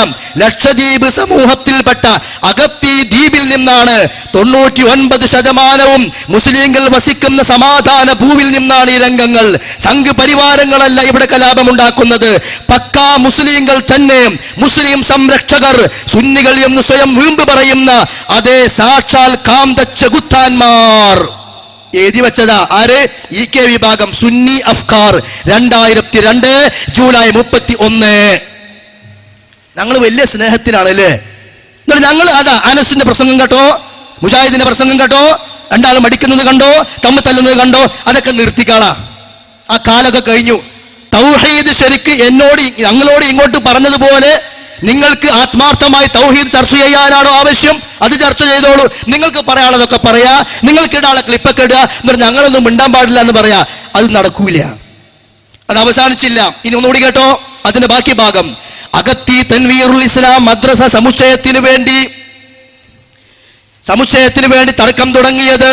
ലക്ഷദ്വീപ് സമൂഹത്തിൽപ്പെട്ട അഗത്തി ദ്വീപിൽ നിന്നാണ്. 99% മുസ്ലിങ്ങൾ വസിക്കുന്ന സമാധാന ഭൂവിൽ നിന്നാണ് ഈ രംഗങ്ങൾ. സംഘ് പരിവാരങ്ങളല്ല ഇവിടെ കലാപമുണ്ടാക്കുന്നത്. പക്കാ മുസ്ലിങ്ങൾ തന്നെ, മുസ്ലിം സംരക്ഷകർ, സുന്നികൾ എന്ന് സ്വയം വീമ്പ് പറയുന്ന അതേ സാക്ഷാൽ കാന്ത ചെകുത്താന്മാർ എഴുതി വെച്ചതാ. ആര്? EK വിഭാഗം, സുന്നി അഫ്കാർ, 2002 ജൂലൈ 31. ഞങ്ങൾ വലിയ സ്നേഹത്തിലാണ് അല്ലേ. എന്നിട്ട് ഞങ്ങൾ അതാ അനസിന്റെ പ്രസംഗം കേട്ടോ, മുജാഹിദിന്റെ പ്രസംഗം കേട്ടോ, രണ്ടാളും അടിക്കുന്നത് കണ്ടോ, തമ്മിൽ തല്ലുന്നത് കണ്ടോ, അതൊക്കെ നിർത്തിക്കാളാ. ആ കാലൊക്കെ കഴിഞ്ഞു. തൗഹീദ് ശരിക്ക് ഞങ്ങളോട് ഇങ്ങോട്ട് പറഞ്ഞതുപോലെ നിങ്ങൾക്ക് ആത്മാർത്ഥമായി തൗഹീദ് ചർച്ച ചെയ്യാനാണോ ആവശ്യം? അത് ചർച്ച ചെയ്തോളൂ. നിങ്ങൾക്ക് പറയാനുള്ളതൊക്കെ പറയാ, നിങ്ങൾക്ക് ഇടാനുള്ള ക്ലിപ്പൊക്കെ ഇടുക, എന്നിട്ട് ഞങ്ങളൊന്നും മിണ്ടാൻ പാടില്ല എന്ന് പറയാ. അത് നടക്കൂല. അത് അവസാനിച്ചില്ല. ഇനി ഒന്നുകൂടി കേട്ടോ, അതിന്റെ ബാക്കി ഭാഗം. അഗത്തി തൻവീറുൽ ഇസ്ലാം മദ്രസ സമുച്ചയത്തിന് വേണ്ടി തർക്കം തുടങ്ങിയത്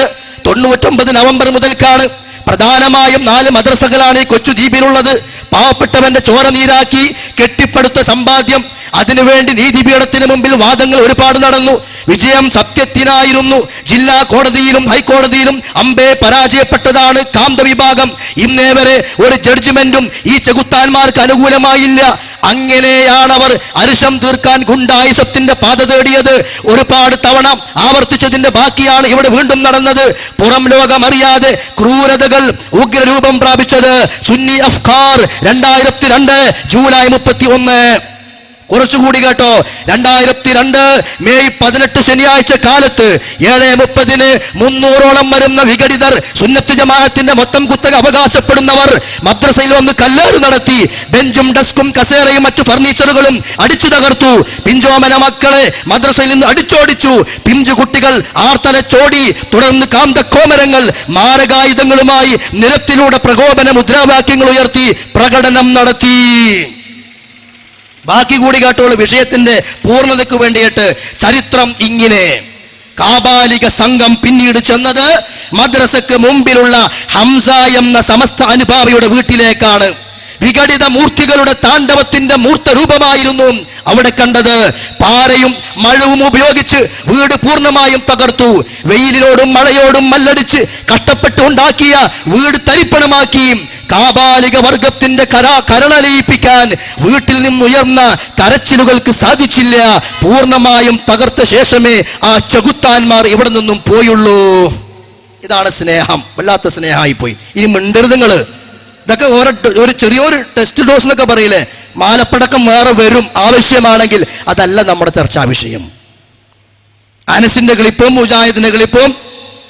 99 നവംബർ മുതൽക്കാണ്. പ്രധാനമായും 4 മദ്രസകളാണ് ഈ കൊച്ചു ദ്വീപിലുള്ളത്. പാവപ്പെട്ടവന്റെ ചോര നീരാക്കി കെട്ടിപ്പടുത്ത സമ്പാദ്യം. അതിനുവേണ്ടി നീതിപീഠത്തിന് മുമ്പിൽ വാദങ്ങൾ ഒരുപാട് നടന്നു. വിജയം സത്യത്തിനായിരുന്നു. ജില്ലാ കോടതിയിലും ഹൈക്കോടതിയിലും അമ്പേ പരാജയപ്പെട്ടതാണ് കാന്ത വിഭാഗം. ഇന്നേ വരെ ഒരു ജഡ്ജ്മെന്റും ഈ ചെകുത്താന്മാർക്ക് അനുകൂലമായില്ല. അങ്ങനെയാണവർ അരിശം തീർക്കാൻ ഗുണ്ടായിസത്തിന്റെ പാത തേടിയത്. ഒരുപാട് തവണ ആവർത്തിച്ചതിന്റെ ബാക്കിയാണ് ഇവിടെ വീണ്ടും നടന്നത്. പുറം ലോകം അറിയാതെ ക്രൂരതകൾ ഉഗ്രരൂപം പ്രാപിച്ചത്. സുന്നി അഫ്കാർ 2002 ജൂലൈ 31. കുറച്ചുകൂടി കേട്ടോ, 2002 മെയ് 18 ശനിയാഴ്ച കാലത്ത് 7:30 300ഓളം വരുന്ന വിഘടിതർ, സുന്നത്ത് ജമാഅത്തിന്റെ മൊത്തം കുത്തക അവകാശപ്പെടുന്നവർ മദ്രസയിൽ വന്ന് കല്ലേറ് നടത്തി. ബെഞ്ചും ഡെസ്കും കസേരയും മറ്റു ഫർണിച്ചറുകളും അടിച്ചു തകർത്തു. പിഞ്ചോമന മക്കളെ മദ്രസയിൽ നിന്ന് അടിച്ചോടിച്ചു. പിഞ്ചു കുട്ടികൾ ആർത്തലച്ചോടി. തുടർന്ന് കാന്തക്കോമരങ്ങൾ മാരകായുധങ്ങളുമായി നിരത്തിലൂടെ പ്രകോപന മുദ്രാവാക്യങ്ങൾ ഉയർത്തി പ്രകടനം നടത്തി. ബാക്കി കൂടി കേട്ടോളൂ. വിഷയത്തിന്റെ പൂർണ്ണതയ്ക്ക് വേണ്ടിയിട്ട് ചരിത്രം ഇങ്ങനെ. കാബാലിക സംഘം പിന്നീട് ചെന്നത് മദ്രസക്ക് മുമ്പിലുള്ള ഹംസ എന്ന സമസ്ത അനുഭാവിയുടെ വീട്ടിലേക്കാണ്. വിഘടിത മൂർത്തികളുടെ താണ്ഡവത്തിന്റെ മൂർത്ത രൂപമായിരുന്നു അവിടെ കണ്ടത്. പാറയും മഴവും ഉപയോഗിച്ച് വീട് പൂർണ്ണമായും തകർത്തു. വെയിലിനോടും മഴയോടും മല്ലടിച്ച് കഷ്ടപ്പെട്ട് ഉണ്ടാക്കിയ വീട് തരിപ്പണമാക്കി. കാബാലിക വർഗത്തിന്റെ കരളലിയിപ്പിക്കാൻ വീട്ടിൽ നിന്നുയർന്ന കരച്ചിലുകൾക്ക് സാധിച്ചില്ല. പൂർണ്ണമായും തകർത്ത ശേഷമേ ആ ചെകുത്താന്മാർ ഇവിടെ നിന്നും പോയുള്ളൂ. ഇതാണ് സ്നേഹം. വല്ലാത്ത സ്നേഹമായി പോയി. ഇനി മിണ്ടരുത് നിങ്ങള്. ഇതൊക്കെ ഒരു ചെറിയൊരു ടെസ്റ്റ് ഡോസ് എന്നൊക്കെ പറയില്ലേ, മാലപ്പടക്കം വേറെ വരും ആവശ്യമാണെങ്കിൽ. അതല്ല നമ്മുടെ ചർച്ചാ വിഷയം. അനസിന്റെ ക്ലിപ്പും മുജാഹിദിന്റെ ക്ലിപ്പും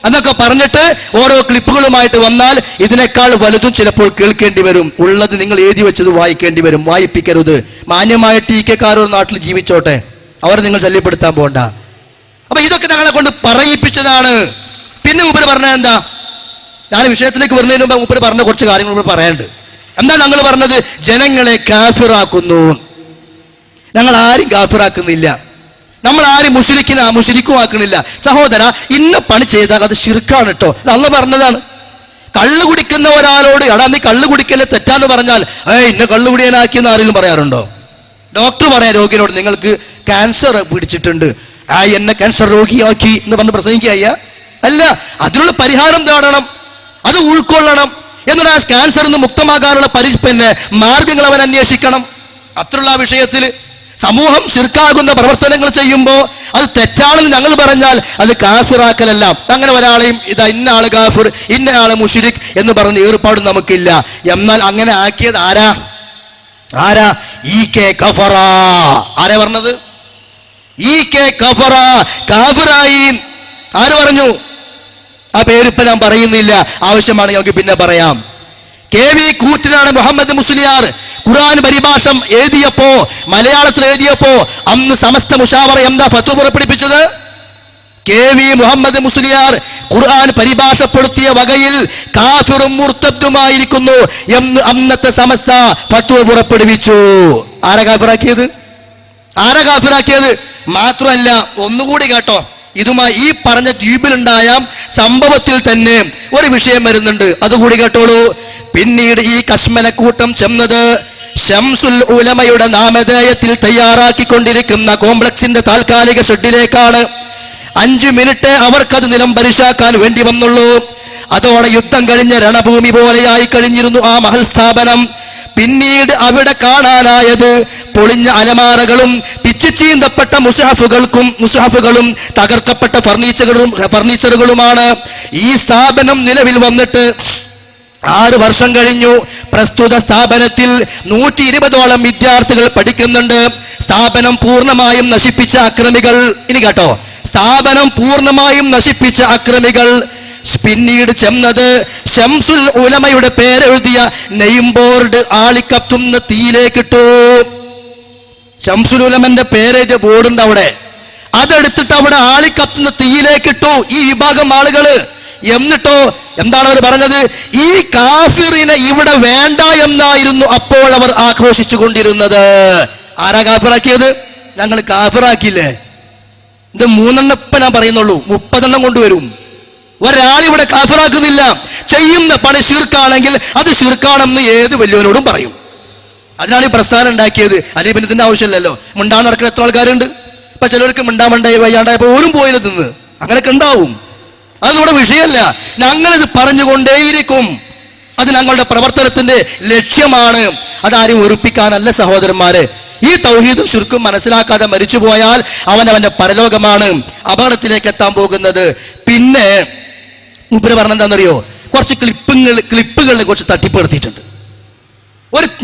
അതൊക്കെ പറഞ്ഞിട്ട് ഓരോ ക്ലിപ്പുകളുമായിട്ട് വന്നാൽ ഇതിനേക്കാൾ വലുതും ചിലപ്പോൾ കേൾക്കേണ്ടി വരും. ഉള്ളത് നിങ്ങൾ എഴുതി വെച്ചത് വായിക്കേണ്ടി വരും. വായിപ്പിക്കരുത്. മാന്യമായ ടീക്കക്കാരൊരു നാട്ടിൽ ജീവിച്ചോട്ടെ, അവർ നിങ്ങൾ ശല്യപ്പെടുത്താൻ പോകണ്ട. അപ്പൊ ഇതൊക്കെ ഞങ്ങളെ കൊണ്ട് പറയിപ്പിച്ചതാണ്. പിന്നെ മൂപ്പര് പറഞ്ഞ എന്താ, ഞാൻ വിഷയത്തിലേക്ക് വരുന്നതിന് മുമ്പ് മൂപ്പര് പറഞ്ഞ കുറച്ച് കാര്യങ്ങൾ മൂപ്പര് പറയാനുണ്ട്. എന്താ ഞങ്ങൾ പറഞ്ഞത്? ജനങ്ങളെ കാഫിറാക്കുന്നു. ഞങ്ങൾ ആരും കാഫിറാക്കുന്നില്ല. നമ്മൾ ആരും മുശ്രിക്കും ആക്കണില്ല. സഹോദര, ഇന്ന പണി ചെയ്താൽ അത് ശിർക്കാണ് കേട്ടോ. അത് അള്ളാഹ് പറഞ്ഞതാണ്. കള്ളു കുടിക്കുന്ന ഒരാളോട് എടാ നീ കള്ളു കുടിക്കല്ലേ തെറ്റാന്ന് പറഞ്ഞാൽ ഇന്ന കള്ളു കുടിയാനാക്കിയെന്ന് ആരെങ്കിലും പറയാറുണ്ടോ? ഡോക്ടർ പറയാ രോഗിയോട് നിങ്ങൾക്ക് ക്യാൻസർ പിടിച്ചിട്ടുണ്ട്, എന്നെ ക്യാൻസർ രോഗിയാക്കി എന്ന് പറഞ്ഞ് പ്രസംഗിക്കുക അല്ല. അതിനുള്ള പരിഹാരം തേടണം, അത് ഉൾക്കൊള്ളണം. എന്നിട്ട് ആ ക്യാൻസറിൽ നിന്ന് മുക്തമാകാനുള്ള മാർഗങ്ങൾ അവൻ അന്വേഷിക്കണം. അത്രയുള്ള ആ വിഷയത്തിൽ സമൂഹം ശിർക്കാകുന്ന പ്രവർത്തനങ്ങൾ ചെയ്യുമ്പോൾ അത് തെറ്റാണെന്ന് ഞങ്ങൾ പറഞ്ഞാൽ അത് കാഫിറാക്കലല്ല. അങ്ങനെ ഒരാളെയും ഇന്ന ആള് കാഫിർ, ഇന്ന ആള് മുശ്രിക് എന്ന് പറഞ്ഞ് ഏർപ്പാട് നമുക്കില്ല. എന്നാൽ അങ്ങനെ ആക്കിയത് ആരാ? EK കഫറ. ആരാ പറഞ്ഞത്? EK കഫറ, കാഫിറായി. ആര് പറഞ്ഞു? ആ പേരിപ്പ ഞാൻ പറയുന്നില്ല, ആവശ്യമാണെങ്കിൽ നമുക്ക് പിന്നെ പറയാം. KV കൂറ്റനാട് മുഹമ്മദ് മുസ്ലിയാർ ഖുർആൻ പരിഭാഷ എഴുതിയപ്പോ, മലയാളത്തിൽ എഴുതിയപ്പോ അന്ന് സമസ്ത മുശാവറ എന്താ ഫത്വ പുറപ്പെടുപ്പിച്ചത്? KV മുഹമ്മദ് മുസ്ലിയാർ ഖുർആൻ പരിഭാഷപ്പെടുത്തിയ വകയിൽ കാഫിറും മുർത്തദ്ദുമായിരിക്കുന്നു എന്ന് അന്നത്തെ സമസ്ത ഫത്വ പുറപ്പെടുവിച്ചു. ആരാ കാഫിറാക്കിയത്? മാത്രമല്ല, ഒന്നുകൂടി കേട്ടോ, ഇതുമായി ഈ പറഞ്ഞ ദ്വീപിലുണ്ടായ സംഭവത്തിൽ തന്നെ ഒരു വിഷയം വരുന്നുണ്ട്, അതുകൂടി കേട്ടോളൂ. പിന്നീട് ഈ കശ്മലക്കൂട്ടം ചെന്നത് ശംസുൽ ഉലമയുടെ നാമധേയത്തിൽ തയ്യാറാക്കിക്കൊണ്ടിരിക്കുന്ന കോംപ്ലക്സിന്റെ താൽക്കാലിക ഷെഡിലേക്കാണ്. 5 മിനിറ്റ് അവർക്കത് നിലംപരിശാക്കാൻ വേണ്ടി വന്നുള്ളൂ. അതോടെ യുദ്ധം കഴിഞ്ഞ രണഭൂമി പോലെയായി കഴിഞ്ഞിരുന്നു ആ മഹൽ സ്ഥാപനം. പിന്നീട് അവിടെ കാണാനായത് പൊളിഞ്ഞ അലമാരകളും പിച്ചുചീന്തപ്പെട്ട മുസ്ഹഫുകളും തകർക്കപ്പെട്ട ഫർണിച്ചറുകളുമാണ്. ഈ സ്ഥാപനം നിലവിൽ വന്നിട്ട് 6 വർഷം കഴിഞ്ഞു. പ്രസ്തുത സ്ഥാപനത്തിൽ 120ഓളം വിദ്യാർത്ഥികൾ പഠിക്കുന്നുണ്ട്. സ്ഥാപനം പൂർണ്ണമായും നശിപ്പിച്ച അക്രമികൾ, ഇനി കേട്ടോ, സ്ഥാപനം പൂർണ്ണമായും നശിപ്പിച്ച അക്രമികൾ പിന്നീട് ചെന്നത് ശംസുൽ ഉലമയുടെ പേരെഴുതിയ നെയിം ബോർഡ് ആളിക്കത്തുന്ന തീയിലേക്കിട്ടു. ശംസുൽ ഉലമന്റെ പേരെഴുതിയ ബോർഡുണ്ട് അവിടെ, അതെടുത്തിട്ട് അവിടെ ആളിക്കത്തുന്ന തീയിലേക്കിട്ടു ഈ വിഭാഗം ആളുകള്. എന്നിട്ടോ എന്താണ് അവർ പറഞ്ഞത്? ഈ കാഫിറിനെ ഇവിടെ വേണ്ട എന്നായിരുന്നു അപ്പോൾ അവർ ആക്രോശിച്ചു കൊണ്ടിരുന്നത്. ആരാ കാഫിറാക്കിയത്? ഞങ്ങൾ കാഫിറാക്കിയില്ലേ? ഇത് 3 ഇപ്പം ഞാൻ പറയുന്നുള്ളൂ, 30 കൊണ്ടുവരും. ഒരാളിവിടെ കാഫിറാക്കുന്നില്ല. ചെയ്യുന്ന പണി ശിർക്കാണെങ്കിൽ അത് ശിർക്കാണെന്ന് ഏത് വലിയവനോടും പറയും. അതിനാണ് ഈ പ്രസ്ഥാനം ഉണ്ടാക്കിയത്. അല്ലെങ്കിൽ പിന്നെ ഇതിന്റെ ആവശ്യമില്ലല്ലോ. മിണ്ടാൻ നടക്കുന്ന എത്ര ആൾക്കാരുണ്ട്? ഇപ്പൊ ചിലർക്ക് മിണ്ടാമണ്ടായി വയ്യാണ്ടായപ്പോ ഓരും പോയില്ല തിന്ന്, അങ്ങനെയൊക്കെ ഉണ്ടാവും. അത് നമ്മുടെ വിഷയമല്ല. ഞങ്ങളിത് പറഞ്ഞുകൊണ്ടേയിരിക്കും. അത് ഞങ്ങളുടെ പ്രവർത്തനത്തിന്റെ ലക്ഷ്യമാണ്. അതാരും ഉറപ്പിക്കാനല്ല സഹോദരന്മാരെ. ഈ തൗഹീദും ശിർക്കും മനസ്സിലാക്കാതെ മരിച്ചു പോയാൽ അവനവന്റെ പരലോകമാണ് അപകടത്തിലേക്ക് എത്താൻ പോകുന്നത്. പിന്നെ മൂപ്പര് പറഞ്ഞെന്താണെന്നറിയോ? കുറച്ച് ക്ലിപ്പുകളിൽ കുറച്ച് തട്ടിപ്പെടുത്തിയിട്ടുണ്ട്.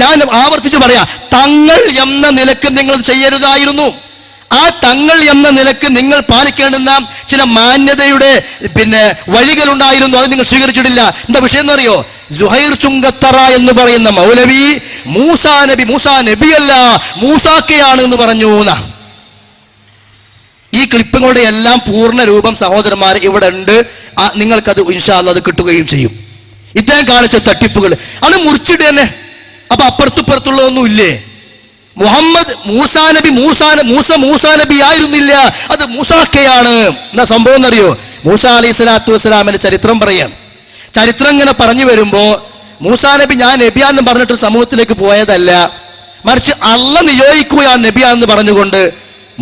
ഞാൻ ആവർത്തിച്ച് പറയാ, തങ്ങൾ എന്ന നിലക്ക് നിങ്ങൾ ചെയ്യരുതായിരുന്നു. ആ തങ്ങൾ എന്ന നിലക്ക് നിങ്ങൾ പാലിക്കേണ്ടുന്ന ചില മാന്യതയുടെ വഴികളുണ്ടായിരുന്നു. അത് നിങ്ങൾ സ്വീകരിച്ചിട്ടില്ല. എന്താ വിഷയം എന്നറിയോ? സുഹൈർ ചുങ്കത്തറ എന്ന് പറയുന്ന മൗലവി മൂസാ നബിയല്ല മൂസാക്കയാണ് എന്ന് പറഞ്ഞു. ഈ ക്ലിപ്പുകളുടെ എല്ലാം പൂർണ്ണ രൂപം സഹോദരന്മാർ ഇവിടെ ഉണ്ട്. നിങ്ങൾക്കത് ഇൻഷാ അല്ലാഹ് അത് കിട്ടുകയും ചെയ്യും. ഇദ്ദേഹം കാണിച്ച തട്ടിപ്പുകൾ അത് മുറിച്ചിട്ട് തന്നെ. അപ്പൊ അപ്പുറത്തുപ്പുറത്തുള്ളതൊന്നും ഇല്ലേ? മുഹമ്മദ് മൂസാ നബി ആയിരുന്നില്ല, അത് മൂസാക്കയാണ്. എന്താ സംഭവം എന്നറിയോ? മൂസാ അലൈഹി സ്വലാത്തു വസ്സലാമിന്റെ ചരിത്രം പറയാം. ചരിത്രം ഇങ്ങനെ പറഞ്ഞു വരുമ്പോ മൂസാ നബി ഞാൻ നബിയാന്ന് പറഞ്ഞിട്ട് സമൂഹത്തിലേക്ക് പോയതല്ല, മറിച്ച് അള്ളാഹ് നിയോഗിക്കുകയാണ് നബിയാന്ന് പറഞ്ഞുകൊണ്ട്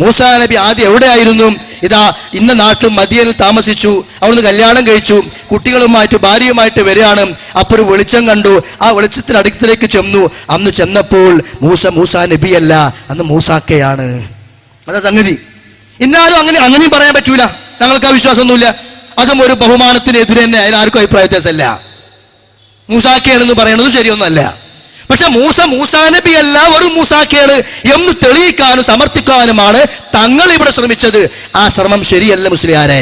മൂസാ നബി ആദ്യം എവിടെയായിരുന്നു? ഇതാ ഇന്ന നാട്ടിൽ മദിയനിൽ താമസിച്ചു. അവിടുന്ന് കല്യാണം കഴിച്ചു, കുട്ടികളുമായിട്ട് ഭാര്യയുമായിട്ട് വരികയാണ്. അപ്പോൾ ഒരു വെളിച്ചം കണ്ടു. ആ വെളിച്ചത്തിന് അടുത്തിലേക്ക് ചെന്നു. അന്ന് ചെന്നപ്പോൾ മൂസാ നബിയല്ല, അന്ന് മൂസാക്കയാണ്. അതാ സംഗതി. ഇന്നാലും അങ്ങനെയും പറയാൻ പറ്റൂല. ഞങ്ങൾക്ക് ആ വിശ്വാസമൊന്നുമില്ല. അതും ഒരു ബഹുമാനത്തിനെതിരെ തന്നെ. അതിനാർക്കും അഭിപ്രായ വ്യത്യാസമല്ല. മൂസാക്കയാണെന്ന് പറയുന്നത് ശരിയൊന്നുമല്ല. പക്ഷെ മൂസാ നബി അല്ല, വെറും മൂസാക്കയാണ് എന്ന് തെളിയിക്കാനും സമർത്ഥിക്കാനുമാണ് തങ്ങൾ ഇവിടെ ശ്രമിച്ചത്. ആ ശ്രമം ശരിയല്ല മുസ്ലിയാരെ.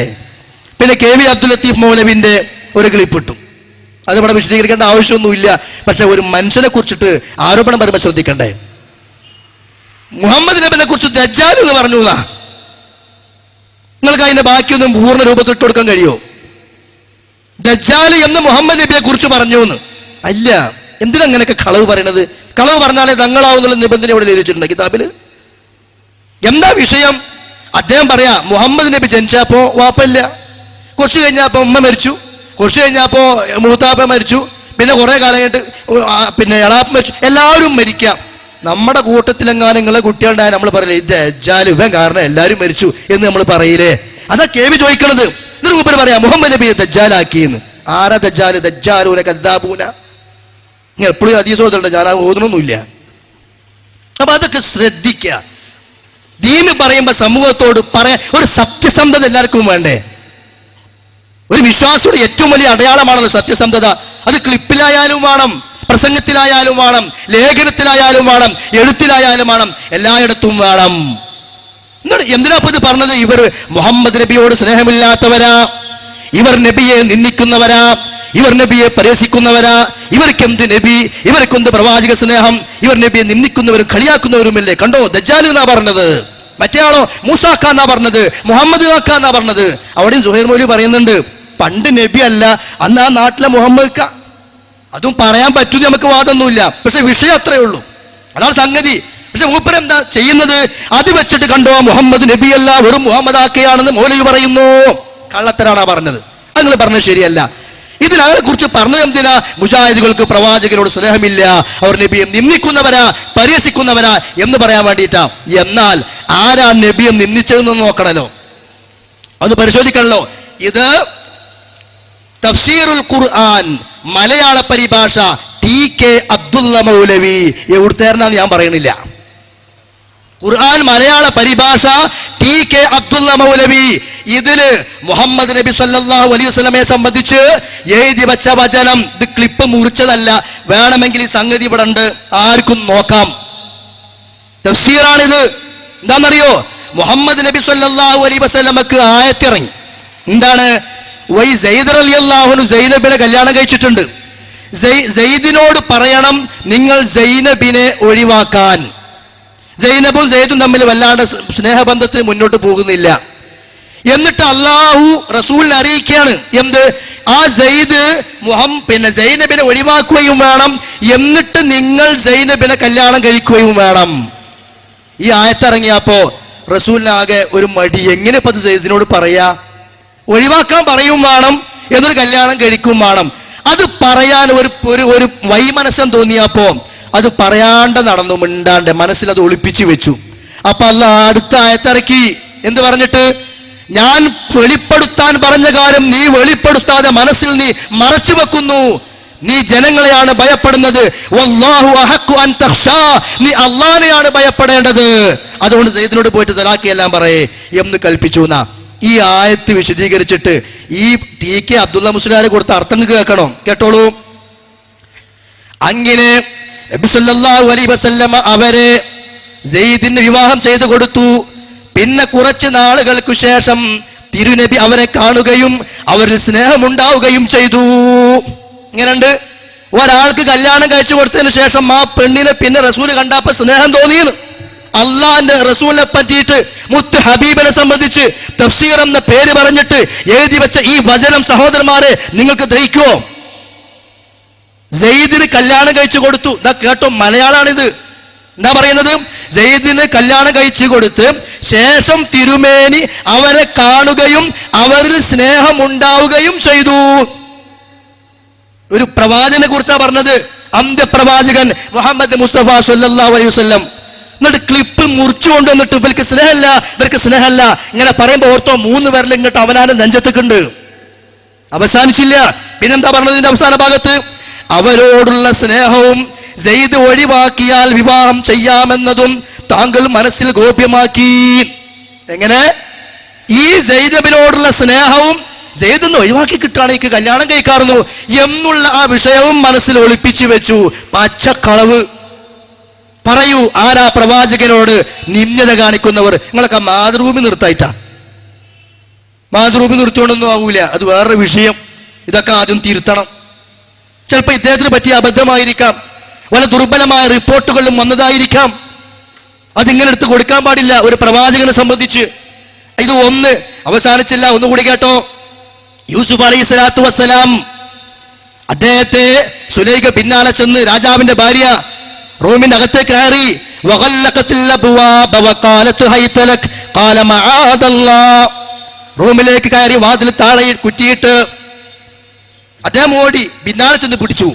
പിന്നെ KV അബ്ദുൽ ലത്തീഫ് മൗലവിന്റെ ഒരു ക്ലിപ്പിട്ടു. അത് ഇവിടെ വിശദീകരിക്കേണ്ട ആവശ്യമൊന്നുമില്ല. പക്ഷെ ഒരു മനുഷ്യനെ കുറിച്ചിട്ട് ആരോപണം വരുമ്പോൾ ശ്രദ്ധിക്കണ്ടേ? മുഹമ്മദ് നബിനെ കുറിച്ച് ദജ്ജാൽ എന്ന് പറഞ്ഞു. നിങ്ങൾക്ക് അതിന്റെ ബാക്കിയൊന്നും പൂർണ്ണ രൂപത്തിൽ ഇട്ട് കൊടുക്കാൻ കഴിയോ? ദജ്ജാൽ എന്ന് മുഹമ്മദ് നബിയെ കുറിച്ച് പറഞ്ഞു എന്ന് അല്ല. എന്തിനങ്ങനെയൊക്കെ കളവ് പറയണത്? കളവ് പറഞ്ഞാലേ തങ്ങളാവുന്നുള്ള നിബന്ധന ഇവിടെ എഴുതിച്ചിട്ടുണ്ട് കിതാബില്. എന്താ വിഷയം? അദ്ദേഹം പറയാ മുഹമ്മദ് നബി ജനിച്ചപ്പോ വാപ്പല്ല, കുറച്ച് കഴിഞ്ഞപ്പോ ഉമ്മ മരിച്ചു, കുറച്ച് കഴിഞ്ഞപ്പോ മൂത്താപ്പ മരിച്ചു, പിന്നെ കുറെ കാലം കഴിഞ്ഞിട്ട് എളാപ്പ മരിച്ചു. എല്ലാവരും മരിക്കാം. നമ്മുടെ കൂട്ടത്തിലെങ്ങാനും നിങ്ങളെ കുട്ടികളുണ്ടായ നമ്മൾ പറയില്ലേ ഇത് ദജ്ജാൽ ഇവൻ കാരണം എല്ലാവരും മരിച്ചു എന്ന് നമ്മൾ പറയില്ലേ? അതാ KV ചോദിക്കണത്. ഇതിന് മുമ്പ് പറയാ മുഹമ്മദ് നബിയെ ദജ്ജാലാക്കിയെന്ന്. ആരാ ദജ്ജാല്? ദജ്ജാലൂന കദ്ദാബൂന. എപ്പോഴും ഹദീസോതുണ്ട്, ഞാൻ ഓതണമൊന്നുമില്ല. അപ്പൊ അതൊക്കെ ശ്രദ്ധിക്കുക. ദീന് പറയുമ്പോ സമൂഹത്തോട് ഒരു സത്യസന്ധത എല്ലാവർക്കും വേണ്ടേ? ഒരു വിശ്വാസിയുടെ ഏറ്റവും വലിയ അടയാളമാണല്ലോ സത്യസന്ധത. അത് ക്ലിപ്പിലായാലും വേണം, പ്രസംഗത്തിലായാലും വേണം, ലേഖനത്തിലായാലും വേണം, എഴുത്തിലായാലും വേണം, എല്ലായിടത്തും വേണം. എന്തിനാ ഇത് പറഞ്ഞത്? ഇവർ മുഹമ്മദ് നബിയോട് സ്നേഹമില്ലാത്തവരാ, ഇവർ നബിയെ നിന്ദിക്കുന്നവരാ, ഇവർ നബിയെ പരിഹസിക്കുന്നവരാ, ഇവർക്കെന്ത് നബി, ഇവർക്കെന്ത് പ്രവാചക സ്നേഹം, ഇവർ നബിയെ നിന്ദിക്കുന്നവരും കളിയാക്കുന്നവരുമല്ലേ. കണ്ടോ, ദജ്ജാൽ എന്നാ പറഞ്ഞത്, മറ്റേ ആളോ മൂസാക്കാന്നാ പറഞ്ഞത്, മുഹമ്മദ് കാക്കാന്നാ പറഞ്ഞത്. അവിടെയും സുഹൈർ മൗലവി പറയുന്നുണ്ട്, പണ്ട് നബി അല്ല, അന്ന് ആ നാട്ടിലെ മുഹമ്മദ് ക. അതും പറയാൻ പറ്റും, നമുക്ക് വാദമൊന്നുമില്ല. പക്ഷെ വിഷയം അത്രയേ ഉള്ളൂ, അതാണ് സംഗതി. പക്ഷെ മൂപ്പരെന്താ ചെയ്യുന്നത്? അത് വെച്ചിട്ട് കണ്ടോ, മുഹമ്മദ് നബിയല്ല, വെറും മുഹമ്മദ് ആക്കയാണെന്ന് മൗലവി പറയുന്നു. കള്ളത്തരാണാ പറഞ്ഞത്, നിങ്ങൾ പറഞ്ഞത് ശരിയല്ല. ഇതിനയാളെ കുറിച്ച് പറഞ്ഞത് എന്തിനാ? മുജാഹിദുകൾക്ക് പ്രവാചകനോട് സ്നേഹമില്ല, അവർ നബിയെ നിന്ദിക്കുന്നവരാ, പരിഹസിക്കുന്നവരാ എന്ന് പറയാൻ വേണ്ടിയിട്ടാ. എന്നാൽ ആരാ നബിയെ നിന്ദിച്ചതെന്ന് നോക്കണല്ലോ, അത് പരിശോധിക്കണല്ലോ. ഇത് തഫ്സീറുൽ ഖുർആൻ മലയാള പരിഭാഷ TK അബ്ദുള്ള മൗലവി, എവിടുത്തേരനാന്ന് ഞാൻ പറയണില്ല. ഖുർആൻ മലയാള പരിഭാഷ TK അബ്ദുള്ള മൗലവി. ഇതില് മുഹമ്മദ് നബി സല്ലല്ലാഹു അലൈഹി വസല്ലമയെ സംബന്ധിച്ച് എഴുതി വെച്ച വചനം, ഇത് ക്ലിപ്പ് മുറിച്ചതല്ല, വേണമെങ്കിൽ ഈ സംഗതി ഇവിടെ ഉണ്ട്, ആർക്കും നോക്കാം. തഫ്സീറാണിത്. എന്താണെന്നറിയോ? മുഹമ്മദ് നബി സല്ലല്ലാഹു അലൈഹി വസല്ലമക്ക് ആയത്തിറങ്ങി. എന്താണ്? വൈ സെയ്ദ് റളിയല്ലാഹു അൻഹു സൈനബിനെ കല്യാണം കഴിച്ചിട്ടുണ്ട്, സെയ്ദിനോട് പറയണം നിങ്ങൾ സൈനബിനെ ഒഴിവാക്കാൻ. സൈനബും സെയ്ദും തമ്മിൽ വല്ലാണ്ട് സ്നേഹബന്ധത്തിന് മുന്നോട്ട് പോകുന്നില്ല. എന്നിട്ട് അള്ളാഹു റസൂലിനെ അറിയിക്കുകയാണ്, എന്ത്? ആ സെയ്ദ് സൈനബിനെ ഒഴിവാക്കുകയും വേണം, എന്നിട്ട് നിങ്ങൾ സൈനബിനെ കല്യാണം കഴിക്കുകയും വേണം. ഈ ആയത്തിറങ്ങിയപ്പോ റസൂലിനാകെ ഒരു മടി, എങ്ങനെ ഇപ്പൊ അത് സെയ്ദിനോട് പറയാ? ഒഴിവാക്കാൻ പറയും വേണം, എന്നൊരു കല്യാണം കഴിക്കും വേണം. അത് പറയാൻ ഒരു വൈമനസ്സം തോന്നിയപ്പോ അത് പറയാണ്ട് നടന്നു, മിണ്ടാണ്ട് മനസ്സിൽ അത് ഒളിപ്പിച്ചു വെച്ചു. അപ്പൊ അല്ലാഹ് അടുത്ത ആയത്തിറക്കി. എന്ത് പറഞ്ഞിട്ട്? ഞാൻ വെളിപ്പെടുത്താൻ പറഞ്ഞ കാര്യം നീ വെളിപ്പെടുത്താതെ മനസ്സിൽ നീ മറച്ചു വെക്കുന്നു, നീ ജനങ്ങളെയാണ് ഭയപ്പെടുന്നത്. വല്ലാഹു അഹഖു അൻ തഖ്ശാ, നീ അല്ലാഹുവിനെയാണ് ഭയപ്പെടേണ്ടത്. അതുകൊണ്ട് സെയ്ദിനോട് പോയിട്ട് തലാഖിയെല്ലാം പറയേ എന്ന് കൽപ്പിച്ചു. ഈ ആയത്ത് വിശദീകരിച്ചിട്ട് ഈ TK അബ്ദുള്ള മുസ്ലിയാരെ കൊടുത്ത അർത്ഥം കേൾക്കണോ? കേട്ടോളൂ. അങ്ങനെ നബി സല്ലല്ലാഹു അലൈഹി വസല്ലമ അവരെ സെയ്ദിന് വിവാഹം ചെയ്തു കൊടുത്തു. പിന്നെ കുറച്ച് നാളുകൾക്ക് ശേഷം തിരുനബി അവരെ കാണുകയും അവരിൽ സ്നേഹമുണ്ടാവുകയും ചെയ്തു. ഇങ്ങനെയുണ്ട്, ഒരാൾക്ക് കല്യാണം കഴിച്ചു കൊടുത്തതിന് ശേഷം ആ പെണ്ണിനെ പിന്നെ റസൂല് കണ്ടപ്പോ സ്നേഹം തോന്നിയെന്ന്. അള്ളാന്റെ റസൂലിനെ പറ്റിയിട്ട് മുത്ത് ഹബീബിനെ സംബന്ധിച്ച് തഫ്സീർ എന്ന പേര് പറഞ്ഞിട്ട് എഴുതി വെച്ച ഈ വചനം സഹോദരന്മാരെ നിങ്ങൾക്ക് ദഹിക്കുമോ? സെയ്ദിന് കല്യാണം കഴിച്ചു കൊടുത്തു. ഇതാ കേട്ടോ, മലയാളാണിത്. എന്താ പറയുന്നത്? സെയ്ദിന് കല്യാണം കഴിച്ചു കൊടുത്ത് ശേഷം തിരുമേനി അവരെ കാണുകയും അവരിൽ സ്നേഹമുണ്ടാവുകയും ചെയ്തു. ഒരു പ്രവാചകനെ കുറിച്ചാ പറഞ്ഞത്, അന്ത്യപ്രവാചകൻ മുഹമ്മദ് മുസ്തഫ സല്ലല്ലാഹു അലൈഹി വസല്ലം. എന്നിട്ട് ക്ലിപ്പ് മുറിച്ചു കൊണ്ടുവന്നിട്ട് ഇവർക്ക് സ്നേഹമല്ല ഇങ്ങനെ പറയുമ്പോ ഓർത്തോ, 3 പേരിൽ ഇങ്ങോട്ട് അവനാണ് നെഞ്ചത്തേക്കുണ്ട്. അവസാനിച്ചില്ല. പിന്നെന്താ പറഞ്ഞത്? ഇതിന്റെ അവസാന ഭാഗത്ത് അവരോടുള്ള സ്നേഹവും സെയ്ദ് ഒഴിവാക്കിയാൽ വിവാഹം ചെയ്യാമെന്നതും താങ്കൾ മനസ്സിൽ ഗോപ്യമാക്കി. എങ്ങനെ? ഈ സെയ്ദബിനോടുള്ള സ്നേഹവും സെയ്ദ് ഒഴിവാക്കി കിട്ടുകയാണെങ്കിൽ കല്യാണം കഴിക്കാറുന്നു എന്നുള്ള ആ വിഷയവും മനസ്സിൽ ഒളിപ്പിച്ചു വെച്ചു. പച്ചക്കളവ്. പറയൂ, ആരാ പ്രവാചകനോട് നിന്ദത കാണിക്കുന്നവർ? നിങ്ങളൊക്കെ മാതൃഭൂമി നിർത്തായിട്ടാ. മാതൃഭൂമി നിർത്തിക്കൊണ്ടൊന്നും ആവൂല, അത് വേറൊരു വിഷയം. ഇതൊക്കെ ആദ്യം തിരുത്തണം. ചിലപ്പോൾ ഇദ്ദേഹത്തിന് പറ്റിയ അബദ്ധമായിരിക്കാം, വളരെ ദുർബലമായ റിപ്പോർട്ടുകളും വന്നതായിരിക്കാം. അതിങ്ങനെ എടുത്ത് കൊടുക്കാൻ പാടില്ല ഒരു പ്രവാചകനെ സംബന്ധിച്ച്. ഇത് ഒന്ന് അവസാനിച്ചില്ല, ഒന്നുകൂടി കേട്ടോ. യൂസുഫ് അലൈഹി സ്വലാത്തു വസ്സലാം അദ്ദേഹത്തെ സുലൈഖ പിന്നാലെ ചെന്ന് രാജാവിന്റെ ഭാര്യ റൂമിന്റെ അകത്തേക്ക് കയറി. റൂമിലേക്ക് കയറി വാതിൽ താഴെ കുറ്റിയിട്ട് അദ്ദേഹം ഓടി പിന്നാലെ ചെന്ന് പിടിച്ചു.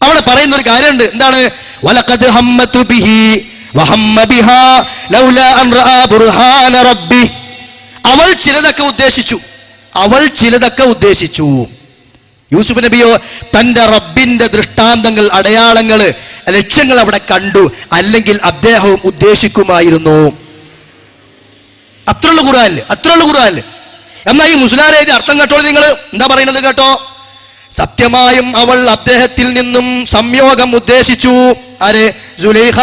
അവിടെ പറയുന്ന ഒരു കാര്യമുണ്ട്. എന്താണ്? വലഖദ് ഹമ്മതു ബിഹി വഹമ്മ ബിഹാ ലൗലാ അൻ റആ ബുർഹാന റബ്ബി. അവൾ ചിലതൊക്കെ ഉദ്ദേശിച്ചു. യൂസുഫ് നബിയോ തന്റെ റബ്ബിന്റെ ദൃഷ്ടാന്തങ്ങൾ, അടയാളങ്ങൾ, ലക്ഷ്യങ്ങൾ അവിടെ കണ്ടു. അല്ലെങ്കിൽ അദ്ദേഹവും ഉദ്ദേശിക്കുമായിരുന്നു. അത്രയുള്ള ഖുർആനില്. എന്നാൽ ഈ മുസ്ലിം അർത്ഥം കേട്ടോ. നിങ്ങൾ എന്താ പറയുന്നത് കേട്ടോ? സത്യമായും അവൾ അദ്ദേഹത്തിൽ നിന്നും സംയോഗം ഉദ്ദേശിച്ചു. ആര്? സുലൈഖ.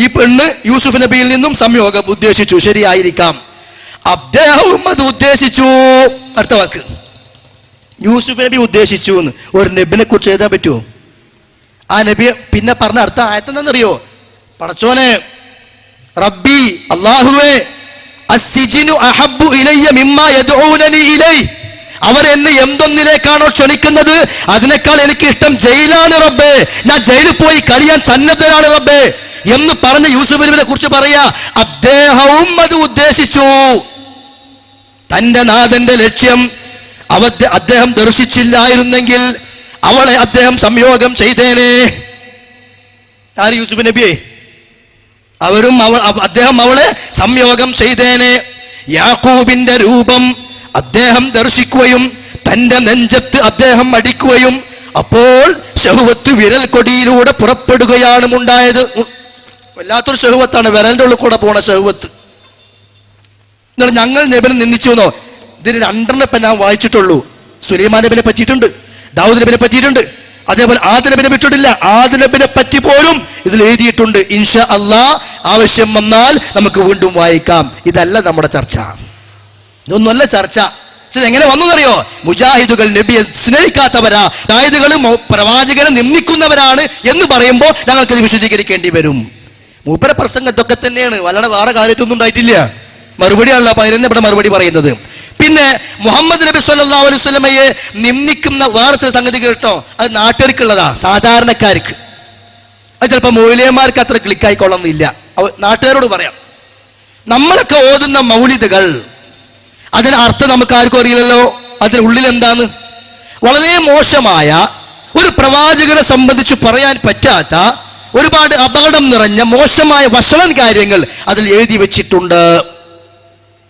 ഈ പെണ്ണ് യൂസുഫ് നബിയിൽ നിന്നും സംയോഗം ഉദ്ദേശിച്ചു. ശരിയായിരിക്കാം. അദ്ദേഹവും അത് ഉദ്ദേശിച്ചു. അടുത്ത വാക്ക് യൂസുഫ് നബി ഉദ്ദേശിച്ചു എന്ന്. ഒരു നബിനെ കുറിച്ച് എഴുതാൻ പറ്റുമോ? ആ നബി പിന്നെ പറഞ്ഞ അടുത്ത ആയത്തെന്താണെന്നറിയോ? പടച്ചോനെ, റബ്ബി അല്ലാഹുവേ, അസ്സിജ്നു അഹബ്ബു ഇലയ്യ മിമ്മാ യദ്ഊനനി ഇലൈഹി, അവർ എന്നെ എന്തൊന്നിലേക്കാണോ ക്ഷണിക്കുന്നത് അതിനേക്കാൾ എനിക്ക് ഇഷ്ടം ജയിലാണ് റബ്ബേ, ഞാൻ ജയിലിൽ പോയി കഴിയാൻ സന്നദ്ധനാണ് റബ്ബേ എന്ന് പറഞ്ഞ യൂസുഫ് നബിയെ കുറിച്ച് പറയാ. അദ്ദേഹവും അത് ഉദ്ദേശിച്ചു. തന്റെ നാഥന്റെ ലക്ഷ്യം അദ്ദേഹം ദർശിച്ചില്ലായിരുന്നെങ്കിൽ അവളെ അദ്ദേഹം സംയോഗം ചെയ്തേനെ. ആര്? യൂസുഫ് നബിയെ. അദ്ദേഹം അവളെ സംയോഗം ചെയ്തേനെ. യാക്കൂബിന്റെ രൂപം അദ്ദേഹം ദർശിക്കുകയും തന്റെ നെഞ്ചത്ത് അദ്ദേഹം അടിക്കുകയും അപ്പോൾ ശഹ്വത്ത് വിരൽ കൊടിയിലൂടെ പുറപ്പെടുകയാണ് ഉണ്ടായത്. വല്ലാത്തൊരു ശഹ്വത്താണ്, വിരലിന്റെ ഉള്ളിൽ കൂടെ പോണ ശഹ്വത്ത്. എന്നിട്ട് ഞങ്ങൾ നബിനെ നിന്ദിച്ചു എന്നോ? ഇതിന് രണ്ടെണ്ണം ഞാൻ വായിച്ചിട്ടുള്ളൂ. സുലൈമാൻ നബിനെ പറ്റിയിട്ടുണ്ട്, ദാവൂദ് നബിനെ പറ്റിയിട്ടുണ്ട്, അതേപോലെ ആദം നബിനെ പറ്റിയിട്ടില്ല. ആദം നബിനെ പറ്റി പോലും ഇതിൽ എഴുതിയിട്ടുണ്ട്. ഇൻഷാ അല്ലാഹ് ആവശ്യം വന്നാൽ നമുക്ക് വീണ്ടും വായിക്കാം. ഇതല്ല നമ്മുടെ ചർച്ച, ഇതൊന്നുമല്ല ചർച്ച. പക്ഷെ എങ്ങനെ വന്നറിയോ? മുജാഹിദുകൾ നബിയെ സ്നേഹിക്കാത്തവരാ, മുജാഹിദുകൾ പ്രവാചകനെ നിന്ദിക്കുന്നവരാണ് എന്ന് പറയുമ്പോൾ ഞങ്ങൾക്കത് വിശദീകരിക്കേണ്ടി വരും. മൂപ്പര പ്രസംഗം ഇതൊക്കെ തന്നെയാണ്, വല്ലാതെ വേറെ കാര്യത്തൊന്നും ഉണ്ടായിട്ടില്ല. മറുപടിയാണല്ലോ പൈരന്നെ ഇവിടെ മറുപടി പറയുന്നത്. പിന്നെ മുഹമ്മദ് നബി സല്ലല്ലാഹു അലൈഹി വസല്ലമയെ നിന്ദിക്കുന്ന വേറെ ചില സംഗതി കേട്ടോ, അത് നാട്ടുകാർക്കുള്ളതാ, സാധാരണക്കാർക്ക്. അത് ചിലപ്പോൾ മൗലിയന്മാർക്ക് അത്ര ക്ലിക്കായിക്കൊള്ളുന്നില്ല. നാട്ടുകാരോട് പറയാം, നമ്മളൊക്കെ ഓതുന്ന മൗലിദുകൾ അതിന് അർത്ഥം നമുക്ക് ആർക്കും അറിയില്ലല്ലോ. അതിന് ഉള്ളിൽ എന്താണ്? വളരെ മോശമായ ഒരു പ്രവാചകനെ സംബന്ധിച്ച് പറയാൻ പറ്റാത്ത ഒരുപാട് അപകടം നിറഞ്ഞ മോശമായ വഷളൻ കാര്യങ്ങൾ അതിൽ എഴുതി വെച്ചിട്ടുണ്ട്.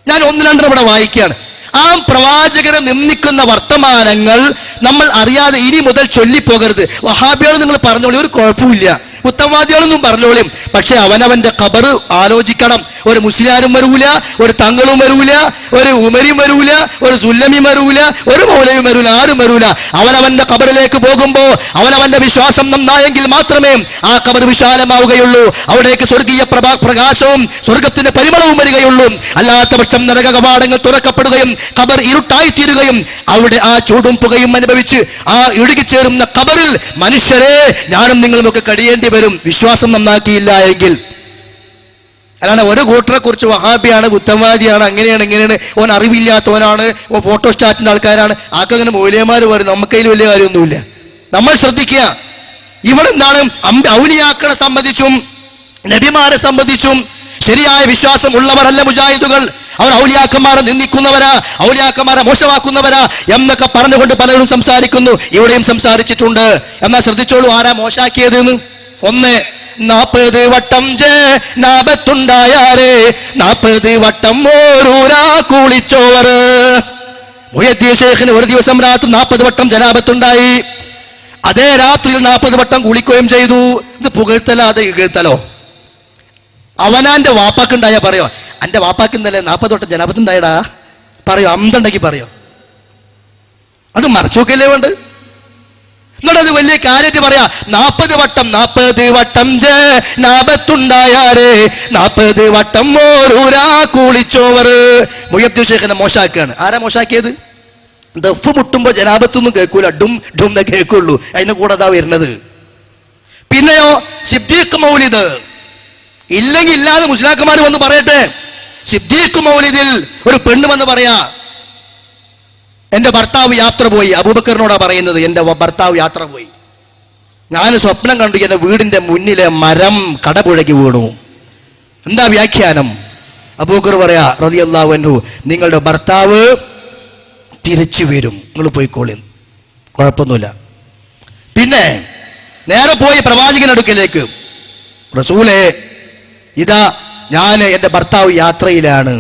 ഞാൻ ഒന്ന് രണ്ടെണ്ണം ഇവിടെ വായിക്കുകയാണ്. ആ പ്രവാചകനെ നിന്ദിക്കുന്ന വർത്തമാനങ്ങൾ നമ്മൾ അറിയാതെ ഇനി മുതൽ ചൊല്ലിപ്പോകരുത്. വഹാബികൾ നിങ്ങൾ പറഞ്ഞോളി, ഒരു കുഴപ്പമില്ല, മുത്തവാദികളൊന്നും പറഞ്ഞോളിയും. പക്ഷെ അവനവന്റെ ഖബർ ആലോചിക്കണം. ഒരു മുസ്ലിയാരും വരൂല, ഒരു തങ്ങളും വരൂല, ഒരു ഉമരിയും വരൂല, ഒരു സുല്ലമിയും വരൂല, ഒരു മൗലയും വരൂല, ആരും വരൂല. അവനവന്റെ ഖബറിലേക്ക് പോകുമ്പോ അവനവന്റെ വിശ്വാസം നന്നായെങ്കിൽ മാത്രമേ ആ ഖബർ വിശാലമാവുകയുള്ളൂ. അവിടേക്ക് സ്വർഗീയ പ്രകാശവും സ്വർഗത്തിന്റെ പരിമളവും വരികയുള്ളൂ. അല്ലാത്ത പക്ഷം നരക കവാടങ്ങൾ തുറക്കപ്പെടുകയും ഖബർ ഇരുട്ടായിത്തീരുകയും അവിടെ ആ ചൂടും പുകയും അനുഭവിച്ച് ആ ഇടുകിച്ചേരുന്ന ഖബറിൽ മനുഷ്യരെ ഞാനും നിങ്ങളുമൊക്കെ കഴിയേണ്ടി വരും, വിശ്വാസം നന്നാക്കിയില്ല എങ്കിൽ. അല്ലാണ്ട് ഒരു കൂട്ടറെ കുറിച്ച് വഹാബിയാണ്, ബുദ്ധവാദിയാണ്, അങ്ങനെയാണ് ഇങ്ങനെയാണ്, ഓൻ അറിവില്ലാത്തവനാണ്, ഓൻ ഫോട്ടോസ്റ്റാറ്റിന്റെ ആൾക്കാരാണ്, ആക്കങ്ങനെ മൗലിയന്മാർ പറയും. നമുക്കതിൽ വലിയ കാര്യമൊന്നുമില്ല. നമ്മൾ ശ്രദ്ധിക്കുക, ഇവിടെ എന്താണ് ഔലിയാക്കളെ സംബന്ധിച്ചും നബിമാരെ സംബന്ധിച്ചും ശരിയായ വിശ്വാസം ഉള്ളവരല്ല മുജാഹിദുകൾ. അവർ ഔലിയാക്കന്മാരെ നിന്ദിക്കുന്നവരാ, ഔലിയാക്കന്മാരെ മോശമാക്കുന്നവരാ എന്നൊക്കെ പറഞ്ഞുകൊണ്ട് പലരും സംസാരിക്കുന്നു. ഇവിടെയും സംസാരിച്ചിട്ടുണ്ട്. എന്നാൽ ശ്രദ്ധിച്ചോളൂ, ആരാ മോശാക്കിയത് എന്ന്. ഒന്ന്, 40 വട്ടം ജനാബത്തുണ്ടായാരേ, 40 വട്ടം ഓരൂരാ കുളിച്ചോവർ. മുഹ്യിദ്ദീൻ ശൈഖിന് ഒരു ദിവസം രാത്രി 40 വട്ടം ജനാബത്തുണ്ടായി. അതേ രാത്രിയിൽ 40 വട്ടം കുളിക്കുകയും ചെയ്തു. ഇത് പുകഴ്ത്തല, അത് ഇകഴ്ത്തലോ? അവനാന്റെ വാപ്പാക്കുണ്ടായ പറയോ, എന്റെ വാപ്പാക്ക് ഇന്നലെ 40 വട്ടം ജനാബത്തുണ്ടായടാ പറയോ? അന്തണ്ടെങ്കിൽ പറയോ? അത് മറച്ചോക്കല്ലേ വേണ്ട. എന്നിട്ടത് വലിയ കാര്യത്തിൽ പറയാ, 40 വട്ടം ജനാബത്തുണ്ടായാരേ, 40 വട്ടം ഓരൂരാ കുളിച്ചോവർ. മുഹ്യിദ്ദീൻ ശൈഖിനെ മോശാക്കുകയാണ്. ആരാ മോശാക്കിയത്? ദഫ് മുട്ടുമ്പോ ജനാബത്തൊന്നും കേൾക്കൂല, ഡും ഡും എന്നേ കേൾക്കുള്ളൂ. അതിന്റെ കൂടെ അതാ വരുന്നത്. പിന്നെയോ സിദ്ദീഖ് മൗലിദ് ഇല്ലെങ്കിൽ ഇല്ലാതെ മുസ്ലിംമാർ വന്ന് പറയട്ടെ. സിദ്ദീഖ് മൗലിദിൽ ഒരു പെണ്ണ് വന്ന് പറയാ, എന്റെ ഭർത്താവ് യാത്ര പോയി. അബൂബക്കറിനോടാ പറയുന്നത്, എന്റെ ഭർത്താവ് യാത്ര പോയി, ഞാൻ സ്വപ്നം കണ്ടു എന്റെ വീടിന്റെ മുന്നിലെ മരം കടപുഴകി വീണു. എന്താ വ്യാഖ്യാനം? അബൂബക്കർ പറയാ റളിയല്ലാഹു അൻഹു, നിങ്ങളുടെ ഭർത്താവ് തിരിച്ചു വരും, നിങ്ങൾ പോയിക്കോളി, കുഴപ്പമൊന്നുമില്ല. പിന്നെ നേരെ പോയി പ്രവാചകന്റെ അടുക്കലേക്ക്, റസൂലേ ഇതാ ഞാൻ എൻ്റെ ഭർത്താവ് യാത്രയിലാണ്,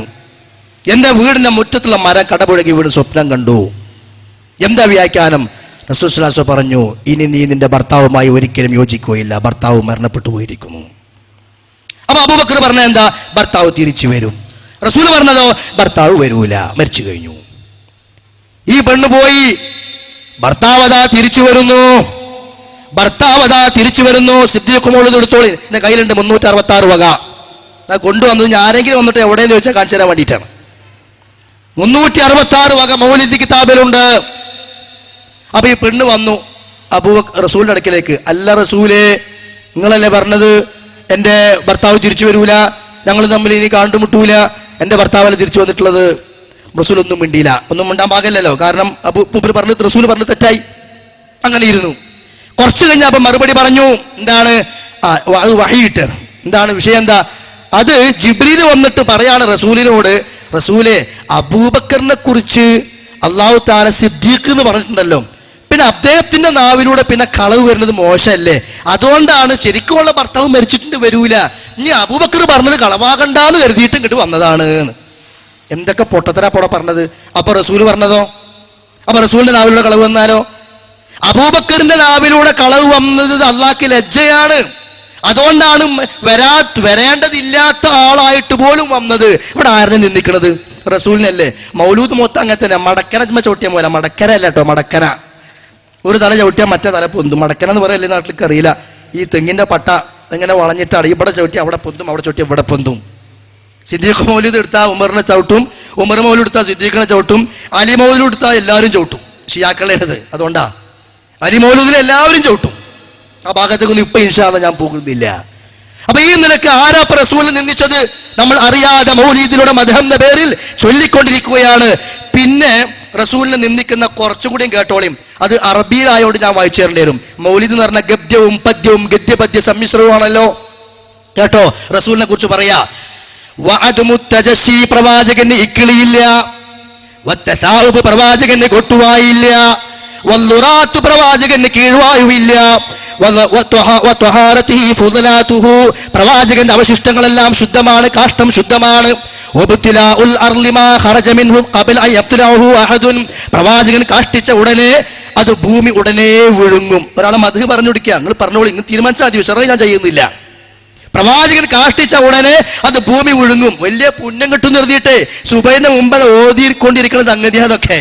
എൻ്റെ വീടിന്റെ മുറ്റത്തുള്ള മരം കടപുഴകി വീട് സ്വപ്നം കണ്ടു. എന്താ വ്യാഖ്യാനം? റസൂൽ സ്വല്ലല്ലാഹു അലൈഹി വസല്ലം പറഞ്ഞു, ഇനി നീ നിന്റെ ഭർത്താവുമായി ഒരിക്കലും യോജിക്കുകയില്ല, ഭർത്താവ് മരണപ്പെട്ടു പോയിരിക്കുന്നു. അപ്പൊ അബൂബക്കർ പറഞ്ഞ എന്താ? ഭർത്താവ് തിരിച്ചു വരും. റസൂൽ പറഞ്ഞതോ ഭർത്താവ് വരൂല, മരിച്ചു കഴിഞ്ഞു. ഈ പെണ്ണ് പോയി, ഭർത്താവതാ തിരിച്ചു വരുന്നു, ഭർത്താവതാ തിരിച്ചു വരുന്നു. സിദ്ദീഖ് മൗലിദ് എടുത്തോളി, എന്റെ കയ്യിലുണ്ട് 366 വക. കൊണ്ടുവന്നത് ഞാൻ ആരെങ്കിലും വന്നിട്ട് എവിടെയെന്ന് ചോദിച്ചാൽ കാണിച്ചു തരാൻ വേണ്ടിയിട്ടാണ്. 366 വക മൗലിദ് കിതാബിലുണ്ട്. അപ്പൊ ഈ പെണ്ണ് വന്നു റസൂലിന്റെ അടുക്കലേക്ക്. അല്ല റസൂലേ, നിങ്ങളല്ലേ പറഞ്ഞത് എന്റെ ഭർത്താവ് തിരിച്ചു വരൂല, ഞങ്ങൾ തമ്മിൽ ഇനി കണ്ടുമുട്ടൂല, എന്റെ ഭർത്താവല്ലേ തിരിച്ചു വന്നിട്ടുള്ളത്? റസൂൽ ഒന്നും മിണ്ടിയില്ല. ഒന്നും മിണ്ടാൻ പാകില്ലല്ലോ, കാരണം മൂപ്പര് പറഞ്ഞത് റസൂൽ പറഞ്ഞത് തെറ്റായി. അങ്ങനെ ഇരുന്നു. കുറച്ചു കഴിഞ്ഞപ്പോ മറുപടി പറഞ്ഞു. എന്താണ്? അത് വഹീട്ട്. എന്താണ് വിഷയം? എന്താ അത്? ജിബ്രീൽ വന്നിട്ട് പറയാണ് റസൂലിനോട്, റസൂലെ, അബൂബക്കറിനെ കുറിച്ച് അള്ളാഹു തആല സിദ്ദീഖ് എന്ന് പറഞ്ഞിട്ടുണ്ടല്ലോ, പിന്നെ അദ്ദേഹത്തിന്റെ നാവിലൂടെ പിന്നെ കളവ് വരുന്നത് മോശമല്ലേ? അതുകൊണ്ടാണ് ശരിക്കുമുള്ള ഭർത്താവ് മരിച്ചിട്ടുണ്ട് വരൂല, ഇനി അബൂബക്കർ പറഞ്ഞത് കളവാകണ്ടെന്ന് കരുതിയിട്ട് ഇങ്ങോട്ട് വന്നതാണ്. എന്തൊക്കെ പൊട്ടത്തരാ പോടെ പറഞ്ഞത്. അപ്പൊ റസൂൽ പറഞ്ഞതോ? അപ്പൊ റസൂലിന്റെ നാവിലൂടെ കളവ് വന്നാലോ? അബൂബക്കറിന്റെ നാവിലൂടെ കളവ് വന്നത് അള്ളാഹ്ക്ക് ലജ്ജയാണ്. അതുകൊണ്ടാണ് വരേണ്ടതില്ലാത്ത ആളായിട്ട് പോലും വന്നത്. ഇവിടെ ആരെ നിന്ദിക്കണത്? റസൂലിനല്ലേ. മൗലൂദ് മൊത്തം അങ്ങനെ തന്നെ. മടക്കര ചവിട്ടിയാൽ പോലെ. മടക്കര അല്ല കേട്ടോ, മടക്കര. ഒരു തല ചവിട്ടിയാൽ മറ്റേ തല പൊന്തും. മടക്കന എന്ന് പറയല്ലേ നാട്ടിലേക്ക് അറിയില്ല. ഈ തെങ്ങിന്റെ പട്ട ഇങ്ങനെ വളഞ്ഞിട്ടാണ്. ഇവിടെ ചവിട്ടി അവിടെ പൊന്തും, അവിടെ ചവിട്ടി ഇവിടെ പൊന്തും. സിദ്ദീഖ് മൗലൂദ് എടുത്താൽ ഉമറിനെ ചവിട്ടും, ഉമർ മൗലൂദ് എടുത്താൽ സിദ്ദീഖിനെ ചവിട്ടും, അലി മൗലൂദ് എടുത്താൽ എല്ലാവരും ചവിട്ടും. ഷിയാക്കളേത് അതുകൊണ്ടാ. അലി മൗലൂദിനെ എല്ലാവരും ചവിട്ടും. ആ ഭാഗത്തേക്കൊന്നും ഇപ്പൊ ഇൻഷാ അല്ലാഹ് ഞാൻ പോകുന്നില്ല. അപ്പൊ ഈ നിലക്ക് ആരാ റസൂലിനെ നിന്ദിച്ചത്? നമ്മൾ അറിയാതെ മൗലീദിലൂടെ മദ്ഹബിന്റെ പേരിൽ ചൊല്ലിക്കൊണ്ടിരിക്കുകയാണ്. പിന്നെ റസൂലിനെ നിന്ദിക്കുന്ന കുറച്ചുകൂടിയും കേട്ടോളിയും. അത് അറബിയിലായോണ്ട് ഞാൻ വായിച്ചു തരേണ്ടി വരും. മൗലിദ് എന്ന് പറഞ്ഞ ഗദ്യവും പദ്യവും ഗദ്യപദ്യ സമ്മിശ്രവുമാണല്ലോ. കേട്ടോ, റസൂലിനെ കുറിച്ച് പറയാ, പ്രവാചകന് ഇക്കിളിയില്ല, പ്രവാചകന് കൊട്ടുവായില്ല, പ്രവാചകന് കീഴ്വായുവില്ല, പ്രവാചകന്റെ അവശിഷ്ടങ്ങളെല്ലാം ശുദ്ധമാണ്, കാഷ്ടം ശുദ്ധമാണ്. പ്രവാചകൻ കാഷ്ടിച്ച ഉടനെ അത് ഭൂമി ഉടനെ വിഴുങ്ങും. ഒരാളെ മദ്ഹ് പറഞ്ഞു കൊടുക്കുക, നിങ്ങൾ പറഞ്ഞോളൂ, നിങ്ങൾ തീരുമാനിച്ചാൽ മതി, വിഷയം ഞാൻ ചെയ്യുന്നില്ല. പ്രവാചകൻ കാഷ്ടിച്ച ഉടനെ അത് ഭൂമി വിഴുങ്ങും. വലിയ പുണ്യം കിട്ടും നിർത്തിയിട്ടേ സുബൈന്റെ മുമ്പ് ഓതിക്കൊണ്ടിരിക്കുന്ന സംഗതി അതൊക്കെ.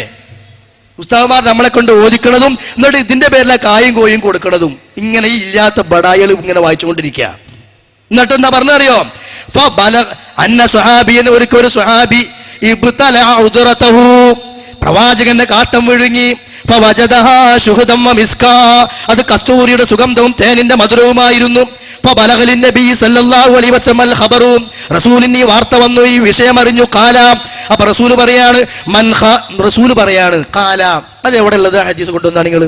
ഉസ്താദുമാർ നമ്മളെ കൊണ്ട് ഓദിക്കണതും എന്നിട്ട് ഇതിന്റെ പേരിലെ കായും കോയും കൊടുക്കണതും. ഇങ്ങനെ ഇല്ലാത്ത ബടായികൾ ഇങ്ങനെ വായിച്ചുകൊണ്ടിരിക്കുക. എന്നിട്ട് എന്താ പറഞ്ഞറിയോ? ഒരു സ്വഹാബി പ്രവാചകന്റെ കാട്ടം വിഴുങ്ങി. അത് കസ്തൂരിയുടെ സുഗന്ധവും തേനിന്റെ മധുരവുമായിരുന്നു. റസൂലിന് ഈ വാർത്ത വന്നു, ഈ വിഷയം അറിഞ്ഞു. കാല, അപ്പൊ റസൂല് പറയാണ് കാല. അത് എവിടെ ഉള്ളത്? ഹദീസ് കൊണ്ടുവന്നാണ് നിങ്ങൾ.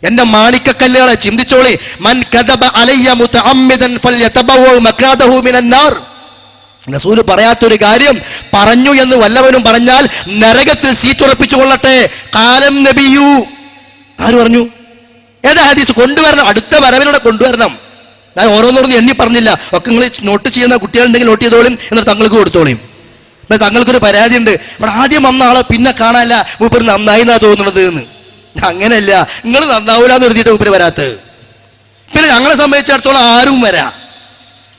എന്റെ മാണിക്കക്കല്ലുകളെ ചിന്തിച്ചോളി. മൻ കദബ അലയ്യ മുതഅമ്മിദൻ ഫൽയതബവ്വ മഖാദഹു മിനൻ നാർ. റസൂല് പറയാത്തൊരു കാര്യം പറഞ്ഞു എന്ന് വല്ലവനും പറഞ്ഞാൽ നരകത്തിൽ സീറ്റുറപ്പിച്ചു കൊള്ളട്ടെ. കാലം നബിയു. ആര് പറഞ്ഞു? ഏതാ ഹദീസ്? കൊണ്ടുവരണം, അടുത്ത വരവിലൂടെ കൊണ്ടുവരണം. ഞാൻ ഓരോന്നോരോന്ന് എണ്ണി പറഞ്ഞില്ല. ഒക്കെ നിങ്ങൾ നോട്ട് ചെയ്യുന്ന കുട്ടികളുണ്ടെങ്കിൽ നോട്ട് ചെയ്തോളും, എന്നിട്ട് തങ്ങൾക്ക് കൊടുത്തോളിയും. തങ്ങൾക്കൊരു പരാതി ഉണ്ട്, ഇവിടെ ആദ്യം വന്ന ആളെ പിന്നെ കാണാനല്ല, മൂപ്പര് നന്നായി എന്നാ തോന്നുന്നത് എന്ന്. അങ്ങനെയല്ല, നിങ്ങൾ നന്നാവൂലെന്ന് നിർത്തിയിട്ട് മൂപ്പര് വരാത്തത്. പിന്നെ ഞങ്ങളെ സംബന്ധിച്ചിടത്തോളം ആരും വരാം.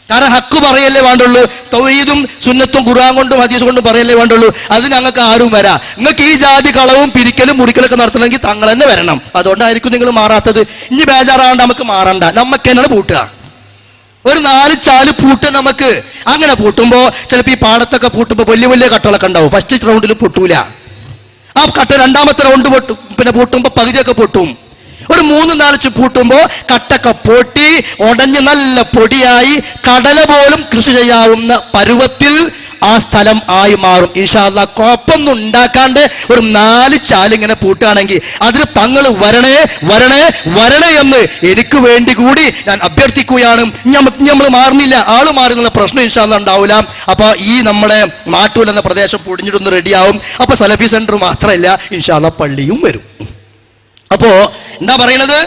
കാരണം ഹക്ക് പറയല്ലേ വേണ്ടുള്ളൂ. തൗഹീദും സുന്നത്തും ഖുർആൻ കൊണ്ടും ഹദീസ് കൊണ്ടും പറയല്ലേ വേണ്ടുള്ളൂ. അത് ഞങ്ങൾക്ക് ആരും വരാം. നിങ്ങൾക്ക് ഈ ജാതി കളവും പിരിക്കലും മുറിക്കലൊക്കെ നടത്തണമെങ്കിൽ തങ്ങൾ തന്നെ വരണം. അതുകൊണ്ടായിരിക്കും നിങ്ങൾ മാറാത്തത്. ഇനി ബേജാറാണ്ട് നമുക്ക് മാറണ്ട, നമുക്ക് തന്നെയാണ് പൂട്ടുക. ഒരു 4 ചാല് പൂട്ട് നമുക്ക്. അങ്ങനെ പൂട്ടുമ്പോ ചിലപ്പോൾ ഈ പാടത്തൊക്കെ പൂട്ടുമ്പോ വലിയ വലിയ കട്ടകളൊക്കെ ഉണ്ടാവും. ഫസ്റ്റ് റൗണ്ടിൽ പൊട്ടൂല. ആ കട്ട രണ്ടാമത്തെ റൗണ്ട് പൊട്ടും, പിന്നെ പൂട്ടുമ്പോ പകുതിയൊക്കെ പൊട്ടും. ഒരു 3-4 പൂട്ടുമ്പോ കട്ടൊക്കെ പൊട്ടി ഉടഞ്ഞ് നല്ല പൊടിയായി കടല പോലും കൃഷി ചെയ്യാവുന്ന പരുവത്തിൽ ആ സ്ഥലം ആയി മാറും. ഇൻഷാ അല്ലാഹ് കുഴപ്പമൊന്നും ഉണ്ടാക്കാണ്ട് ഒരു 4 ചാലിങ്ങനെ പൂട്ടുകയാണെങ്കിൽ അതിന് തങ്ങൾ വരണേ വരണേ വരണേ എന്ന് എനിക്ക് വേണ്ടി കൂടി ഞാൻ അഭ്യർത്ഥിക്കുകയാണ്. നമ്മൾ മാറുന്നില്ല, ആള് മാറുന്നുള്ള പ്രശ്നം ഇൻഷാ അല്ലാഹ് ഉണ്ടാവില്ല. അപ്പൊ ഈ നമ്മുടെ മാട്ടൂൽ എന്ന പ്രദേശം പൊടിഞ്ഞിട്ടൊന്ന് റെഡിയാവും. അപ്പൊ സലഫി സെന്റർ മാത്രമല്ല, ഇൻഷാ അല്ലാഹ് പള്ളിയും വരും. അപ്പോ എന്താ പറയുന്നത്?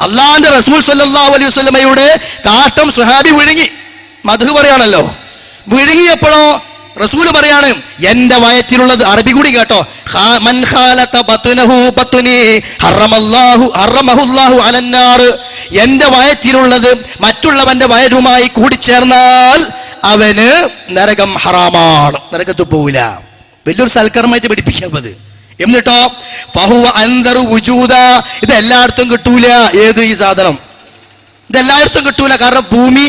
അള്ളാഹുവിന്റെ റസൂൽ സല്ലല്ലാഹു അലൈഹി വസല്ലമയുടെ കാട്ടം സ്വഹാബി വിഴുങ്ങി. മദ്ഹ് പറയാണല്ലോ. വിഴുങ്ങിയപ്പോഴോ റസൂൽ പറയാണ്, എന്റെ വയറ്റിലുള്ളത്, അറബി കൂടി കേട്ടോ, മൻ ഖാലത ബത്നഹു ബത്നി ഹറമഹുല്ലാഹു അലന്നാർ. എന്റെ വയറ്റിലുള്ളത് മറ്റുള്ളവന്റെ വയറുമായി കൂടിച്ചേർന്നാൽ അവന് നരകം ഹറാമാണ്, നരകത്ത് പോവില്ല. വലിയൊരു സൽക്കർമ്മമായിട്ട് പഠിപ്പിക്കുന്നത്. എന്നിട്ടോ ഫഹുവ അൻദറു വുജൂദ. ഇത് എല്ലായിടത്തും കിട്ടൂല. ഏത് ഈ സാധനം ഇതെല്ലായിടത്തും കിട്ടൂല. കാരണം ഭൂമി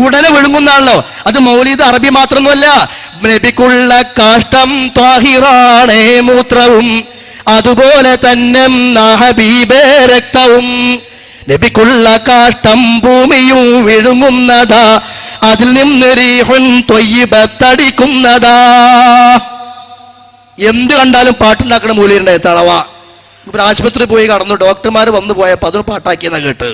ഉടനെ വിഴുങ്ങുന്നാണല്ലോ. അത് മൗലിദ് അറബി മാത്രമല്ല, നബിക്കുള്ള കാഷ്ടം ത്വാഹിറാണേ മൂത്രവും അതുപോലെ തന്നെ ഹബീബേ രക്തവും നബിക്കുള്ള കാഷ്ടം ഭൂമിയും വിഴുങ്ങുന്നതാ, അതിൽ നിന്ന് റീഹുൻ ത്വയ്യിബത്തടിക്കുന്നതാ. എന്ത് കണ്ടാലും പാട്ടുണ്ടാക്കണ മൂല്യണ്ടായി തളവ. ഇപ്പൊ ആശുപത്രി പോയി കടന്നു, ഡോക്ടർമാർ വന്നു പോയപ്പോ അതൊരു പാട്ടാക്കിയെന്നാ കേട്ട്.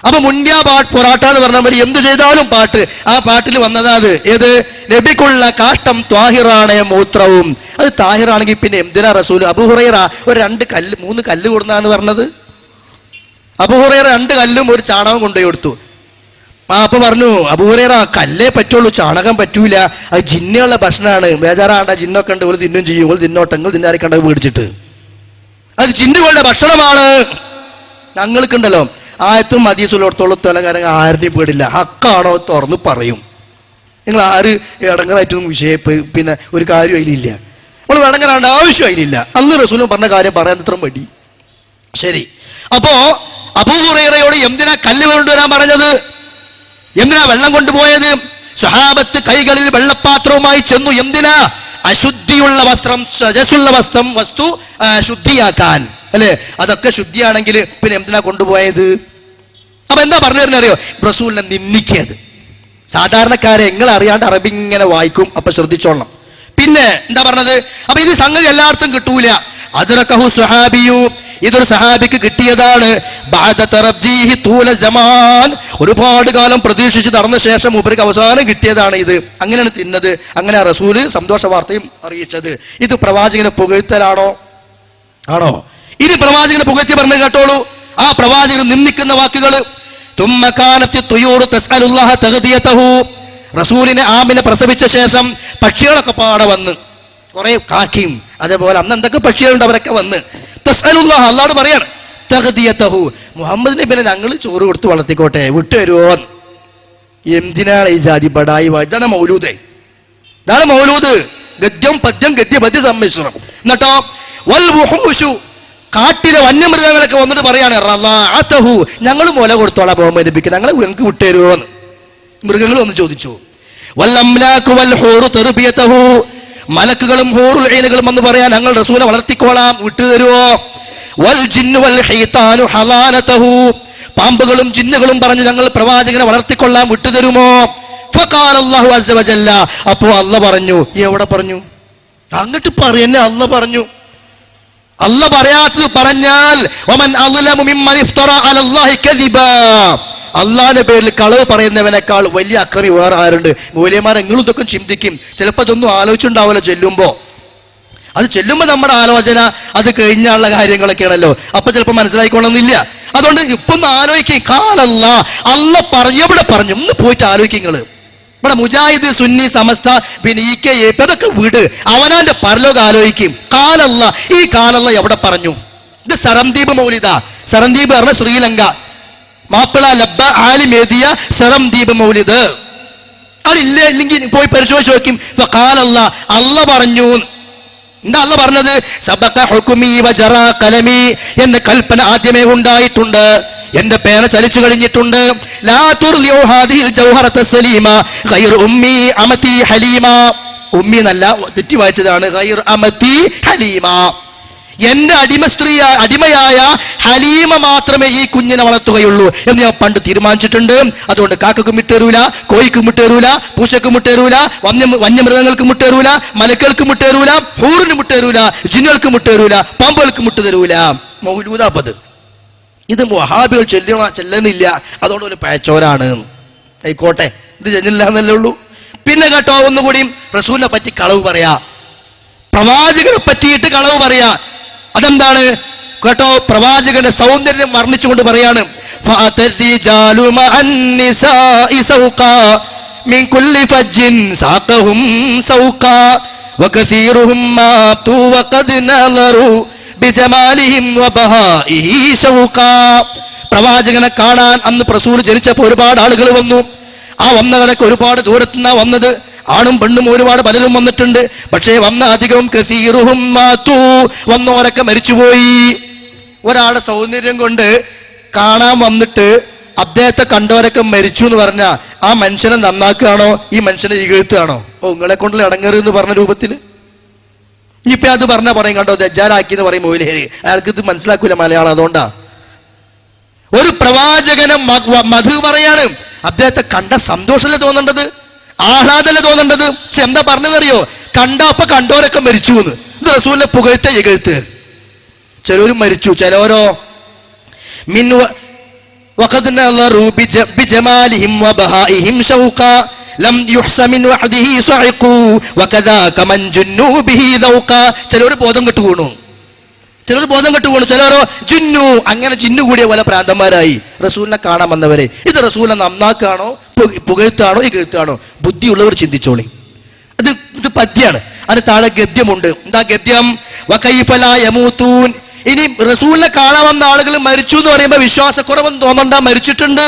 അപ്പൊ മുന്തിയ പാട്ട് പൊറാട്ട എന്ന് പറഞ്ഞ പോലെ എന്ത് ചെയ്താലും പാട്ട്. ആ പാട്ടിൽ വന്നതാ അത്. ഏത്? നബിക്കുള്ള കാഷ്ടം ത്വാഹിറാണ് മൂത്രവും. അത് താഹിറാണെങ്കിൽ പിന്നെ എന്തിനാ റസൂൽ അബൂ ഹുറൈറ ഒരു 3 കല്ല് കൊടുന്നാന്ന് പറഞ്ഞത്? അബൂ ഹുറൈറ 2 കല്ലും ഒരു ചാണകം കൊണ്ടുപോയി കൊടുത്തു. അപ്പൊ പറഞ്ഞു അബൂ ഹുറൈറ കല്ലേ പറ്റുള്ളൂ, ചാണകം പറ്റൂല, അത് ജിന്നുള്ള ഭക്ഷണമാണ്, ബേജാറാണ്ട, ജിന്നൊക്കെ ഉണ്ട്, ഒരു തിന്നും ചെയ്യും, ഒരു തിന്നോട്ടെങ്കിൽ തിന്നാരി കണ്ടത് മേടിച്ചിട്ട്, അത് ജിന്നുകളുടെ ഭക്ഷണമാണ്. ഞങ്ങൾക്കുണ്ടല്ലോ ആയത്തും ഹദീസുള്ളിടത്തോളം തൊലകാരൻ ആരുടെയും പേടില്ല, ഹക്കാണോ തുറന്ന് പറയും. നിങ്ങൾ ആര് ഇടങ്ങറായിട്ടൊന്നും പിന്നെ ഒരു കാര്യം അതിലില്ല, നമ്മൾ ഇടങ്ങറാണ്ട് ആവശ്യം അതിലില്ല. അന്ന് റസൂലും പറഞ്ഞ കാര്യം പറയാൻ ഇത്ര മടി. ശരി, അപ്പോ അബൂ ഹുറൈറയോട് എന്തിനാ കല്ല് കൊണ്ടുവരാൻ പറഞ്ഞത്? എന്തിനാ വെള്ളം കൊണ്ടുപോയത്? സ്വഹാബത്ത് കൈകളിൽ വെള്ളപ്പാത്രവുമായി ചെന്നു. എന്തിനാ? അശുദ്ധിയുള്ള വസ്ത്രം, സജസുള്ള വസ്തു ശുദ്ധിയാക്കാൻ, അല്ലെ? അതൊക്കെ ശുദ്ധിയാണെങ്കിൽ പിന്നെ എന്തിനാ കൊണ്ടുപോയത്? അപ്പൊ എന്താ പറഞ്ഞു തരുന്നറിയോ? റസൂലിനെ നിന്ദിക്കത്. സാധാരണക്കാരെ നിങ്ങൾ അറിയാണ്ട് അറബി ഇങ്ങനെ വായിക്കും, അപ്പൊ ശ്രദ്ധിച്ചോളണം. പിന്നെ എന്താ പറഞ്ഞത്? അപ്പൊ ഇത് സംഗതി എല്ലായിടത്തും കിട്ടൂല. അദ്റകഹു സ്വഹാബിയു, ഇതൊരു സഹാബിക്ക് കിട്ടിയതാണ്. ഒരുപാട് കാലം പ്രതീക്ഷിച്ച് നടന്ന ശേഷം മൂപ്പർക്ക് അവസാനം കിട്ടിയതാണ് ഇത്. അങ്ങനെയാണ് തിന്നത്. അങ്ങനെ റസൂല് സന്തോഷ വാർത്തയും അറിയിച്ചത്. ഇത് പ്രവാചകനെ പുകഴ്ത്തലാണോ? ആണോ? ഇനി പ്രവാചകനെ പുകഴ്ത്തി പറഞ്ഞു കേട്ടോളൂ. ആ പ്രവാചകൻ നിന്ദിക്കുന്ന വാക്കുകൾ. റസൂലിനെ ആമിനെ പ്രസവിച്ച ശേഷം പക്ഷികളൊക്കെ പാടെ വന്ന്, കുറെ കാക്കിയും അതേപോലെ അന്ന് എന്തൊക്കെ പക്ഷികളുണ്ട് അവരൊക്കെ വന്ന് തസ്അലുല്ലാഹ്, അല്ലാഹു പറയാണ് തഗ്ദിയതഹു, മുഹമ്മദ് നബിനെ ഞങ്ങൾ ചോറ് കൊടുത്ത് വളർത്തിക്കോട്ടെ, വിട്ടുവരുമോ? എന്തിനാണ് ഈ ജാതി ബടായി? ഇതാണ് മൗലൂദ്. ഇതാണ് മൗലൂദ്. ഗദ്യം പദ്യം, ഗദ്യ പദ്യ സമ്മിശ്രം. എന്നിട്ടോ വൽ വുഹൂഷു, കാട്ടിലെ വന്യമൃഗങ്ങളൊക്കെ വന്നിട്ട് പറയാണ് റളഅതഹു, ഞങ്ങൾ മുല കൊടുത്തോളാം മുഹമ്മദ് നബിക്ക്, ഞങ്ങൾ ഞങ്ങൾക്ക് വിട്ടുവരുമോ എന്ന് മൃഗങ്ങൾ വന്ന് ചോദിച്ചു. വൽ അംലാകു വൽ ഹൂറു തർബിയതഹു, മലക്കുകളും ഹൂറുൽ ഐനുകളും എന്ന് പറയാൻ ഞങ്ങൾ റസൂലെ വളർത്തിക്കോളാം, വിട്ടുതരുവോ? വൽ ജിന്നു വൽ ഹൈതാനു ഹളാനതഹു, പാമ്പുകളും ജിന്നുകളും പറഞ്ഞു ഞങ്ങൾ പ്രവാചകനെ വളർത്തിക്കൊള്ളാം, വിട്ടുതരുമോ? ഫഖാല അല്ലാഹു അസ്സ വജല്ല, അപ്പോൾ അല്ലാഹ് പറഞ്ഞു. എവിടെ പറഞ്ഞു? അങ്ങോട്ട് പറയുന്നേ അല്ലാഹ് പറഞ്ഞു. അല്ലാഹ് പറയാത്തത് പറഞ്ഞാൽ വമൻ അസ്ലമു മിമ്മൻ ഇഫ്തറ അലല്ലാഹി കദിബാ, അള്ളാഹിന്റെ പേരിൽ കളവ് പറയുന്നവനേക്കാൾ വലിയ അക്രമി വേറെ ആരുണ്ട്? മൂല്യമാർ എങ്ങളും ഇതൊക്കെ ചിന്തിക്കും. ചിലപ്പോൾ അതൊന്നും ആലോചിച്ചുണ്ടാവില്ല ചെല്ലുമ്പോ. അത് ചെല്ലുമ്പോൾ നമ്മുടെ ആലോചന അത് കഴിഞ്ഞുള്ള കാര്യങ്ങളൊക്കെയാണല്ലോ, അപ്പൊ ചിലപ്പോൾ മനസ്സിലായിക്കൊള്ളുന്നില്ല. അതുകൊണ്ട് ഇപ്പൊ ഒന്ന് ആലോചിക്കും. കാലല്ലാ, അല്ലാഹ് പറഞ്ഞു, എവിടെ പറഞ്ഞു? ഒന്ന് പോയിട്ട് ആലോചിക്കും. നിങ്ങള് ഇവിടെ മുജാഹിദ്, സുന്നി, സമസ്ത, പിന്നെ EKA അതൊക്കെ വിട്, അവനാന്റെ പരലോകം ആലോചിക്കും. കാലല്ലാ, ഈ കാലല്ലാ എവിടെ പറഞ്ഞു? ഇത് സരംദ്വീപ് മൗലിദ. സരംദ്വീപ് പറഞ്ഞ ശ്രീലങ്ക, മാപ്പിള ലബ്ബ ആലിം എഴുതിയ സരംദ്വീപ് മൗലിദ്. അതില്ല, ഇല്ലെങ്കിൽ പോയി പരിശോധിച്ച് നോക്കും. അല്ലാഹ് പറഞ്ഞു. എന്താ അല്ലാഹ് പറഞ്ഞത്? സബഖ ഹുക്മി വജറാ ഖലമി, എന്ന കൽപ്പന ആദ്യമേ ഉണ്ടായിട്ടുണ്ട്, എന്റെ പേന ചലിച്ചു കഴിഞ്ഞിട്ടുണ്ട്. ലാ തുർലിഉ ഹാദിഹിൽ ജൗഹറത സലീമ ഗൈർ ഉമ്മി അമതി ഹലീമ. ഉമ്മി എന്നല്ല, തെറ്റി വായിച്ചതാണ്. ഗൈർ അമതി ഹലീമ, എന്റെ അടിമയായ ഹലീമ മാത്രമേ ഈ കുഞ്ഞിനെ വളർത്തുകയുള്ളൂ എന്ന് ഞാൻ പണ്ട് തീരുമാനിച്ചിട്ടുണ്ട്. അതുകൊണ്ട് കാക്കക്കും മുട്ടേരൂല, കോഴിക്കും മുട്ടേരൂല, പൂച്ചക്കും മുട്ടേരൂല, വന്യമൃഗങ്ങൾക്ക് മുട്ടേരൂല, മലക്കൾക്ക് മുട്ടേരൂല, ഹൂറിന് മുട്ടേരൂല, ജിന്നുകൾക്ക് മുട്ടേരൂല, പാമ്പുകൾക്ക് മുട്ടുതരൂല. മൗലൂദാപ്പത്. ഇത് വഹാബികൾ ചെല്ലുന്നില്ല, അതുകൊണ്ട് ഒരു പഴച്ചോരാണ്. ആയിക്കോട്ടെ, ഇത് ചെല്ലില്ല എന്നല്ലേ ഉള്ളൂ. പിന്നെ കേട്ടോ, ഒന്നുകൂടി റസൂലിനെ പറ്റി കളവ് പറയാ, പ്രവാചകനെ പറ്റിയിട്ട് കളവ് പറയാ. അതെന്താണ് കേട്ടോ? പ്രവാചകന്റെ സൗന്ദര്യം വർണ്ണിച്ചുകൊണ്ട് പറയാണ്. പ്രവാചകനെ കാണാൻ അന്ന് റസൂൽ ജനിച്ചപ്പോ ഒരുപാട് ആളുകൾ വന്നു. ആ വന്നവരൊക്കെ ഒരുപാട് ദൂരത്തുനിന്നാ വന്നത്. ആണും പെണ്ണും ഒരുപാട് പലരും വന്നിട്ടുണ്ട്. പക്ഷേ വന്ന അധികവും കസീറുഹും മാതു, വന്നവരൊക്കെ മരിച്ചുപോയി. ഒരാളുടെ സൗന്ദര്യം കൊണ്ട് കാണാൻ വന്നിട്ട് അദ്ദേഹത്തെ കണ്ടവരൊക്കെ മരിച്ചു എന്ന് പറഞ്ഞാൽ ആ മനുഷ്യനെ നന്നാക്കുകയാണോ ഈ മനുഷ്യനെ ഇകഴ്ത്തുകയാണോ? ഓ, നിങ്ങളെ കൊണ്ടുള്ള ഇടങ്ങേറ് എന്ന് പറഞ്ഞ രൂപത്തിൽ ഇനിയിപ്പോ അത് പറഞ്ഞാൽ പറയും കണ്ടോ ദജ്ജാലാക്കി എന്ന് പറയും മൗലവി, അയാൾക്ക് ഇത് മനസ്സിലാക്കൂല മലയാളം, അതുകൊണ്ടാ. ഒരു പ്രവാചകനെ മധു പറയാണ്, അദ്ദേഹത്തെ കണ്ട സന്തോഷമല്ലേ തോന്നേണ്ടത്, ആഹ്ലാദല്ലേ തോന്നേണ്ടത്. പക്ഷെ എന്താ പറഞ്ഞതറിയോ, കണ്ടപ്പോ കണ്ടോരൊക്കെ മരിച്ചു എന്ന്. ഇത് റസൂലിനെ പുകഴ്ത്ത ഇകഴ്ത്ത്. ചിലരും മരിച്ചു, ചിലരോ മിൻ വഖദ് നളറു ബിജമാലിഹിം വബഹാഇഹിം ശൗഖാ ലം യുഹ്സ മിൻ വഹദിഹി സഅഖു വകദാക മൻ ജുന്നു ബിഹി ദൗഖാ. ചിലർ ബോധം കെട്ടു വീണു, ചിലരോ ജിന്നു, അങ്ങനെ ജിന്നു കൂടിയ പോലെ പ്രാന്തന്മാരായി റസൂലിനെ കാണാൻ വന്നവരെ. ഇത് റസൂലിനെ നന്നാക്കാണോ പുകഴ്ത്താണോ ഇകഴ്ത്താണോ? ബുദ്ധിയുള്ളവർ ചിന്തിച്ചോളി. ഇത് പദ്യാണ്, അതിന് താഴെ ഗദ്യമുണ്ട്. എന്താ ഗദ്യം? വകൈഫ ലാ യമൂതൂൻ. ഇനി റസൂലിനെ കാണാൻ വന്ന ആളുകൾ മരിച്ചു എന്ന് പറയുമ്പോൾ വിശ്വാസക്കുറവെന്ന് തോന്നണ്ട, മരിച്ചിട്ടുണ്ട്.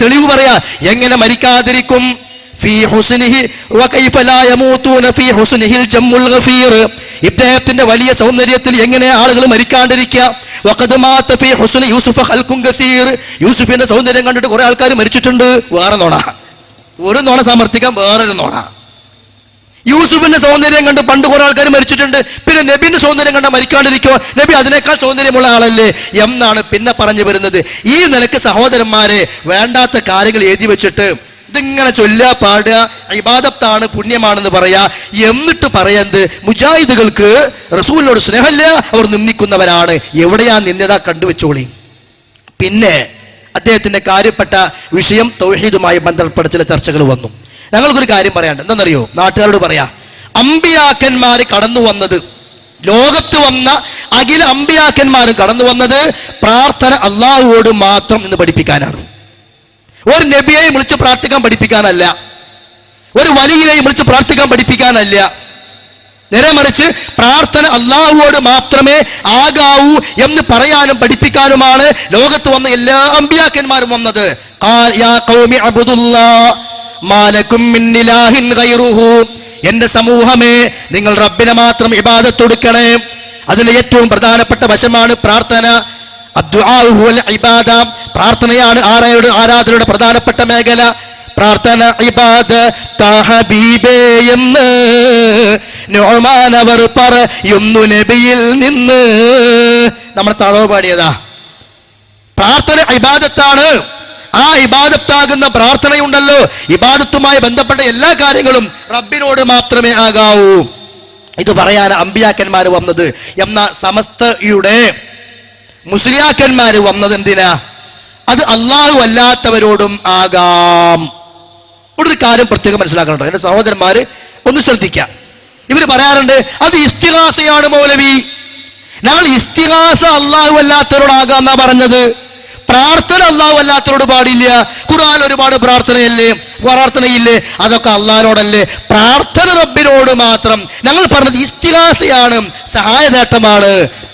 തെളിവ് പറയാ, എങ്ങനെ മരിക്കാതിരിക്കും? ഫീ ഹുസ്നിഹി വകൈഫ ലാ യമൂതൂന ഫീ ഹുസ്നിഹിൽ ജമ്മുൽ ഗഫീർ. ഇദ്ദേഹത്തിന്റെ വലിയ സൗന്ദര്യത്തിൽ എങ്ങനെ ആളുകൾ മരിക്കാണ്ടിരിക്കുക? വഖദ് മാത ഫീ ഹുസ്നി യൂസുഫ ഖൽഖുൻ കസീർ. യൂസുഫിന്റെ സൗന്ദര്യം കണ്ടിട്ട് കുറെ ആൾക്കാർ മരിച്ചിട്ടുണ്ട്. വേറെ നോണ, ഒരു നോണ സമർത്ഥിക്കാൻ വേറൊരു നോണ. യൂസുഫിന്റെ സൗന്ദര്യം കണ്ട് പണ്ട് കുറെ ആൾക്കാർ മരിച്ചിട്ടുണ്ട്, പിന്നെ നബിന്റെ സൗന്ദര്യം കണ്ട മരിക്കാണ്ടിരിക്കോ? നബി അതിനേക്കാൾ സൗന്ദര്യമുള്ള ആളല്ലേ എന്നാണ് പിന്നെ പറഞ്ഞു വരുന്നത്. ഈ നിലക്ക് സഹോദരന്മാരെ, വേണ്ടാത്ത കാര്യങ്ങൾ എഴുതി വെച്ചിട്ട് ഇതിങ്ങനെ ചൊല്ലാ പാടുക, ഇബാദത്താണ് പുണ്യമാണെന്ന് പറയാ, എന്നിട്ട് പറയുന്നത് മുജാഹിദുകൾക്ക് റസൂലിനോട് സ്നേഹമില്ല, അവർ നിന്ദിക്കുന്നവരാണ്. എവിടെയാ നിന്ദത കണ്ടുവെച്ചോളി. പിന്നെ അദ്ദേഹത്തിന്റെ കാര്യപ്പെട്ട വിഷയം തൗഹീദുമായി ബന്ധപ്പെട്ട ചില ചർച്ചകൾ വന്നു. ഞങ്ങൾക്കൊരു കാര്യം പറയാണ്ട്, എന്താണെന്നറിയോ? നാട്ടുകാരോട് പറയാ, അമ്പിയാക്കന്മാർ കടന്നു വന്നത്, ലോകത്ത് വന്ന അഖില അമ്പിയാക്കന്മാരും കടന്നു വന്നത് പ്രാർത്ഥന അള്ളാഹുവോട് മാത്രം എന്ന് പഠിപ്പിക്കാനാണ്. ഒരു നബിയെയും വിളിച്ച് പ്രാർത്ഥിക്കാൻ പഠിപ്പിക്കാനല്ല, ഒരു വലിയനെയും വിളിച്ച് പ്രാർത്ഥിക്കാൻ പഠിപ്പിക്കാനല്ല. നേരെ മറിച്ച് പ്രാർത്ഥന അള്ളാഹുവോട് മാത്രമേ ആകാവൂ എന്ന് പറയാനും പഠിപ്പിക്കാനുമാണ് ലോകത്ത് വന്ന എല്ലാ അമ്പിയാക്കന്മാരും വന്നത്. യാ ഖൗമി അബ്ദുല്ലാഹ് മാ ലക്കും മിൻ ഇലാഹിൻ ഗൈറുഹു. എന്റെ സമൂഹമേ, നിങ്ങൾ റബ്ബിനെ മാത്രം ഇബാദത്ത് കൊടുക്കണേ. അതിന് ഏറ്റവും പ്രധാനപ്പെട്ട വശമാണ് പ്രാർത്ഥന. പ്രാർത്ഥനയാണ് ആരാധനയുടെ പ്രധാനപ്പെട്ട മേഖല. പ്രാർത്ഥന ഇബാദത്ത് എന്ന് നുഅ്മാൻ അവർ പറയുന്നു നബിയിൽ നിന്ന്. നമ്മൾ തളവ് പാടിയതാ. പ്രാർത്ഥന ഇബാദത്താണ്. ആ ഇബാദത്താകുന്ന പ്രാർത്ഥനയുണ്ടല്ലോ, ഇബാദത്തുമായി ബന്ധപ്പെട്ട എല്ലാ കാര്യങ്ങളും റബ്ബിനോട് മാത്രമേ ആകാവൂ. ഇത് പറയാൻ അമ്പിയാക്കന്മാര് വന്നത്. എന്നാൽ സമസ്തയുടെ മുസ്ലിയാക്കന്മാര് വന്നത് എന്തിനാ? അത് അള്ളാഹു അല്ലാത്തവരോടും ആകാം. ഒരു കാര്യം പ്രത്യേകം മനസ്സിലാക്കണം എന്റെ സഹോദരന്മാര്, ഒന്ന് ശ്രദ്ധിക്കാം. ഇവര് പറയാറുണ്ട് അത് ഇസ്തിഗാസയാണ് മൗലവി. ഞാൻ ഇസ്തിഗാസ അള്ളാഹു അല്ലാത്തവരോടാകാന്നാ പറഞ്ഞത്. പ്രാർത്ഥന അള്ളാഹു അല്ലാത്തവരോട് പാടില്ല. ഖുർആൻ ഒരുപാട് പ്രാർത്ഥനയില്ലേ, അതൊക്കെ അള്ളാഹിനോടല്ലേ. പ്രാർത്ഥന റബ്ബിനോട് മാത്രം. ഞങ്ങൾ പറഞ്ഞത് ഇസ്തിഗാസയാണ്, സഹായനേട്ടമാണ്.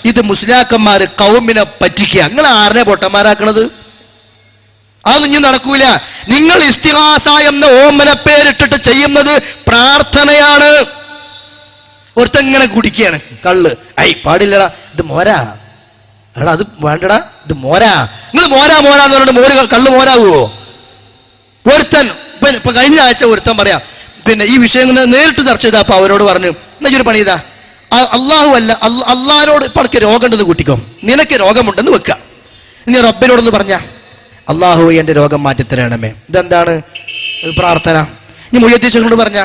ഇത് മുസ്ലിയാക്കന്മാര് കൗമിനെ പറ്റിക്കുക. നിങ്ങൾ ആരനെ പൊട്ടന്മാരാക്കണത്? അതൊന്നും ഇനി നടക്കൂല. നിങ്ങൾ ഇസ്തിഗാസ എന്ന ഓമന പേരിട്ടിട്ട് ചെയ്യുന്നത് പ്രാർത്ഥനയാണ്. ഒരുത്തങ്ങനെ കുടിക്കുകയാണ് കള്ള്. പാടില്ലടാ, ഇത് മോരാ. എടാ അത് വേണ്ടടാ, ഇത് മോരാ. നിങ്ങൾ മോരാന്ന് പറഞ്ഞിട്ട് കള്ള് മോരാവോ? ഒരുത്തൻ ഇപ്പൊ കഴിഞ്ഞ ആഴ്ച ഒരുത്തൻ പറയാം, പിന്നെ ഈ വിഷയം നേരിട്ട് ചർച്ച ചെയ്താ. അപ്പൊ അവരോട് പറഞ്ഞു, എന്നൊരു പണി ചെയ്താ, അള്ളാഹു അല്ല, അള്ളാഹിനോട് ഇപ്പൊ എനിക്ക് രോഗമുണ്ടെന്ന് കൂട്ടിക്കോ, നിനക്ക് രോഗമുണ്ടെന്ന് വെക്ക, നീ റബ്ബിനോടൊന്ന് പറഞ്ഞ അള്ളാഹു എന്റെ രോഗം മാറ്റിത്തരണമേ. ഇതെന്താണ്? പ്രാർത്ഥന. ഇനി മുഹ്യദ്ദീൻ ശേഖനോട് പറഞ്ഞ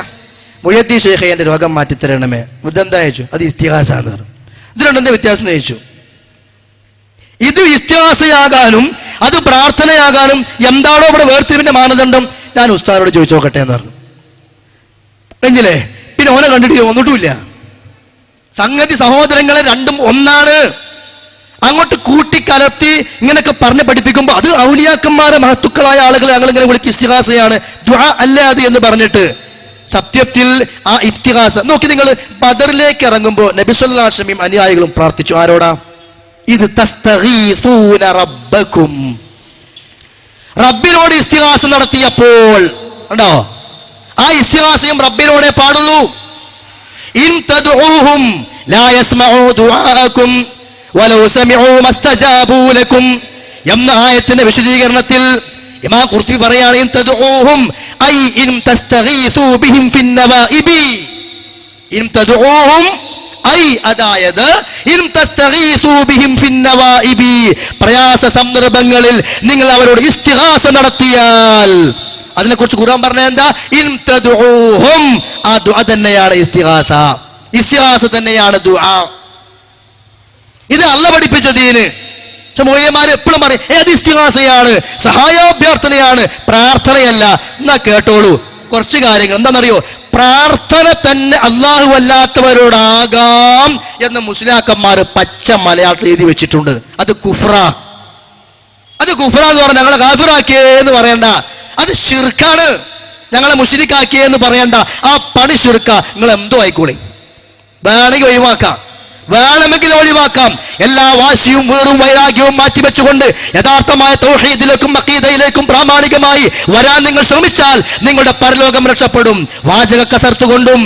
മുഹ്യദ്ദീൻ ശേഖ എന്റെ രോഗം മാറ്റിത്തരണമേ. ഇതെന്താ ചോദിച്ചു? അത് ഇസ്തിഗാസാന്ന് പറഞ്ഞു. ഇത് രണ്ടെന്താ വ്യത്യാസം ചോദിച്ചു? ഇത് ഇസ്തിഗാസയാകാനും അത് പ്രാർത്ഥനയാകാനും എന്താണോ ഇവിടെ വേർതിരിവിന്റെ മാനദണ്ഡം? ഞാൻ ഉസ്താദിനോട് ചോദിച്ചു നോക്കട്ടെ എന്ന് പറഞ്ഞു. കഴിഞ്ഞില്ലേ? പിന്നെ ഓനെ കണ്ടിട്ട് വന്നിട്ടുമില്ല. സംഗതി സഹോദരങ്ങളെ രണ്ടും ഒന്നാണ്. അങ്ങോട്ട് കൂട്ടിക്കലർത്തി ഇങ്ങനെയൊക്കെ പറഞ്ഞ് പഠിപ്പിക്കുമ്പോൾ അത് ഔലിയാക്കന്മാരെ മഹത്തുക്കളായ ആളുകളെ ഞങ്ങൾ ഇങ്ങനെ വിളിക്ക് ഇസ്തിഗാസയാണ്, ദുആ അല്ല അത് എന്ന് പറഞ്ഞിട്ട്. സത്യത്തിൽ ആ ഇസ്തിഗാസ നോക്കി. നിങ്ങൾ ബദറിലേക്ക് ഇറങ്ങുമ്പോൾ നബി സല്ലല്ലാഹു അലൈഹി വസല്ലം അനുയായികളും പ്രാർത്ഥിച്ചു. ആരോടാ? ഇത് തസ്തഗീസൂന റബ്ബക്കും. റബ്ബിനോട് ഇസ്തിഗാസ നടത്തിയപ്പോൾ ഉണ്ടോ? ആ ഇസ്തിഗാസയും റബ്ബിനോടെ പാടുള്ളൂ. ഇൻ തദ്ഊഹും ലാ യസ്മഉ ദുആഅക്കും വലൗ സമിഉ മസ്തജാബൂ ലക്കും എന്ന ആയത്തിന്റെ വിശദീകരണത്തിൽ ഇമാം ഖുർത്തുബി പറയാണ്, ഇൻ തദ്ഊഹും ഐ ഇൻ തസ്തഗീസൂ ബിഹിം ഫിൻ നവാഇബി. ഇൻ തദ്ഊഹും അതായത് പ്രയാസ സന്ദർഭങ്ങളിൽ നിങ്ങൾ അവരോട് ഇസ്തിഗാസ നടത്തിയാൽ, അതിനെ കുറിച്ച് ഖുർആൻ പറഞ്ഞ എന്താ? ആ ദുആ തന്നെയാണ് ഇസ്തിഗാസ. ഇസ്തിഗാസ തന്നെയാണ് ദുആ. ഇത് അല്ലാഹു പഠിപ്പിച്ച ദീന്. പക്ഷെ മൗലവിമാര് എപ്പോഴും പറയും അത് ഇസ്തിഗാസയാണ്, സഹായാഭ്യർത്ഥനയാണ്, പ്രാർത്ഥനയല്ല. എന്നാ കേട്ടോളൂ കുറച്ച് കാര്യങ്ങൾ. എന്താണെന്നറിയോ? പ്രാർത്ഥന തന്നെ അല്ലാഹു അല്ലാത്തവരോടാകാം എന്ന് മുസ്ലിയാക്കന്മാര് പച്ച മലയാളത്തിൽ എഴുതി വെച്ചിട്ടുണ്ട്. അത് കുഫ്ര. അത് കുഫ്ര എന്ന് പറഞ്ഞാൽ ഞങ്ങളെ കാഫിറാക്കിയേ എന്ന് പറയണ്ട, അത് ശിർക്കാണ്. ഞങ്ങളെ മുശ്രിക്കാക്കിയേ എന്ന് പറയണ്ട, ആ പണി ശിർക്ക. നിങ്ങൾ എന്തോ ആയിക്കോളി, വേണമെങ്കിൽ ഒഴിവാക്കാം, വേണമെങ്കിൽ ഒഴിവാക്കാം. എല്ലാ വാശിയും വീറും വൈരാഗ്യവും മാറ്റിവെച്ചുകൊണ്ട് യഥാർത്ഥമായ തൗഹീദിലേക്കും അഖീദയിലേക്കും പ്രാമാണികമായി വരാൻ നിങ്ങൾ ശ്രമിച്ചാൽ നിങ്ങളുടെ പരലോകം രക്ഷപ്പെടും. വാചക കസർത്ത് കൊണ്ടും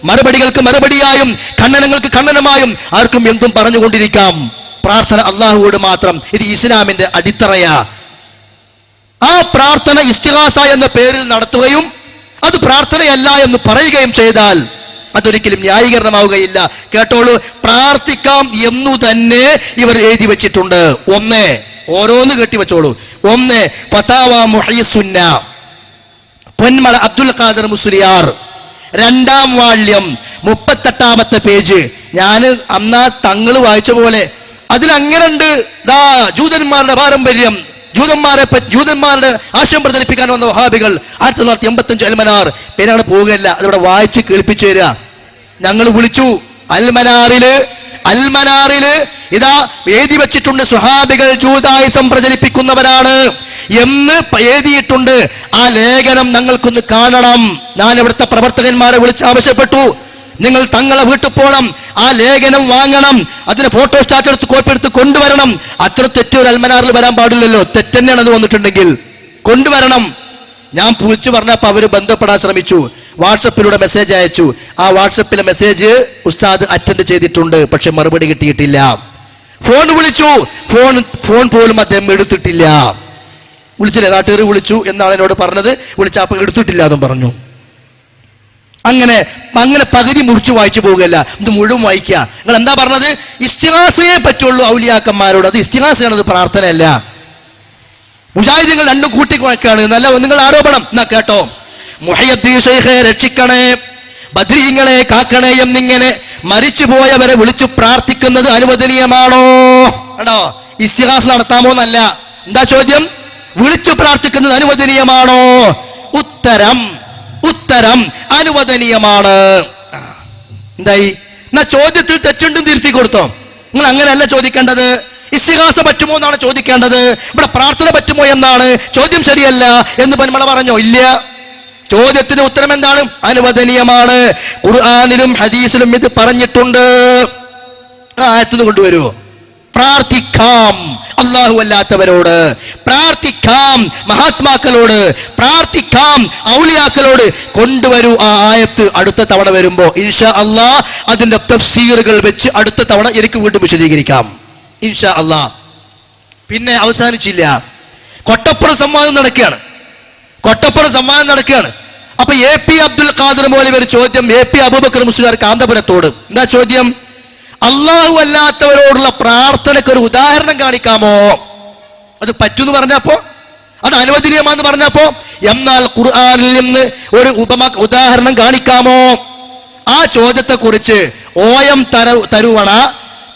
മറുപടികൾക്ക് മറുപടിയായും ഖണ്ഡനങ്ങൾക്ക് ഖണ്ഡനമായും ആർക്കും എന്തും പറഞ്ഞുകൊണ്ടിരിക്കാം. പ്രാർത്ഥന അള്ളാഹുവോട് മാത്രം. ഇത് ഇസ്ലാമിന്റെ അടിത്തറയാ. ആ പ്രാർത്ഥന ഇസ്തിഗാസ എന്ന പേരിൽ നടത്തുകയും അത് പ്രാർത്ഥനയല്ല എന്ന് പറയുകയും ചെയ്താൽ അതൊരിക്കലും ന്യായീകരണമാവുകയില്ല. കേട്ടോളൂ, പ്രാർത്ഥിക്കാം എന്നു തന്നെ ഇവർ എഴുതി വെച്ചിട്ടുണ്ട്. ഒന്ന്, ഓരോന്ന് കെട്ടിവെച്ചോളൂ. ഒന്ന്, ഫതാവ മുഹയ്യിസുന്ന, പൊന്മള അബ്ദുൽ ഖാദർ മുസ്ലിയാർ, 2-ാം വാള്യം 38-ാമത്തെ പേജ്. ഞാൻ അന്നാ തങ്ങൾ വായിച്ച പോലെ അതിലങ്ങനുണ്ട്. ജൂതന്മാരുടെ പാരമ്പര്യം, ജൂതന്മാരുടെ ആശയം പ്രചരിപ്പിക്കാൻ വന്ന വഹാബികൾ 1985 അൽമനാർ. പേരാണ് പോവുകയല്ല, അതിവിടെ വായിച്ച് കേൾപ്പിച്ചു തരിക. ഞങ്ങൾ വിളിച്ചു അൽമനാറില് ഇതാ എഴുതി വെച്ചിട്ടുണ്ട്, സ്വഹാബികൾ ജൂതായുസം പ്രചരിപ്പിക്കുന്നവരാണ് എന്ന് എഴുതിയിട്ടുണ്ട്. ആ ലേഖനം ഞങ്ങൾക്കൊന്ന് കാണണം. ഞാൻ ഇവിടുത്തെ പ്രവർത്തകന്മാരെ വിളിച്ച് ആവശ്യപ്പെട്ടു, നിങ്ങൾ തങ്ങളെ വീട്ടിൽ പോകണം, ആ ലേഖനം വാങ്ങണം, അതിന് ഫോട്ടോ സ്റ്റാറ്റ് എടുത്ത് കോപ്പി എടുത്ത് കൊണ്ടുവരണം. അത്ര തെറ്റ് ഒരു അൽമനാറിൽ വരാൻ പാടില്ലല്ലോ. തെറ്റന്നെയാണ് അത് വന്നിട്ടുണ്ടെങ്കിൽ കൊണ്ടുവരണം. ഞാൻ വിളിച്ചു പറഞ്ഞപ്പോൾ അവര് ബന്ധപ്പെടാൻ ശ്രമിച്ചു, വാട്സപ്പിലൂടെ മെസ്സേജ് അയച്ചു. ആ വാട്സപ്പിലെ മെസ്സേജ് ഉസ്താദ് അറ്റൻഡ് ചെയ്തിട്ടുണ്ട്, പക്ഷെ മറുപടി കിട്ടിയിട്ടില്ല. ഫോൺ വിളിച്ചു, ഫോൺ പോലും അദ്ദേഹം എടുത്തിട്ടില്ല. വിളിച്ചില്ലേ, നാട്ടുകാർ വിളിച്ചു എന്നാണ് എന്നോട് പറഞ്ഞത്. വിളിച്ചപ്പോൾ എടുത്തിട്ടില്ല എന്നും പറഞ്ഞു. അങ്ങനെ പകുതി മുറിച്ച് വായിച്ചു പോവുകയല്ല, ഇത് മുഴുവൻ വായിക്കുക. നിങ്ങൾ എന്താ പറഞ്ഞത്? ഇസ്തിഗാസയെ പറ്റുള്ളൂ ഔലിയാക്കന്മാരോട്. അത് ഇസ്തിഗാസയാണ്, അത് പ്രാർത്ഥനയല്ല. മുജാഹിദീങ്ങൾ രണ്ടും കൂട്ടിക്കുവാക്കാണ് നല്ല നിങ്ങൾ ആരോപണം. എന്നാ കേട്ടോ, മുഹയ്യദ്ദീൻ ശൈഖെ രക്ഷിക്കണേ, ബദ്രീങ്ങളെ കാക്കണേ എന്നിങ്ങനെ മരിച്ചുപോയവരെ വിളിച്ചു പ്രാർത്ഥിക്കുന്നത് അനുവദനീയമാണോ? കണ്ടോ, ഇസ്തിഗാസ നടത്താമോ എന്നല്ല. എന്താ ചോദ്യം? വിളിച്ചു പ്രാർത്ഥിക്കുന്നത് അനുവദനീയമാണോ? ഉത്തരം അനുവദനീയമാണ്. എന്തായി? എന്നാ ചോദ്യത്തിൽ തെറ്റുണ്ടെന്ന് തിരുത്തി കൊടുത്തോ. നിങ്ങൾ അങ്ങനെയല്ല ചോദിക്കേണ്ടത്. ഇസ്തിഗാസ പറ്റുമോ എന്നാണ് ചോദിക്കേണ്ടത്. ഇവിടെ പ്രാർത്ഥന പറ്റുമോ എന്നാണ് ചോദ്യം. ശരിയല്ല എന്ന് പന്മള പറഞ്ഞോ? ഇല്ല. ചോദ്യത്തിന് ഉത്തരം എന്താണ്? അനുവദനീയമാണ്. ഖുർആനിലും ഹദീസിലും ഇത് പറഞ്ഞിട്ടുണ്ട്. ആയത്തുനിന്ന് കൊണ്ടുവരുമോ? പ്രാർത്ഥിക്കാം അല്ലാഹു അല്ലാത്തവരോട്, പ്രാർത്ഥിക്കാം മഹാത്മാക്കളോട്, പ്രാർത്ഥിക്കാം ഔലിയാക്കളോട്. കൊണ്ടുവരൂ ആ ആയത്ത്. അടുത്ത തവണ വരുമ്പോ ഇൻഷാ അല്ലാഹ് അതിന്റെ തഫ്സീറുകൾ വെച്ച് അടുത്ത തവണ എനിക്ക് വീണ്ടും വിശദീകരിക്കാം ഇൻഷാ അല്ലാഹ്. പിന്നെ അവസാനിച്ചില്ല, കൊട്ടപ്പുറം സമ്മാനം നടക്കുകയാണ്. അപ്പൊ AP അബ്ദുൽ ഖാദർ മൗലവി ഒരു ചോദ്യം AP അബൂബക്കർ മുസ്ലിയാർ കാന്തപുരത്തോട്. എന്താ ചോദ്യം? അല്ലാഹു അല്ലാത്തവരോടുള്ള പ്രാർത്ഥനയ്ക്ക് ഒരു ഉദാഹരണം കാണിക്കാമോ? അത് പറ്റൂന്ന് പറഞ്ഞപ്പോ, അത് അനുവദനീയമാന്ന് പറഞ്ഞപ്പോ, എന്നാൽ ഖുർആനിൽ നിന്ന് ഒരു ഉദാഹരണം കാണിക്കാമോ? ആ ചോദ്യത്തെ കുറിച്ച് OM തരുവണ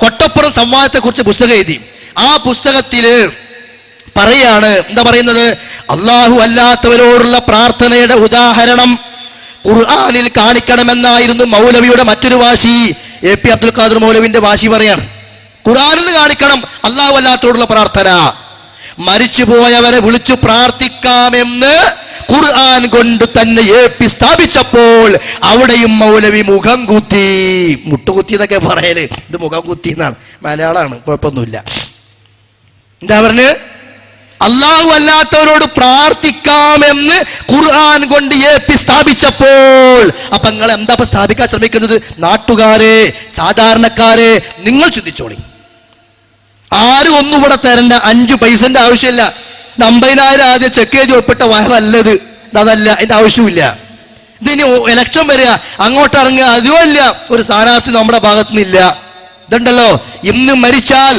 കൊട്ടപ്പുറം സംവാദത്തെ കുറിച്ച് പുസ്തകം എഴുതി. ആ പുസ്തകത്തില് പറയാണ്, എന്താ പറയുന്നത്? അല്ലാഹു അല്ലാത്തവരോടുള്ള പ്രാർത്ഥനയുടെ ഉദാഹരണം ഖുർആനിൽ കാണിക്കണമെന്നായിരുന്നു മൗലവിയുടെ മറ്റൊരു വാശി. AP അബ്ദുൽ ഖാദർ മൗലവിന്റെ വാശി പറയാണ്, ഖുർആനിൽ നിന്ന് കാണിക്കണം അല്ലാഹു അല്ലാത്തവരോടുള്ള പ്രാർത്ഥന. മരിച്ചുപോയവരെ വിളിച്ചു പ്രാർത്ഥിക്കാമെന്ന് ഖുർആൻ കൊണ്ട് തന്നെ AP സ്ഥാപിച്ചപ്പോൾ അവിടെയും മൗലവി മുഖം കുത്തി. മുട്ടുകുത്തി എന്നൊക്കെ പറയല്, ഇത് മുഖം കുത്തി എന്നാണ്, മലയാളമാണ്, കുഴപ്പമൊന്നുമില്ല. എന്താ പറഞ്ഞ്? അല്ലാഹു അല്ലാത്തവരോട് പ്രാർത്ഥിക്കാമെന്ന് ഖുർആൻ കൊണ്ട് AP സ്ഥാപിച്ചപ്പോൾ. അപ്പൊ നിങ്ങൾ എന്താ സ്ഥാപിക്കാൻ ശ്രമിക്കുന്നത്? നാട്ടുകാരെ, സാധാരണക്കാരെ, നിങ്ങൾ ചിന്തിച്ചോളി. ആരും ഒന്നും ഇവിടെ തരണ്ട, 5 പൈസന്റെ ആവശ്യമില്ല. 50,000 ആദ്യം ചെക്ക് ചെയ്ത് ഒപ്പിട്ട വയറല്ലത്, അതല്ല, അതിന്റെ ആവശ്യമില്ല. ഇതിന് ഇലക്ഷൻ വരിക, അങ്ങോട്ട് ഇറങ്ങുക, അതുമല്ല, ഒരു സ്ഥാനാർത്ഥി നമ്മുടെ ഭാഗത്തു നിന്നില്ല. ഇതുണ്ടല്ലോ, ഇന്ന് മരിച്ചാൽ